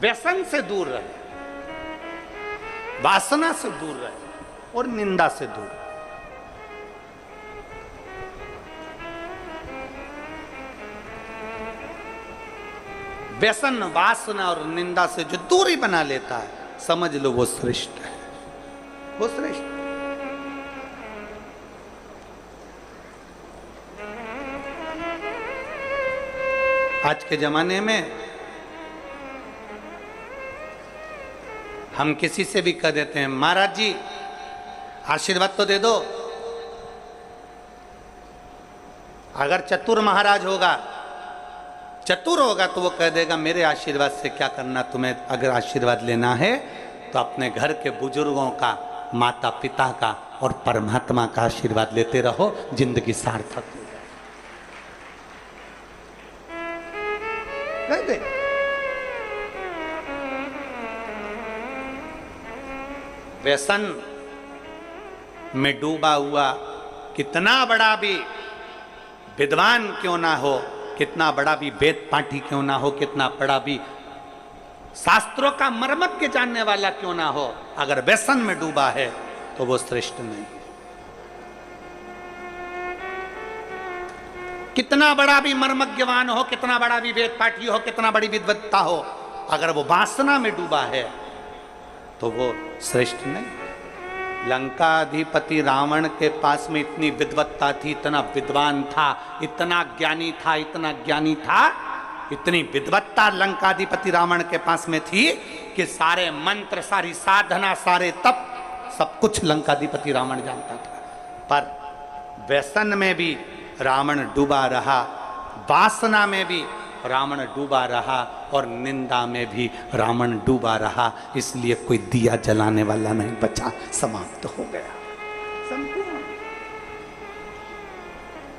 व्यसन से दूर रहे, वासना से दूर रहे और निंदा से दूर। व्यसन, वासना और निंदा से जो दूरी बना लेता है, समझ लो वो श्रेष्ठ है, वो श्रेष्ठ। आज के जमाने में हम किसी से भी कह देते हैं, महाराज जी आशीर्वाद तो दे दो। अगर चतुर महाराज होगा, चतुर होगा, तो वो कह देगा मेरे आशीर्वाद से क्या करना तुम्हें। अगर आशीर्वाद लेना है तो अपने घर के बुजुर्गों का, माता पिता का और परमात्मा का आशीर्वाद लेते रहो, जिंदगी सार्थक हो जाए। व्यसन में डूबा हुआ कितना बड़ा भी विद्वान क्यों ना हो, कितना बड़ा भी वेद पाठी क्यों ना हो, कितना बड़ा भी शास्त्रों का मर्मज्ञ जानने वाला क्यों ना हो, अगर व्यसन में डूबा है तो वो श्रेष्ठ नहीं। कितना बड़ा भी मर्मज्ञवान हो, कितना बड़ा भी वेद पाठी हो, कितना बड़ी विद्वत्ता हो, अगर वो वासना में डूबा है तो वो श्रेष्ठ नहीं। लंकाधिपति रावण के पास में इतनी विद्वत्ता थी, इतना विद्वान था, इतना ज्ञानी था, इतना ज्ञानी था, इतनी विद्वत्ता लंकाधिपति रावण के पास में थी कि सारे मंत्र, सारी साधना, सारे तप, सब कुछ लंकाधिपति रावण जानता था। पर व्यसन में भी रावण डूबा रहा, वासना में भी रावण डूबा रहा और निंदा में भी रावण डूबा रहा, इसलिए कोई दिया जलाने वाला नहीं बचा, समाप्त हो गया संपूर्ण।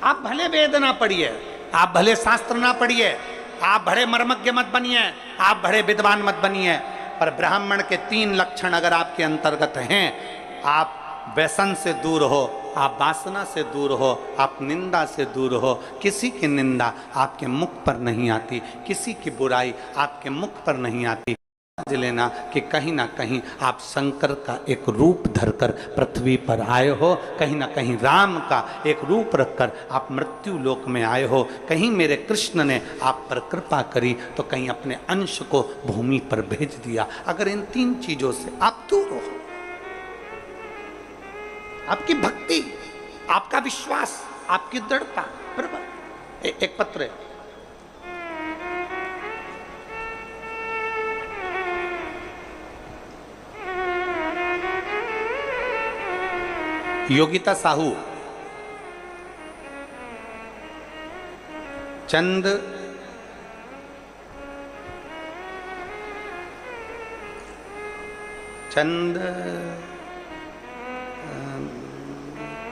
आप भले वेद ना पढ़िए, आप भले शास्त्र ना पढ़िए, आप बड़े मर्मज्ञ मत बनिए, आप बड़े विद्वान मत बनिए, पर ब्राह्मण के 3 लक्षण अगर आपके अंतर्गत हैं, आप व्यसन से दूर हो, आप वासना से दूर हो, आप निंदा से दूर हो, किसी की निंदा आपके मुख पर नहीं आती, किसी की बुराई आपके मुख पर नहीं आती, लेना कि कहीं ना कहीं आप शंकर का एक रूप धरकर पृथ्वी पर आए हो, कहीं ना कहीं राम का एक रूप रखकर आप मृत्यु लोक में आए हो, कहीं मेरे कृष्ण ने आप पर कृपा करी तो कहीं अपने अंश को भूमि पर भेज दिया। अगर इन तीन चीजों से आप दूर हो, आपकी भक्ति, आपका विश्वास, आपकी दृढ़ता, बराबर। एक पत्र है, योगिता साहू, चंद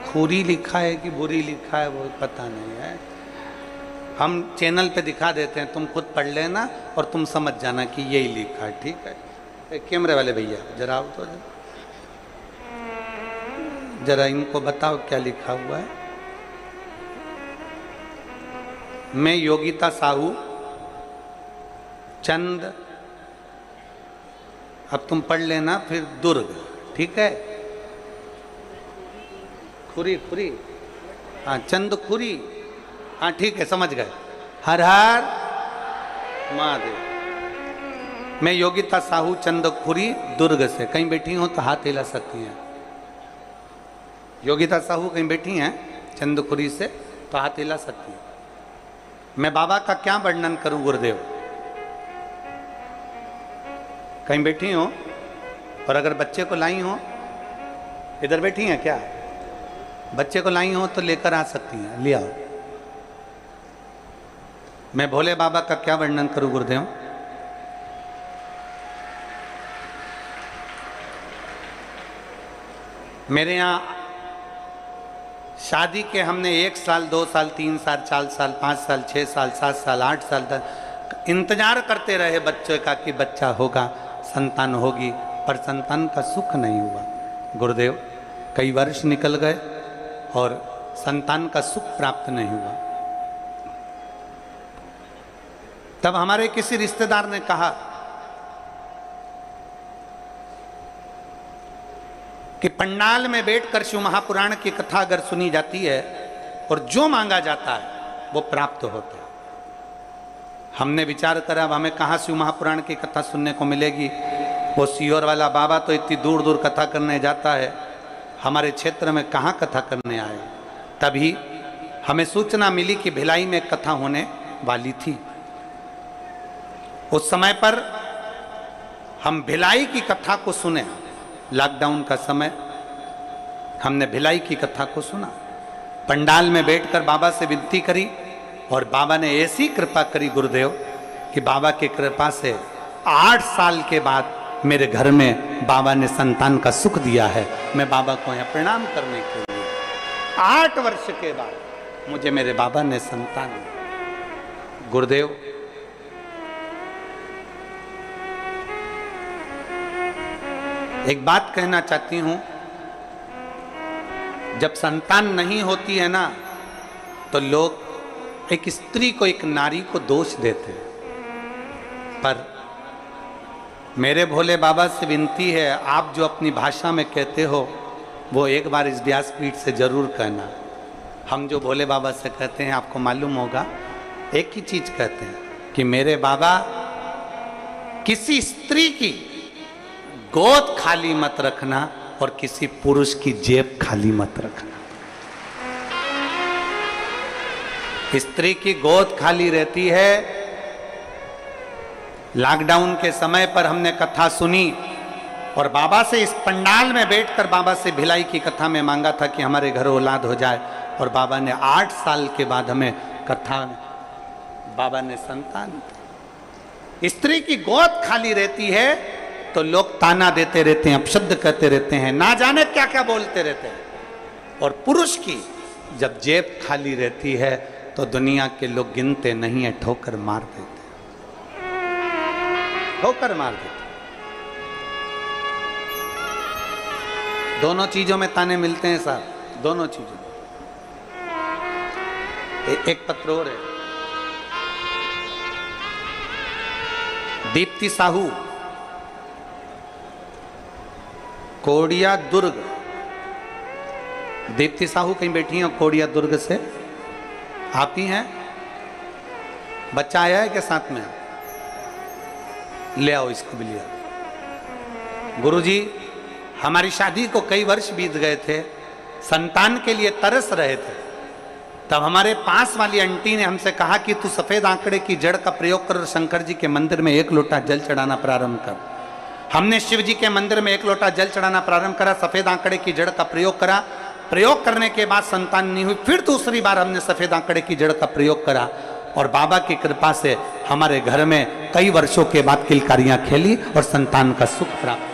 खूरी लिखा है कि बुरी लिखा है वो पता नहीं है, हम चैनल पे दिखा देते हैं, तुम खुद पढ़ लेना और तुम समझ जाना कि यही लिखा है, ठीक है। कैमरे वाले भैया जरा आओ तो जरा इनको बताओ क्या लिखा हुआ है। मैं योगिता साहू, चंद, अब तुम पढ़ लेना फिर दुर्ग, ठीक है। खुरी, हाँ चंद खुरी, हाँ ठीक है, समझ गए। हर हर महादेव। मैं योगिता साहू, चंद खुरी, दुर्ग से। कहीं बैठी हो तो हाथ हिला सकती हैं। योगिता साहू कहीं बैठी हैं चंदखुरी से तो हाथ हिला सकती हैं। मैं बाबा का क्या वर्णन करूं गुरुदेव। कहीं बैठी हो और अगर बच्चे को लाई हो, इधर बैठी हैं क्या, बच्चे को लाई हो तो लेकर आ सकती हैं, ले आओ। मैं भोले बाबा का क्या वर्णन करूं गुरुदेव। मेरे यहाँ शादी के हमने 1 साल, 2 साल, 3 साल, 4 साल, 5 साल, 6 साल, 7 साल, 8 साल तक इंतजार करते रहे बच्चे का कि बच्चा होगा, संतान होगी, पर संतान का सुख नहीं हुआ गुरुदेव। कई वर्ष निकल गए और संतान का सुख प्राप्त नहीं हुआ। तब हमारे किसी रिश्तेदार ने कहा कि पंडाल में बैठकर शिव महापुराण की कथा अगर सुनी जाती है और जो मांगा जाता है वो प्राप्त होता है। हमने विचार करा अब हमें कहाँ शिव महापुराण की कथा सुनने को मिलेगी। वो सीहोर वाला बाबा तो इतनी दूर दूर कथा करने जाता है, हमारे क्षेत्र में कहाँ कथा करने आए। तभी हमें सूचना मिली कि भिलाई में कथा होने वाली थी। उस समय पर हम भिलाई की कथा को सुने। लॉकडाउन का समय हमने भिलाई की कथा को सुना। पंडाल में बैठकर बाबा से विनती करी और बाबा ने ऐसी कृपा करी गुरुदेव कि बाबा की कृपा से 8 साल के बाद मेरे घर में बाबा ने संतान का सुख दिया है। मैं बाबा को यहाँ प्रणाम करने के लिए 8 वर्ष के बाद मुझे मेरे बाबा ने संतान दी। गुरुदेव एक बात कहना चाहती हूं, जब संतान नहीं होती है ना तो लोग एक स्त्री को, एक नारी को दोष देते हैं, पर मेरे भोले बाबा से विनती है आप जो अपनी भाषा में कहते हो वो एक बार इस व्यासपीठ से जरूर कहना। हम जो भोले बाबा से कहते हैं आपको मालूम होगा, एक ही चीज कहते हैं कि मेरे बाबा किसी स्त्री की गोद खाली मत रखना और किसी पुरुष की जेब खाली मत रखना। स्त्री की गोद खाली रहती है। लॉकडाउन के समय पर हमने कथा सुनी और बाबा से इस पंडाल में बैठकर बाबा से भिलाई की कथा में मांगा था कि हमारे घर औलाद हो जाए, और बाबा ने 8 साल के बाद हमें कथा, बाबा ने संतान। स्त्री की गोद खाली रहती है तो लोग ताना देते रहते हैं, अपशब्द कहते रहते हैं, ना जाने क्या क्या बोलते रहते हैं। और पुरुष की जब जेब खाली रहती है तो दुनिया के लोग गिनते नहीं है, ठोकर मार देते, ठोकर मार देते। दोनों चीजों में ताने मिलते हैं साहब, दोनों चीजों में। एक पत्र और है, दीप्ति साहू, कोडिया दुर्ग, दीप्ति साहू कहीं बैठी हैं कोडिया दुर्ग से, आप ही हैं? बच्चा आया है क्या साथ में? ले आओ इसको भी ले आओ। गुरुजी, हमारी शादी को कई वर्ष बीत गए थे, संतान के लिए तरस रहे थे, तब हमारे पास वाली आंटी ने हमसे कहा कि तू सफेद आंकड़े की जड़ का प्रयोग कर और शंकर जी के मंदिर में 1 लोटा जल चढ़ाना प्रारंभ कर। हमने शिव जी के मंदिर में 1 लोटा जल चढ़ाना प्रारंभ करा, सफेद आंकड़े की जड़ का प्रयोग करा। प्रयोग करने के बाद संतान नहीं हुई, फिर दूसरी बार हमने सफेद आंकड़े की जड़ का प्रयोग करा और बाबा की कृपा से हमारे घर में कई वर्षों के बाद किलकारियां खेली और संतान का सुख प्राप्त हुआ।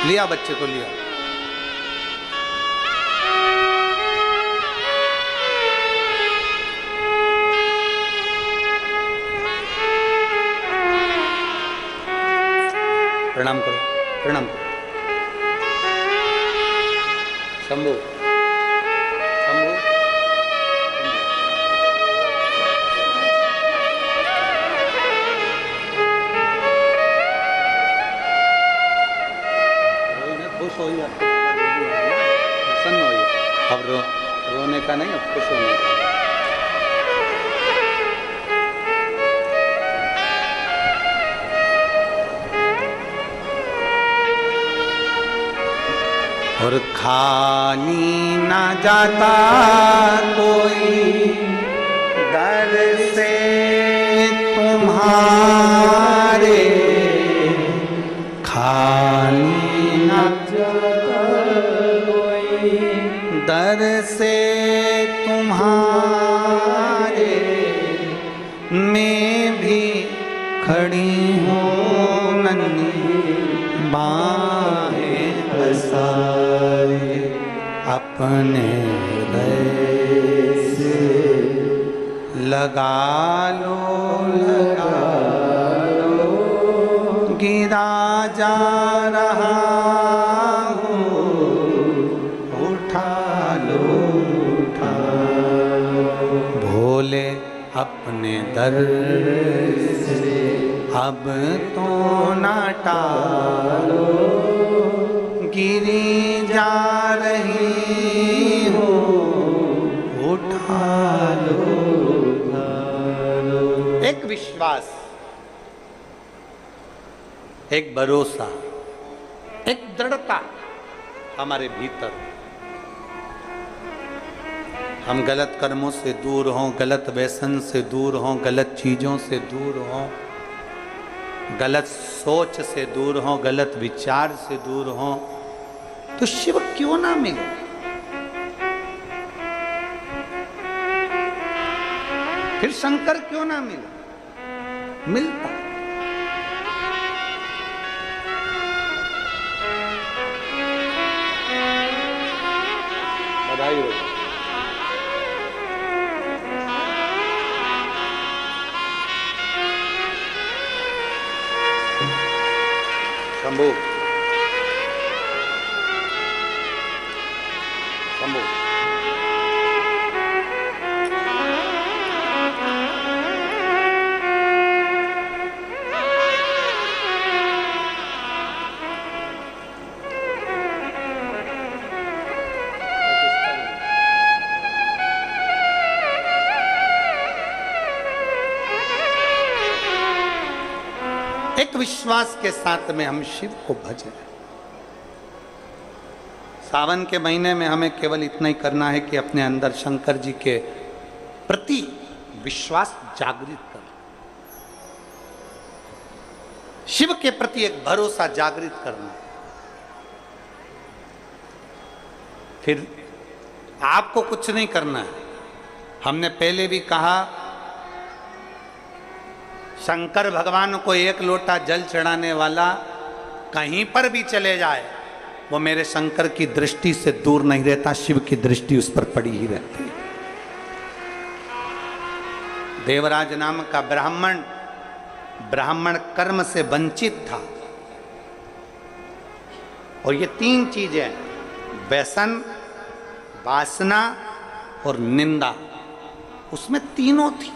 लिया बच्चे को, लिया। प्रणाम करो, प्रणाम करो। शंभू, शंभू, खुश हो, प्रसन्न हो। अब रोने का नहीं, अब खुश होने का। और खाली ना जाता कोई दर से तुम्हारे, खाली ना जाता कोई दर से तुम्हारे, मैं भी खड़ी हूँ नन्ही बाहें पसारे, अपने हृदय से लगा लो, लगा लो, गिरा जा रहा हूँ, उठा लो, उठा लो। भोले अपने दर से अब तो ना टालो, गिरी जा रही हो, उठा लो, उठा लो। एक विश्वास, एक भरोसा, एक दृढ़ता हमारे भीतर। हम गलत कर्मों से दूर हों, गलत व्यसन से दूर हों, गलत चीजों से दूर हों, गलत सोच से दूर हों, गलत विचार से दूर हों, तो शिव क्यों ना मिले? फिर शंकर क्यों ना मिले? मिलता। बधाई हो। शंभू, शंभू, एक विश्वास के साथ में हम शिव को भजें। सावन के महीने में हमें केवल इतना ही करना है कि अपने अंदर शंकर जी के प्रति विश्वास जागृत करना, शिव के प्रति एक भरोसा जागृत करना। फिर आपको कुछ नहीं करना है। हमने पहले भी कहा, शंकर भगवान को 1 लोटा जल चढ़ाने वाला कहीं पर भी चले जाए, वो मेरे शंकर की दृष्टि से दूर नहीं रहता, शिव की दृष्टि उस पर पड़ी ही रहती है। देवराज नाम का ब्राह्मण कर्म से वंचित था, और ये 3 चीजें, व्यसन, वासना और निंदा, उसमें तीनों थी।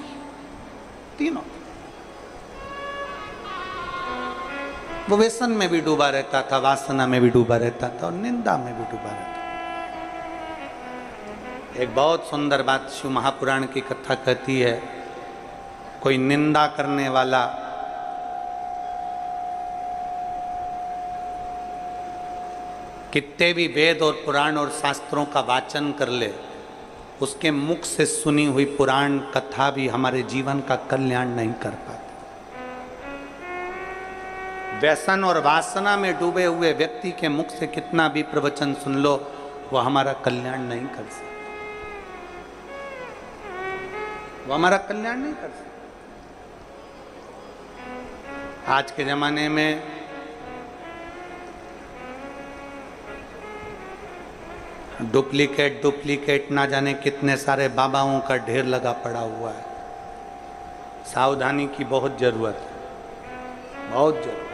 वो व्यसन में भी डूबा रहता था, वासना में भी डूबा रहता था और निंदा में भी डूबा रहता था। एक बहुत सुंदर बात शिव महापुराण की कथा कहती है, कोई निंदा करने वाला कितने भी वेद और पुराण और शास्त्रों का वाचन कर ले, उसके मुख से सुनी हुई पुराण कथा भी हमारे जीवन का कल्याण नहीं कर पाती। व्यसन और वासना में डूबे हुए व्यक्ति के मुख से कितना भी प्रवचन सुन लो, वो हमारा कल्याण नहीं कर सकता, वो हमारा कल्याण नहीं कर सकता। आज के जमाने में डुप्लीकेट ना जाने कितने सारे बाबाओं का ढेर लगा पड़ा हुआ है। सावधानी की बहुत जरूरत है, बहुत जरूरत।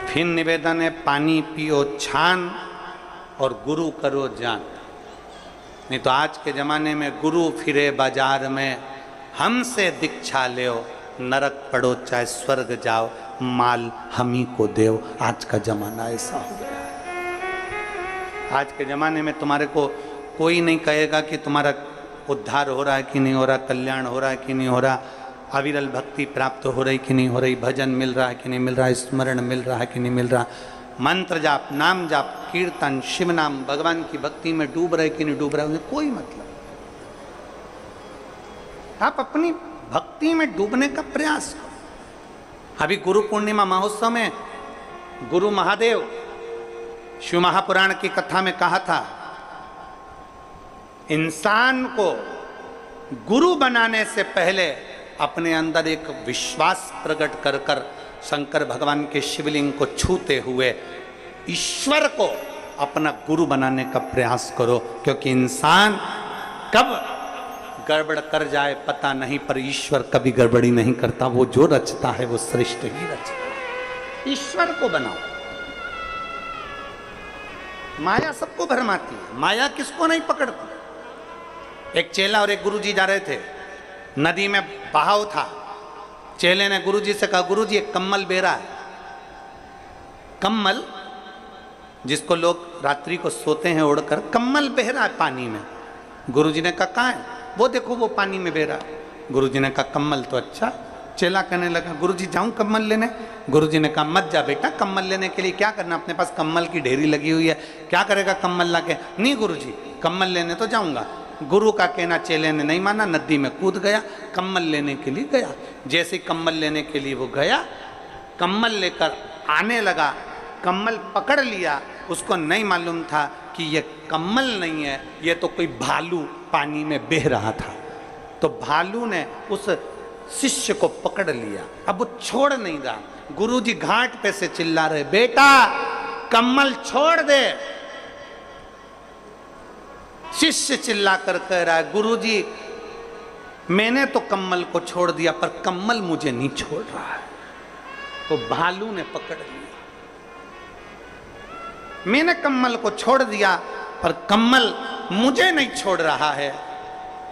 फिर निवेदन है, पानी पियो छान और गुरु करो जान। नहीं तो आज के जमाने में गुरु फिरे बाजार में, हमसे दीक्षा लो, नरक पड़ो चाहे स्वर्ग जाओ, माल हम ही को देव। आज का जमाना ऐसा हो गया है। आज के जमाने में तुम्हारे को कोई नहीं कहेगा कि तुम्हारा उद्धार हो रहा है कि नहीं हो रहा, कल्याण हो रहा है कि नहीं हो रहा, अविरल भक्ति प्राप्त हो रही कि नहीं हो रही, भजन मिल रहा है कि नहीं मिल रहा, स्मरण मिल रहा है कि नहीं मिल रहा, मंत्र जाप, नाम जाप, कीर्तन, शिव नाम, भगवान की भक्ति में डूब रहे कि नहीं डूब रहे, उन्हें कोई मतलब। आप अपनी भक्ति में डूबने का प्रयास करो। अभी गुरु पूर्णिमा महोत्सव में गुरु महादेव शिव महापुराण की कथा में कहा था, इंसान को गुरु बनाने से पहले अपने अंदर एक विश्वास प्रकट कर कर शंकर भगवान के शिवलिंग को छूते हुए ईश्वर को अपना गुरु बनाने का प्रयास करो, क्योंकि इंसान कब गड़बड़ कर जाए पता नहीं, पर ईश्वर कभी गड़बड़ी नहीं करता। वो जो रचता है वो श्रेष्ठ ही रचता है। ईश्वर को बनाओ। माया सबको भरमाती है, माया किसको नहीं पकड़ती। एक चेला और एक गुरुजी जा रहे थे, नदी में बहाव था। चेले ने गुरुजी से कहा, गुरुजी एक कम्मल बेरा है। कम्मल जिसको लोग रात्रि को सोते हैं उड़कर, कम्मल बह रहा है पानी में। गुरुजी ने कहा कहाँ है? वो देखो वो पानी में बह रहा है। गुरुजी ने कहा कम्मल तो अच्छा। चेला कहने लगा, गुरुजी जाऊं कम्मल लेने? गुरुजी ने कहा मत जा बेटा, कम्मल लेने के लिए क्या करना, अपने पास कम्मल की ढेरी लगी हुई है, क्या करेगा कम्मल लाके? नहीं गुरुजी, कम्मल लेने तो जाऊंगा। गुरु का कहना चेले ने नहीं माना, नदी में कूद गया, कम्मल लेने के लिए गया। जैसे कम्मल लेने के लिए वो गया, कम्मल लेकर आने लगा, कम्मल पकड़ लिया। उसको नहीं मालूम था कि ये कम्मल नहीं है, ये तो कोई भालू पानी में बह रहा था। तो भालू ने उस शिष्य को पकड़ लिया, अब वो छोड़ नहीं रहा। गुरुजी घाट पे से चिल्ला रहे, बेटा कम्मल छोड़ दे। शिष्य चिल्ला कर कह रहा है, गुरुजी मैंने तो कम्मल को छोड़ दिया, पर कम्मल मुझे नहीं छोड़ रहा है। तो भालू ने पकड़ लिया, मैंने कम्मल को छोड़ दिया पर कम्मल मुझे नहीं छोड़ रहा है।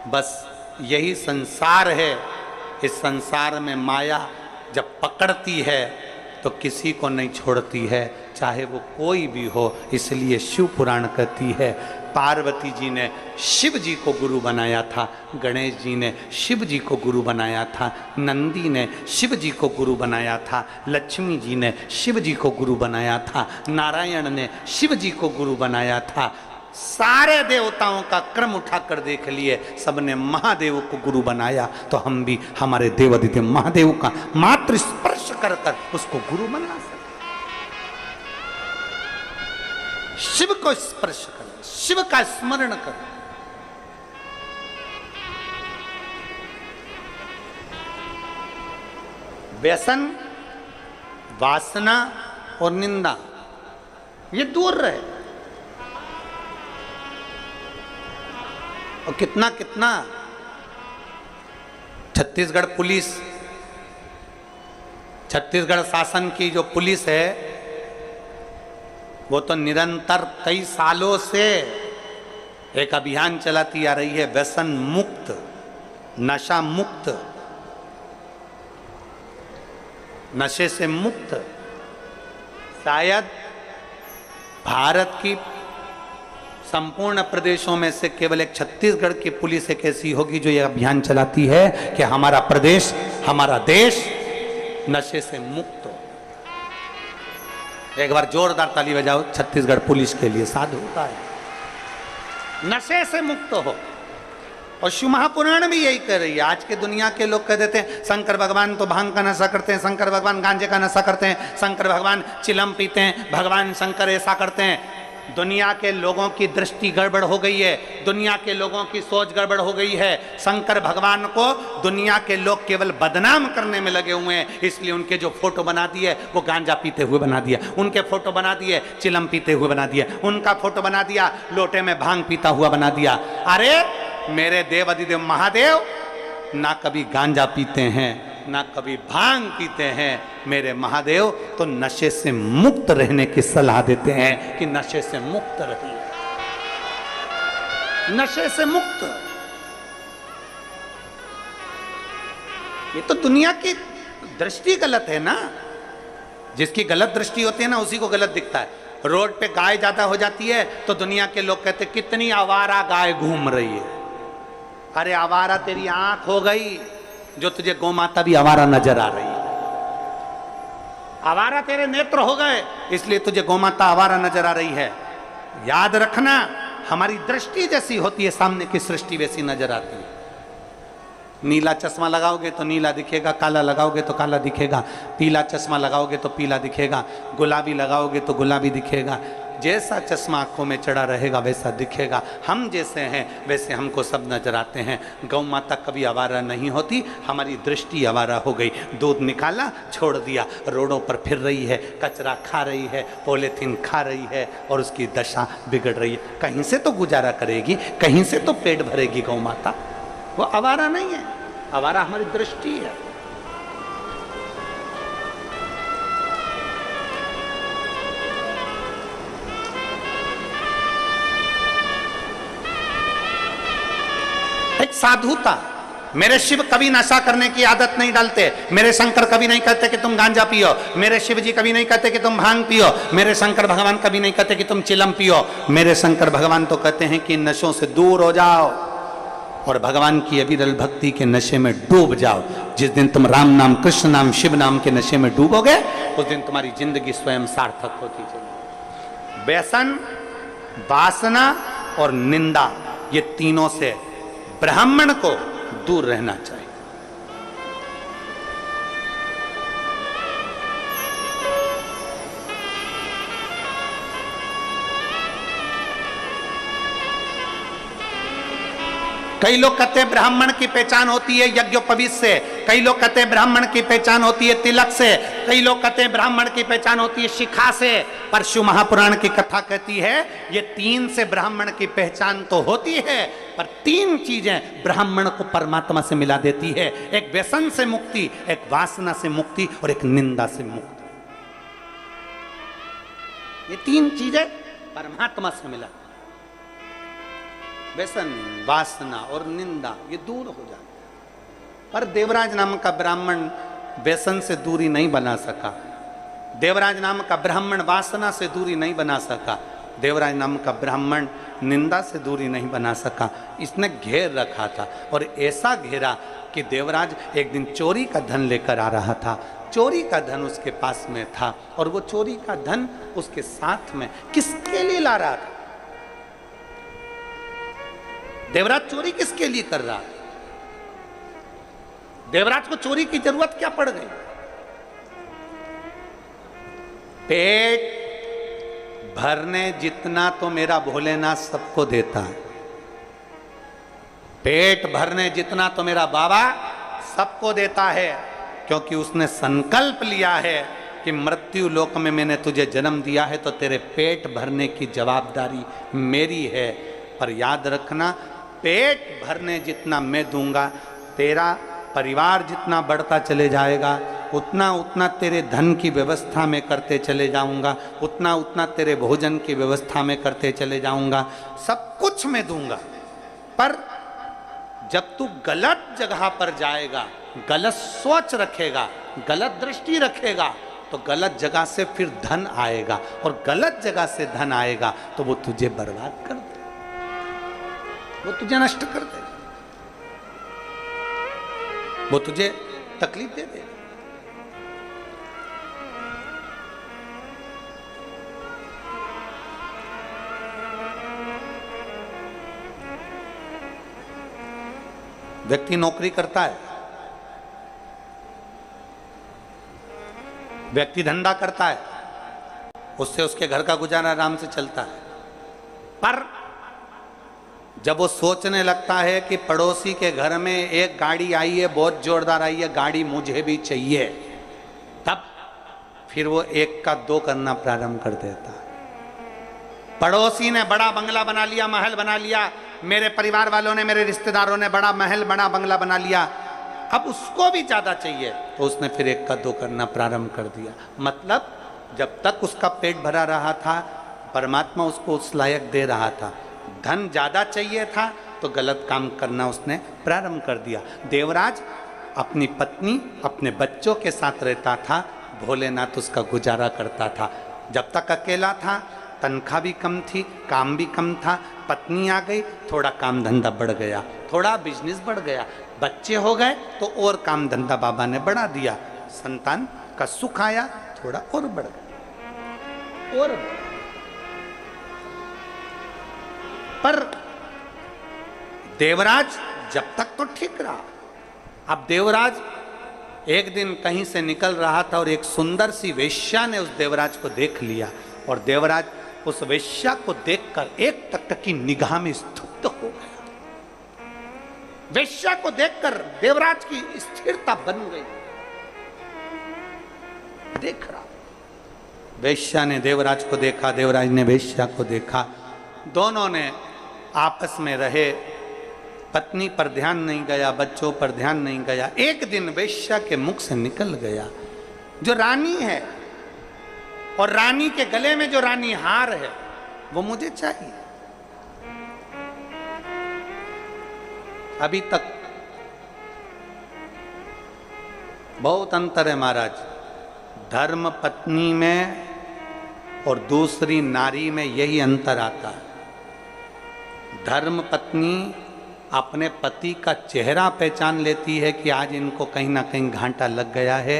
बस यही संसार है। इस संसार में माया जब पकड़ती है तो किसी को नहीं छोड़ती है, चाहे वो कोई भी हो। इसलिए शिव पुराण कहती है, पार्वती जी ने शिव जी को गुरु बनाया था, गणेश जी ने शिव जी को गुरु बनाया था, नंदी ने शिव जी को गुरु बनाया था, लक्ष्मी जी ने शिव जी को गुरु बनाया था, नारायण ने शिव जी को गुरु बनाया था। सारे देवताओं का क्रम उठाकर देख लिए, सबने महादेव को गुरु बनाया। तो हम भी हमारे देवादिदेव महादेव का मात्र स्पर्श कर कर उसको गुरु बना सकते। शिव को स्पर्श करो, शिव का स्मरण करो। व्यसन, वासना और निंदा ये दूर रहे। और कितना कितना छत्तीसगढ़ पुलिस, छत्तीसगढ़ शासन की जो पुलिस है वो तो निरंतर कई सालों से एक अभियान चलाती आ रही है, व्यसन मुक्त, नशा मुक्त नशे से मुक्त। शायद भारत की संपूर्ण प्रदेशों में से केवल एक छत्तीसगढ़ की पुलिस एक ऐसी होगी जो यह अभियान चलाती है कि हमारा प्रदेश, हमारा देश नशे से मुक्त हो। एक बार जोरदार ताली बजाओ छत्तीसगढ़ पुलिस के लिए, साधु होता है, नशे से मुक्त हो। और शिव महापुराण भी यही कह रही है। आज के दुनिया के लोग कह देते हैं शंकर भगवान तो भांग का नशा करते हैं, शंकर भगवान गांजे का नशा करते हैं, शंकर भगवान चिलम पीते हैं, भगवान शंकर ऐसा करते हैं। दुनिया के लोगों की दृष्टि गड़बड़ हो गई है, दुनिया के लोगों की सोच गड़बड़ हो गई है। शंकर भगवान को दुनिया के लोग केवल बदनाम करने में लगे हुए हैं, इसलिए उनके जो फोटो बना दिए वो गांजा पीते हुए बना दिया, उनके फोटो बना दिए चिलम पीते हुए बना दिया, उनका फोटो बना दिया लोटे में भांग पीता हुआ बना दिया। अरे मेरे देव अधिदेव महादेव ना कभी गांजा पीते हैं ना कभी भांग पीते हैं। मेरे महादेव तो नशे से मुक्त रहने की सलाह देते हैं कि नशे से मुक्त रहिए, नशे से मुक्त। ये तो दुनिया की दृष्टि गलत है ना। जिसकी गलत दृष्टि होती है ना उसी को गलत दिखता है। रोड पे गाय ज्यादा हो जाती है तो दुनिया के लोग कहते कितनी आवारा गाय घूम रही है। अरे आवारा तेरी आंख हो गई जो तुझे गौ माता भी आवारा नजर आ रही है। आवारा तेरे नेत्र हो गए इसलिए तुझे गौ माता आवारा नजर आ रही है। याद रखना, हमारी दृष्टि जैसी होती है सामने की सृष्टि वैसी नजर आती है। नीला चश्मा लगाओगे तो नीला दिखेगा, काला लगाओगे तो काला दिखेगा, पीला चश्मा लगाओगे तो पीला दिखेगा, गुलाबी लगाओगे तो गुलाबी दिखेगा। जैसा चश्मा आंखों में चढ़ा रहेगा वैसा दिखेगा। हम जैसे हैं वैसे हमको सब नजर आते हैं। गौ माता कभी आवारा नहीं होती, हमारी दृष्टि आवारा हो गई। दूध निकाला छोड़ दिया, रोडों पर फिर रही है, कचरा खा रही है, पॉलीथीन खा रही है और उसकी दशा बिगड़ रही है। कहीं से तो गुजारा करेगी, कहीं से तो पेट भरेगी गौ माता। वो आवारा नहीं है, आवारा हमारी दृष्टि है। एक साधु था, मेरे शिव कभी नशा करने की आदत नहीं डालते, मेरे शंकर कभी नहीं कहते कि तुम गांजा पियो, मेरे शिव जी कभी नहीं कहते कि तुम भांग पियो, मेरे शंकर भगवान कभी नहीं कहते कि तुम चिलम पियो। मेरे शंकर भगवान तो कहते हैं कि नशों से दूर हो जाओ और भगवान की अविरल भक्ति के नशे में डूब जाओ। जिस दिन तुम राम नाम, कृष्ण नाम, शिव नाम के नशे में डूबोगे उस दिन तुम्हारी जिंदगी स्वयं सार्थक होती चलेगी। व्यसन, वासना और निंदा, ये तीनों से ब्राह्मण को दूर रहना चाहिए। कई लोग कहते हैं ब्राह्मण की पहचान होती है यज्ञोपवीत से, कई लोग कहते हैं ब्राह्मण की पहचान होती है तिलक से, कई लोग कहते हैं ब्राह्मण की पहचान होती है शिखा से। पर शिव महापुराण की कथा कहती है ये तीन से ब्राह्मण की पहचान तो होती है, पर तीन चीजें ब्राह्मण को परमात्मा से मिला देती है। एक व्यसन से मुक्ति, एक वासना से मुक्ति और एक निंदा से मुक्ति। ये तीन चीजें परमात्मा से मिला। व्यसन, वासना और निंदा ये दूर हो जाए। पर देवराज नाम का ब्राह्मण व्यसन से दूरी नहीं बना सका, देवराज नाम का ब्राह्मण वासना से दूरी नहीं बना सका, देवराज नाम का ब्राह्मण निंदा से दूरी नहीं बना सका। इसने घेर रखा था और ऐसा घेरा कि देवराज एक दिन चोरी का धन लेकर आ रहा था। चोरी का धन उसके पास में था और वो चोरी का धन उसके साथ में किसके लिए ला रहा था? देवराज चोरी किसके लिए कर रहा? देवराज को चोरी की जरूरत क्या पड़ गई? पेट भरने जितना तो मेरा भोलेनाथ सबको देता है, पेट भरने जितना तो मेरा बाबा सबको देता है, क्योंकि उसने संकल्प लिया है कि मृत्यु लोक में मैंने तुझे जन्म दिया है तो तेरे पेट भरने की जवाबदारी मेरी है। पर याद रखना, पेट भरने जितना मैं दूंगा, तेरा परिवार जितना बढ़ता चले जाएगा, उतना उतना तेरे धन की व्यवस्था में करते चले जाऊंगा, उतना उतना तेरे भोजन की व्यवस्था में करते चले जाऊंगा, सब कुछ मैं दूंगा। पर जब तू गलत जगह पर जाएगा, गलत सोच रखेगा गलत दृष्टि रखेगा तो गलत जगह से फिर धन आएगा, और गलत जगह से धन आएगा तो वो तुझे बर्बाद कर दे, वो तुझे नष्ट कर दे, वो तुझे तकलीफ दे दे। व्यक्ति नौकरी करता है, व्यक्ति धंधा करता है, उससे उसके घर का गुजारा आराम से चलता है, पर जब वो सोचने लगता है कि पड़ोसी के घर में एक गाड़ी आई है, बहुत जोरदार आई है, गाड़ी मुझे भी चाहिए, तब फिर वो एक का दो करना प्रारंभ कर देता है। पड़ोसी ने बड़ा बंगला बना लिया, महल बना लिया, मेरे परिवार वालों ने, मेरे रिश्तेदारों ने बड़ा महल, बड़ा बंगला बना लिया, अब उसको भी ज्यादा चाहिए, तो उसने फिर एक का दो करना प्रारंभ कर दिया। मतलब जब तक उसका पेट भरा रहा था, परमात्मा उसको उस लायक दे रहा था, धन ज्यादा चाहिए था तो गलत काम करना उसने प्रारंभ कर दिया। देवराज अपनी पत्नी, अपने बच्चों के साथ रहता था, भोलेनाथ उसका गुजारा करता था। जब तक अकेला था, तनख्वाह भी कम थी, काम भी कम था, पत्नी आ गई, थोड़ा काम धंधा बढ़ गया, थोड़ा बिजनेस बढ़ गया, बच्चे हो गए तो और काम धंधा बाबा ने बढ़ा दिया, संतान का सुख आया, थोड़ा और बढ़ गया और। पर देवराज जब तक तो ठीक रहा। अब देवराज एक दिन कहीं से निकल रहा था और एक सुंदर सी वेश्या ने उस देवराज को देख लिया, और देवराज उस वेश्या को देखकर एक टक की निगाह में स्तब्ध हो गया। वेश्या को देखकर देवराज की स्थिरता बन गई, देख रहा। वेश्या ने देवराज को देखा, देवराज ने वेश्या को देखा, दोनों ने आपस में रहे, पत्नी पर ध्यान नहीं गया, बच्चों पर ध्यान नहीं गया। एक दिन वेश्या के मुख से निकल गया, जो रानी है और रानी के गले में जो रानी हार है वो मुझे चाहिए। अभी तक बहुत अंतर है महाराज, धर्म पत्नी में और दूसरी नारी में यही अंतर आता है। धर्म पत्नी अपने पति का चेहरा पहचान लेती है कि आज इनको कहीं ना कहीं घाटा लग गया है,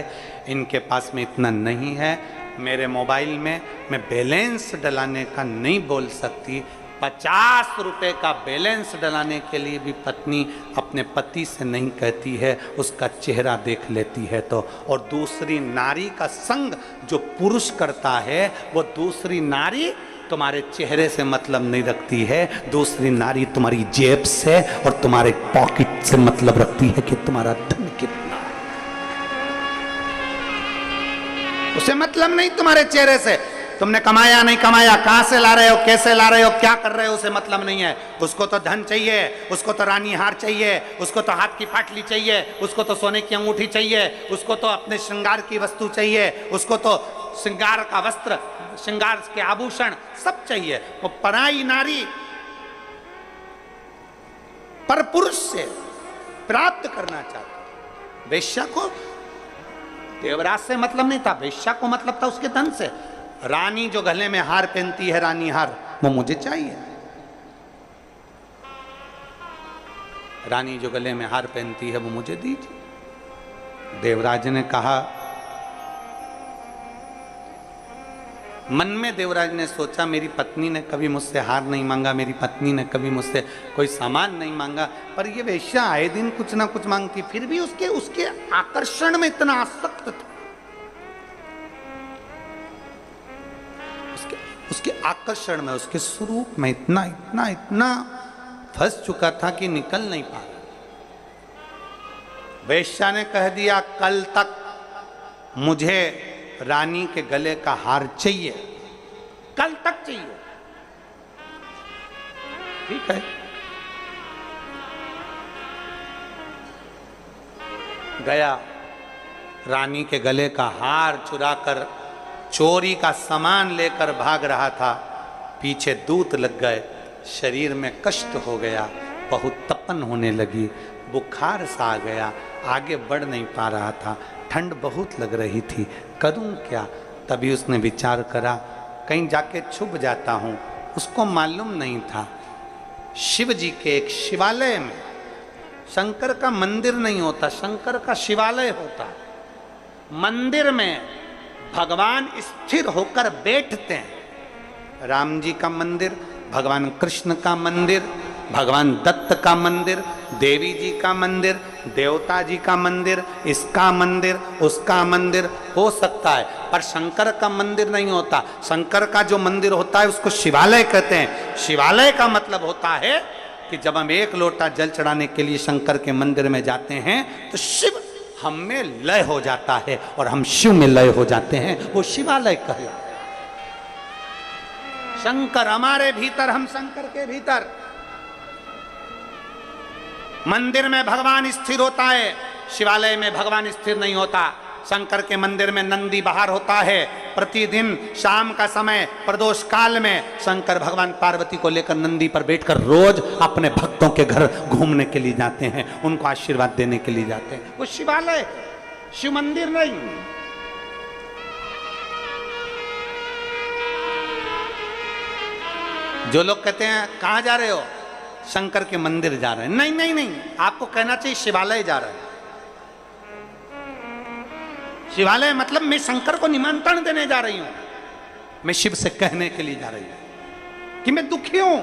इनके पास में इतना नहीं है, मेरे मोबाइल में मैं बैलेंस डलाने का नहीं बोल सकती, 50 रुपए का बैलेंस डलाने के लिए भी पत्नी अपने पति से नहीं कहती है, उसका चेहरा देख लेती है तो। और दूसरी नारी का संग जो पुरुष करता है, वो दूसरी नारी तुम्हारे चेहरे से मतलब नहीं रखती है, दूसरी नारी तुम्हारी जेब से और तुम्हारे पॉकेट से मतलब रखती है कि तुम्हारा धन कितना है। उसे मतलब नहीं तुम्हारे चेहरे से, तुमने कमाया नहीं कमाया, कहां से ला रहे हो, कैसे ला रहे हो, क्या कर रहे हो, उसे मतलब नहीं है। उसको तो धन चाहिए, उसको तो रानी हार चाहिए, उसको तो हाथ की पाटली चाहिए, उसको तो सोने की अंगूठी चाहिए, उसको तो अपने श्रृंगार की वस्तु चाहिए, उसको तो श्रृंगार का वस्त्र, श्रृंगार के आभूषण सब चाहिए। वो पराई नारी पर पुरुष से प्राप्त करना चाहती। वेश्या को देवराज से मतलब नहीं था, वेश्या को मतलब था उसके धन से। रानी जो गले में हार पहनती है, रानी हार, वो मुझे चाहिए। रानी जो गले में हार पहनती है वो मुझे दीजिए। देवराज ने कहा, मन में देवराज ने सोचा, मेरी पत्नी ने कभी मुझसे हार नहीं मांगा, मेरी पत्नी ने कभी मुझसे कोई सामान नहीं मांगा, पर ये वेश्या आए दिन कुछ ना कुछ मांगती, फिर भी उसके आकर्षण में इतना आसक्त था, उसके आकर्षण में, उसके स्वरूप में इतना इतना इतना फंस चुका था कि निकल नहीं पा रहा। वेश्या ने कह दिया, कल तक मुझे रानी के गले का हार चाहिए, कल तक चाहिए। ठीक है, गया, रानी के गले का हार चुराकर चोरी का सामान लेकर भाग रहा था। पीछे दूत लग गए, शरीर में कष्ट हो गया, बहुत तपन होने लगी, बुखार सा आ गया, आगे बढ़ नहीं पा रहा था। ठंड बहुत लग रही थी, करूं क्या। तभी उसने विचार करा कहीं जाके छुप जाता हूं। उसको मालूम नहीं था शिव जी के एक शिवालय में, शंकर का मंदिर नहीं होता, शंकर का शिवालय होता। मंदिर में भगवान स्थिर होकर बैठते हैं। राम जी का मंदिर, भगवान कृष्ण का मंदिर, भगवान दत्त का मंदिर, देवी जी का मंदिर, देवता जी का मंदिर, इसका मंदिर, उसका मंदिर हो सकता है, पर शंकर का मंदिर नहीं होता। शंकर का जो मंदिर होता है उसको शिवालय कहते हैं। शिवालय का मतलब होता है कि जब हम एक लोटा जल चढ़ाने के लिए शंकर के मंदिर में जाते हैं तो शिव हम में लय हो जाता है और हम शिव में लय हो जाते हैं, वो शिवालय कहलाता है। शंकर हमारे भीतर, हम शंकर के भीतर। मंदिर में भगवान स्थिर होता है, शिवालय में भगवान स्थिर नहीं होता। शंकर के मंदिर में नंदी बाहर होता है। प्रतिदिन शाम का समय प्रदोष काल में शंकर भगवान पार्वती को लेकर नंदी पर बैठकर रोज अपने भक्तों के घर घूमने के लिए जाते हैं, उनको आशीर्वाद देने के लिए जाते हैं। वो शिवालय, शिव मंदिर नहीं। जो लोग कहते हैं कहां जा रहे हो, शंकर के मंदिर जा रहे हैं, नहीं नहीं नहीं, आपको कहना चाहिए शिवालय जा रहे हैं। शिवालय मतलब मैं शंकर को निमंत्रण देने जा रही हूं, मैं शिव से कहने के लिए जा रही हूं कि मैं दुखी हूं,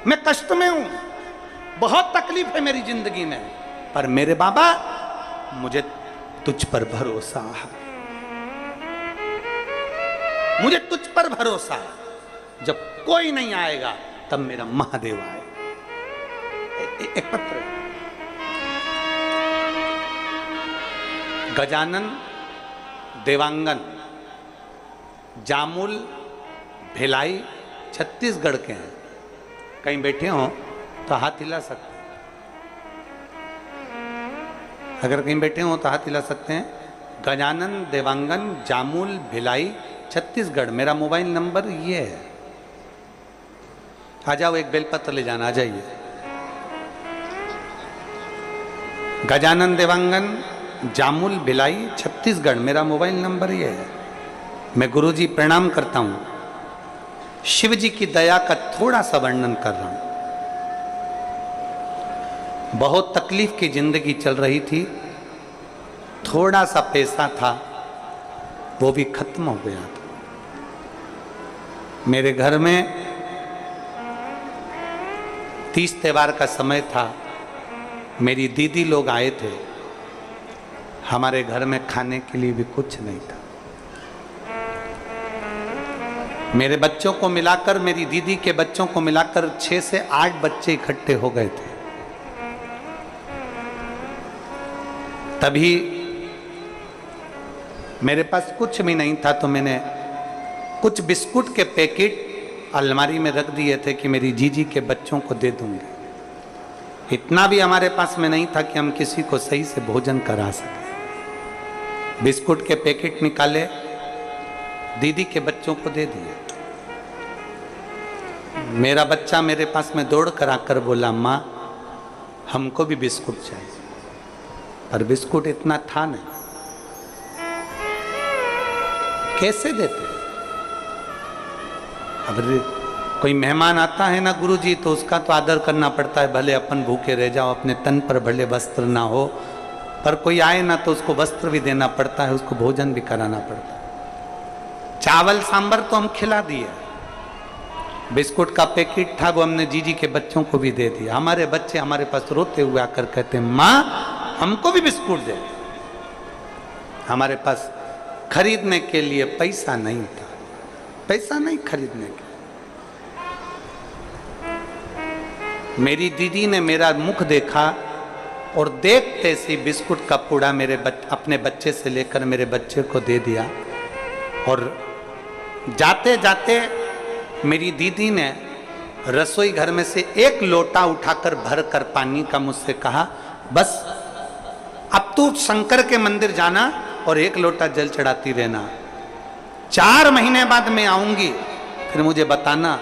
मैं कष्ट में हूं, बहुत तकलीफ है मेरी जिंदगी में, पर मेरे बाबा मुझे तुझ पर भरोसा है, मुझे तुझ पर भरोसा है। जब कोई नहीं आएगा तब मेरा महादेव आए। एक पत्र, गजानन देवांगन जामुल भिलाई छत्तीसगढ़ के हैं। कहीं बैठे हो तो हाथ हिला सकते हैं, अगर कहीं बैठे हो तो हाथ हिला सकते हैं। गजानन देवांगन जामुल भिलाई छत्तीसगढ़, मेरा मोबाइल नंबर ये है। आ जाओ, एक बेलपत्र ले जाना, आ जाइए। गजानन देवांगन जामुल भिलाई छत्तीसगढ़, मेरा मोबाइल नंबर ये है। मैं गुरुजी प्रणाम करता हूं। शिव जी की दया का थोड़ा सा वर्णन कर रहा हूं। बहुत तकलीफ की जिंदगी चल रही थी, थोड़ा सा पैसा था वो भी खत्म हो गया था। मेरे घर में 30 त्योहार का समय था, मेरी दीदी लोग आए थे, हमारे घर में खाने के लिए भी कुछ नहीं था। मेरे बच्चों को मिलाकर, मेरी दीदी के बच्चों को मिलाकर 6 से 8 बच्चे इकट्ठे हो गए थे। तभी मेरे पास कुछ भी नहीं था, तो मैंने कुछ बिस्कुट के पैकेट अलमारी में रख दिए थे कि मेरी जीजी के बच्चों को दे दूंगी। इतना भी हमारे पास में नहीं था कि हम किसी को सही से भोजन करा सकें। बिस्कुट के पैकेट निकाले, दीदी के बच्चों को दे दिए। मेरा बच्चा मेरे पास में दौड़ कर आकर बोला, माँ हमको भी बिस्कुट चाहिए, पर बिस्कुट इतना था नहीं, कैसे देते। अब कोई मेहमान आता है ना गुरुजी, तो उसका तो आदर करना पड़ता है, भले अपन भूखे रह जाओ, अपने तन पर भले वस्त्र ना हो, पर कोई आए ना तो उसको वस्त्र भी देना पड़ता है, उसको भोजन भी कराना पड़ता है। चावल सांभर तो हम खिला दिए, बिस्कुट का पैकेट था वो हमने जीजी के बच्चों को भी दे दिया। हमारे बच्चे हमारे पास रोते हुए आकर कहते हैं, माँ हमको भी बिस्कुट दे। हमारे पास खरीदने के लिए पैसा नहीं था, पैसा नहीं खरीदने के। मेरी दीदी ने मेरा मुख देखा और देखते से बिस्कुट का पूड़ा अपने बच्चे से लेकर मेरे बच्चे को दे दिया। और जाते जाते मेरी दीदी ने रसोई घर में से एक लोटा उठाकर भरकर पानी का मुझसे कहा, बस अब तू शंकर के मंदिर जाना और एक लोटा जल चढ़ाती रहना, 4 महीने बाद मैं आऊंगी, फिर मुझे बताना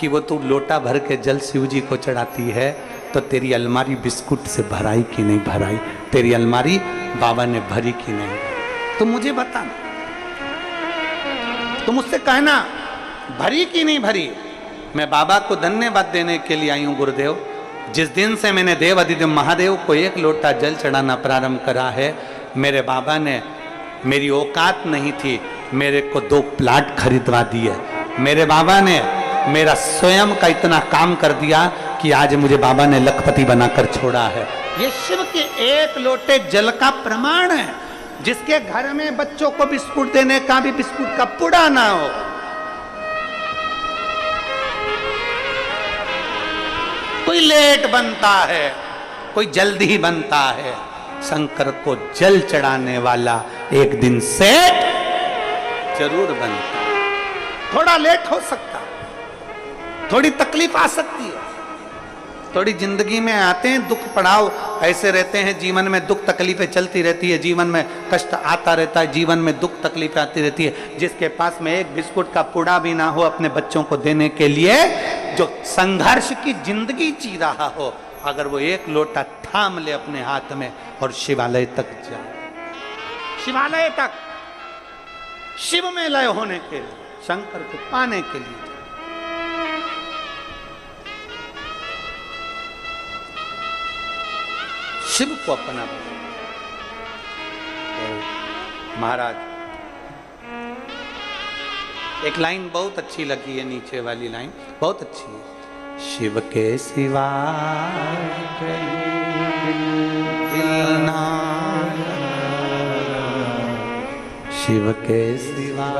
कि वो तू लोटा भर के जल शिव जी को चढ़ाती है तो तेरी अलमारी बिस्कुट से भराई कि नहीं भराई, तेरी अलमारी बाबा ने भरी कि नहीं। तुम मुझे बताना, तुम मुझसे कहना भरी कि नहीं भरी। मैं बाबा को धन्यवाद देने के लिए आई हूं गुरुदेव। जिस दिन से मैंने देव अधिदेव महादेव को 1 लोटा जल चढ़ाना प्रारंभ करा है, मेरे बाबा ने, मेरी औकात नहीं थी, मेरे को 2 प्लाट खरीदवा दिए। मेरे बाबा ने मेरा स्वयं का इतना काम कर दिया कि आज मुझे बाबा ने लखपति बनाकर छोड़ा है। ये शिव के 1 लोटे जल का प्रमाण है। जिसके घर में बच्चों को बिस्कुट देने का भी बिस्कुट का पुड़ा ना हो, कोई लेट बनता है, कोई जल्दी बनता है, शंकर को जल चढ़ाने वाला एक दिन सेठ जरूर बनता। थोड़ा लेट हो सकता, थोड़ी तकलीफ आ सकती है, थोड़ी जिंदगी में आते हैं दुख पड़ाव ऐसे रहते हैं, जीवन में दुख तकलीफें चलती रहती है, जीवन में कष्ट आता रहता है, जीवन में दुख तकलीफें आती रहती है। जिसके पास में 1 बिस्कुट का पुड़ा भी ना हो अपने बच्चों को देने के लिए, जो संघर्ष की जिंदगी जी रहा हो, अगर वो 1 लोटा थाम ले अपने हाथ में और शिवालय तक जाए, शिवालय तक शिव में लय होने के लिए, शंकर को पाने के लिए, शिव को अपना। महाराज एक लाइन बहुत अच्छी लगी है, नीचे वाली लाइन बहुत अच्छी है। शिव के सिवा दिल ना, शिव के सिवा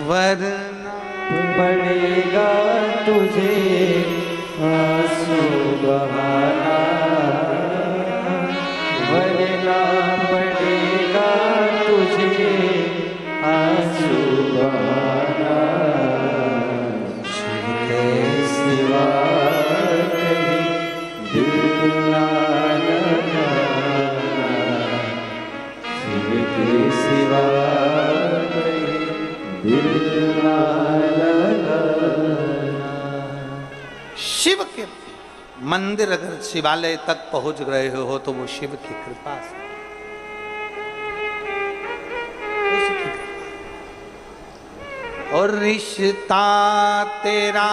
वरना पड़ेगा तुझे आंसू बहाना, वरना पड़ेगा तुझे आंसू बहाना। शिव के सिवा कहीं दिल ना लगाना, शिव के सिवा कहीं दिल ना लगाना। शिव के मंदिर अगर शिवालय तक पहुंच गए हो तो वो शिव की कृपा से, उसकी कृपा। और रिश्ता तेरा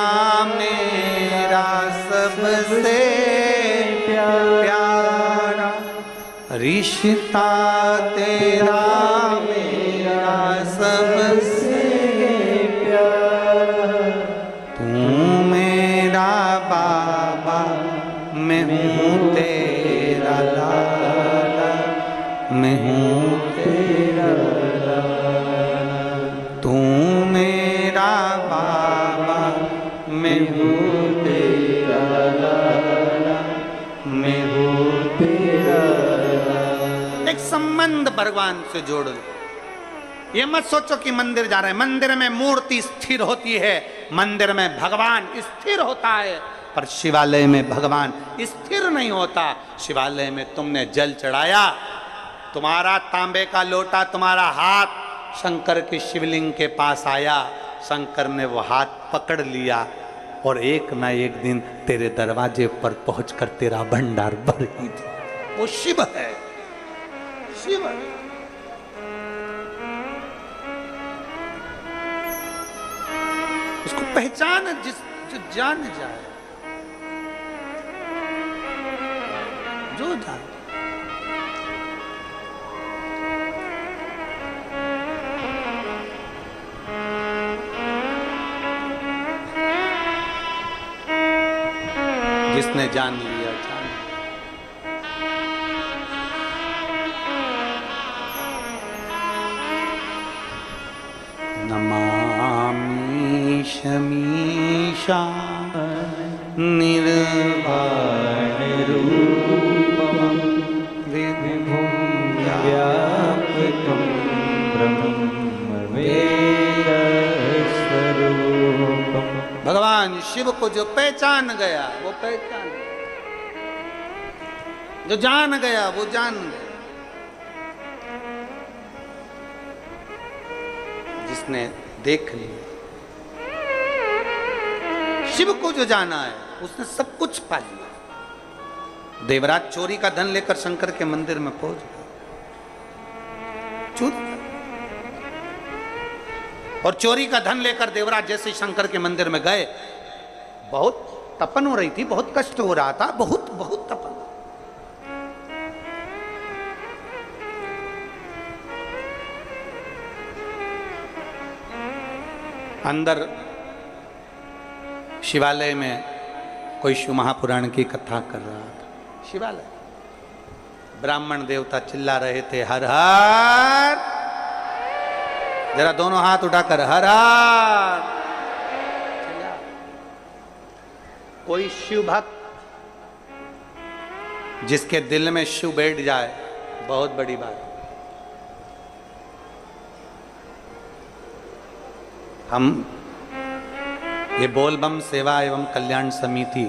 मेरा सबसे प्यारा, रिश्ता तेरा मेरा सबसे प्यारा। तू मेरा बाबा, मैं हूँ तेरा लाला, मैं हूँ तेरा लाला। तू मेरा बाबा, मैं हूँ तेरा लाला, मैं हूँ तेरा लाला। एक संबंध भगवान से जोड़ लो। ये मत सोचो कि मंदिर जा रहे हैं, मंदिर में मूर्ति स्थिर होती है, मंदिर में भगवान स्थिर होता है, पर शिवालय में भगवान स्थिर नहीं होता। शिवालय में तुमने जल चढ़ाया, तुम्हारा तांबे का लोटा, तुम्हारा हाथ शंकर के शिवलिंग के पास आया, शंकर ने वो हाथ पकड़ लिया और एक ना एक दिन तेरे दरवाजे पर पहुंचकर तेरा भंडार भर ही दिया। वो शिव है, शिव है। उसको पहचान जो जान जाए, जो जान। जिसने जान लिया जान। नमामि शमीशा निर्वाण रूपम विभुं व्यापकं ब्रह्म वेदस्वरूपम। भगवान शिव को जो पहचान गया वो पहचान, जो जान गया वो जान गया। जिसने देख लिया, शिव को जो जाना है उसने सब कुछ पा लिया। देवराज चोरी का धन लेकर शंकर के मंदिर में पहुंच गए, चोरी और चोरी का धन लेकर देवराज जैसे शंकर के मंदिर में गए, बहुत तपन हो रही थी, बहुत कष्ट हो रहा था, बहुत बहुत तपन। अंदर शिवालय में कोई शिव महापुराण की कथा कर रहा था। शिवालय, ब्राह्मण देवता चिल्ला रहे थे, हर हर, जरा दोनों हाथ उठाकर हर हर। कोई शिव भक्त जिसके दिल में शिव बैठ जाए, बहुत बड़ी बात। हम ये बोलबम सेवा एवं कल्याण समिति,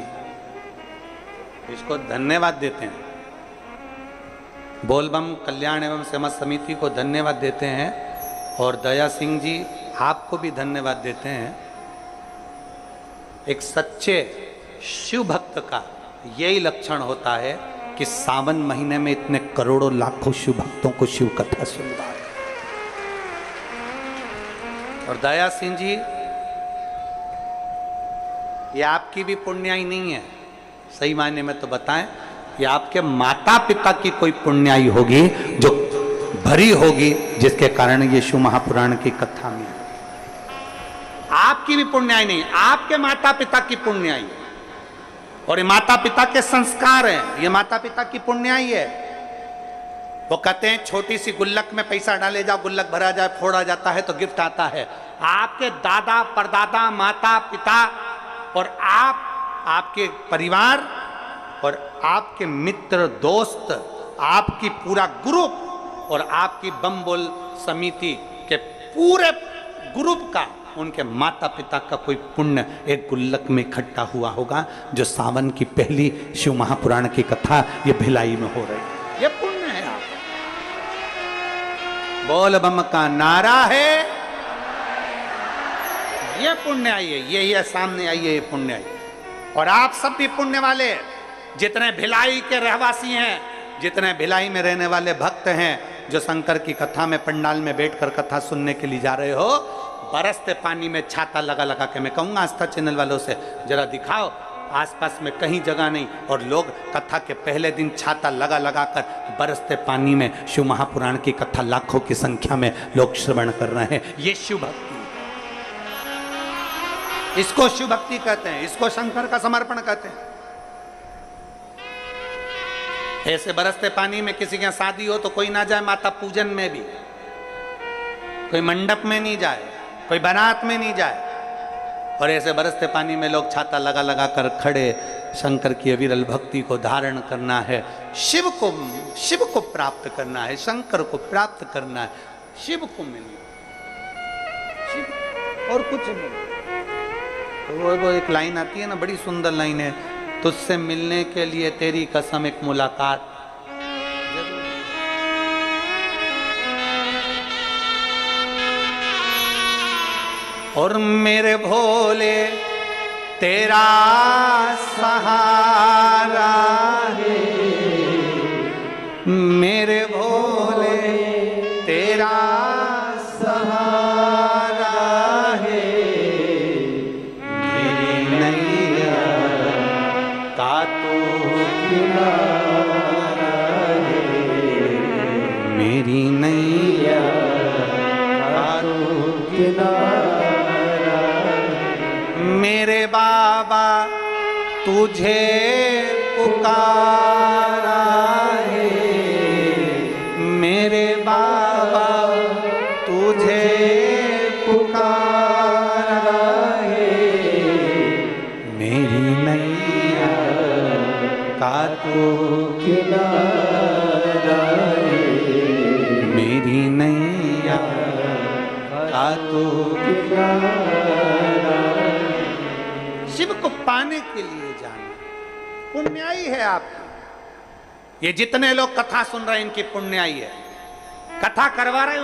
इसको धन्यवाद देते हैं। बोलबम कल्याण एवं सेवा समिति को धन्यवाद देते हैं और दया सिंह जी आपको भी धन्यवाद देते हैं। एक सच्चे शिव भक्त का यही लक्षण होता है कि सावन महीने में इतने करोड़ों लाखों शिव भक्तों को शिव कथा सुनवा है। और दया सिंह जी, ये आपकी भी पुण्याई नहीं है, सही मायने में तो बताएं, ये आपके माता पिता की कोई पुण्याई होगी जो भरी होगी, जिसके कारण ये शिव महापुराण की कथा में। आपकी भी पुण्याई नहीं, आपके माता पिता की पुण्याई है। और ये माता पिता के संस्कार हैं, ये माता पिता की पुण्याई है। वो कहते हैं छोटी सी गुल्लक में पैसा डाले जाओ, गुल्लक भरा जाए, फोड़ा जाता है तो गिफ्ट आता है। आपके दादा परदादा माता पिता और आप, आपके परिवार और आपके मित्र दोस्त, आपकी पूरा ग्रुप और आपकी बम बोल समिति के पूरे ग्रुप का, उनके माता पिता का कोई पुण्य एक गुल्लक में इकट्ठा हुआ होगा, जो सावन की पहली शिव महापुराण की कथा ये भिलाई में हो रही है। ये पुण्य है। आप बोल बम का नारा है, ये पुण्य आई है, ये सामने आई है, ये पुण्य आई। और आप सब भी पुण्य वाले, जितने भिलाई के रहवासी हैं, जितने भिलाई में रहने वाले भक्त हैं, जो शंकर की कथा में पंडाल में बैठकर कथा सुनने के लिए जा रहे हो, बरसते पानी में छाता लगा लगा के, मैं कहूंगा आस्था चैनल वालों से जरा दिखाओ, आसपास में कहीं जगह नहीं, और लोग कथा के पहले दिन छाता लगा लगा कर बरसते पानी में शिव महापुराण की कथा लाखों की संख्या में लोग श्रवण कर रहे हैं। ये शिव भक्ति, इसको शिव भक्ति कहते हैं, इसको शंकर का समर्पण कहते हैं। ऐसे बरसते पानी में किसी के शादी हो तो कोई ना जाए माता पूजन में भी, कोई मंडप में नहीं जाए, कोई बारात में नहीं जाए, और ऐसे बरसते पानी में लोग छाता लगा लगा कर खड़े शंकर की अविरल भक्ति को धारण करना है, शिव को प्राप्त करना है, शंकर को प्राप्त करना है, शिव को मिलना, शिव और कुछ नहीं। वो एक लाइन आती है ना, बड़ी सुंदर लाइन है, तुझसे मिलने के लिए तेरी कसम एक मुलाकात। और मेरे भोले तेरा सहारा है, मेरे भोले तेरा सहारा है, मेरी नैया का तो किनारा है, मेरी नैया का तो किनारा। मेरे बाबा तुझे पुकारा है, मेरे बाबा तुझे पुकारा है, मेरी नैया का तो किनारा है, मेरी नैया का तो किनारा। शिव को पाने के लिए जाना पुण्याई है आपकी। ये जितने लोग कथा सुन रहे हैं, इनकी पुण्याई है। कथा करवा रहे हैं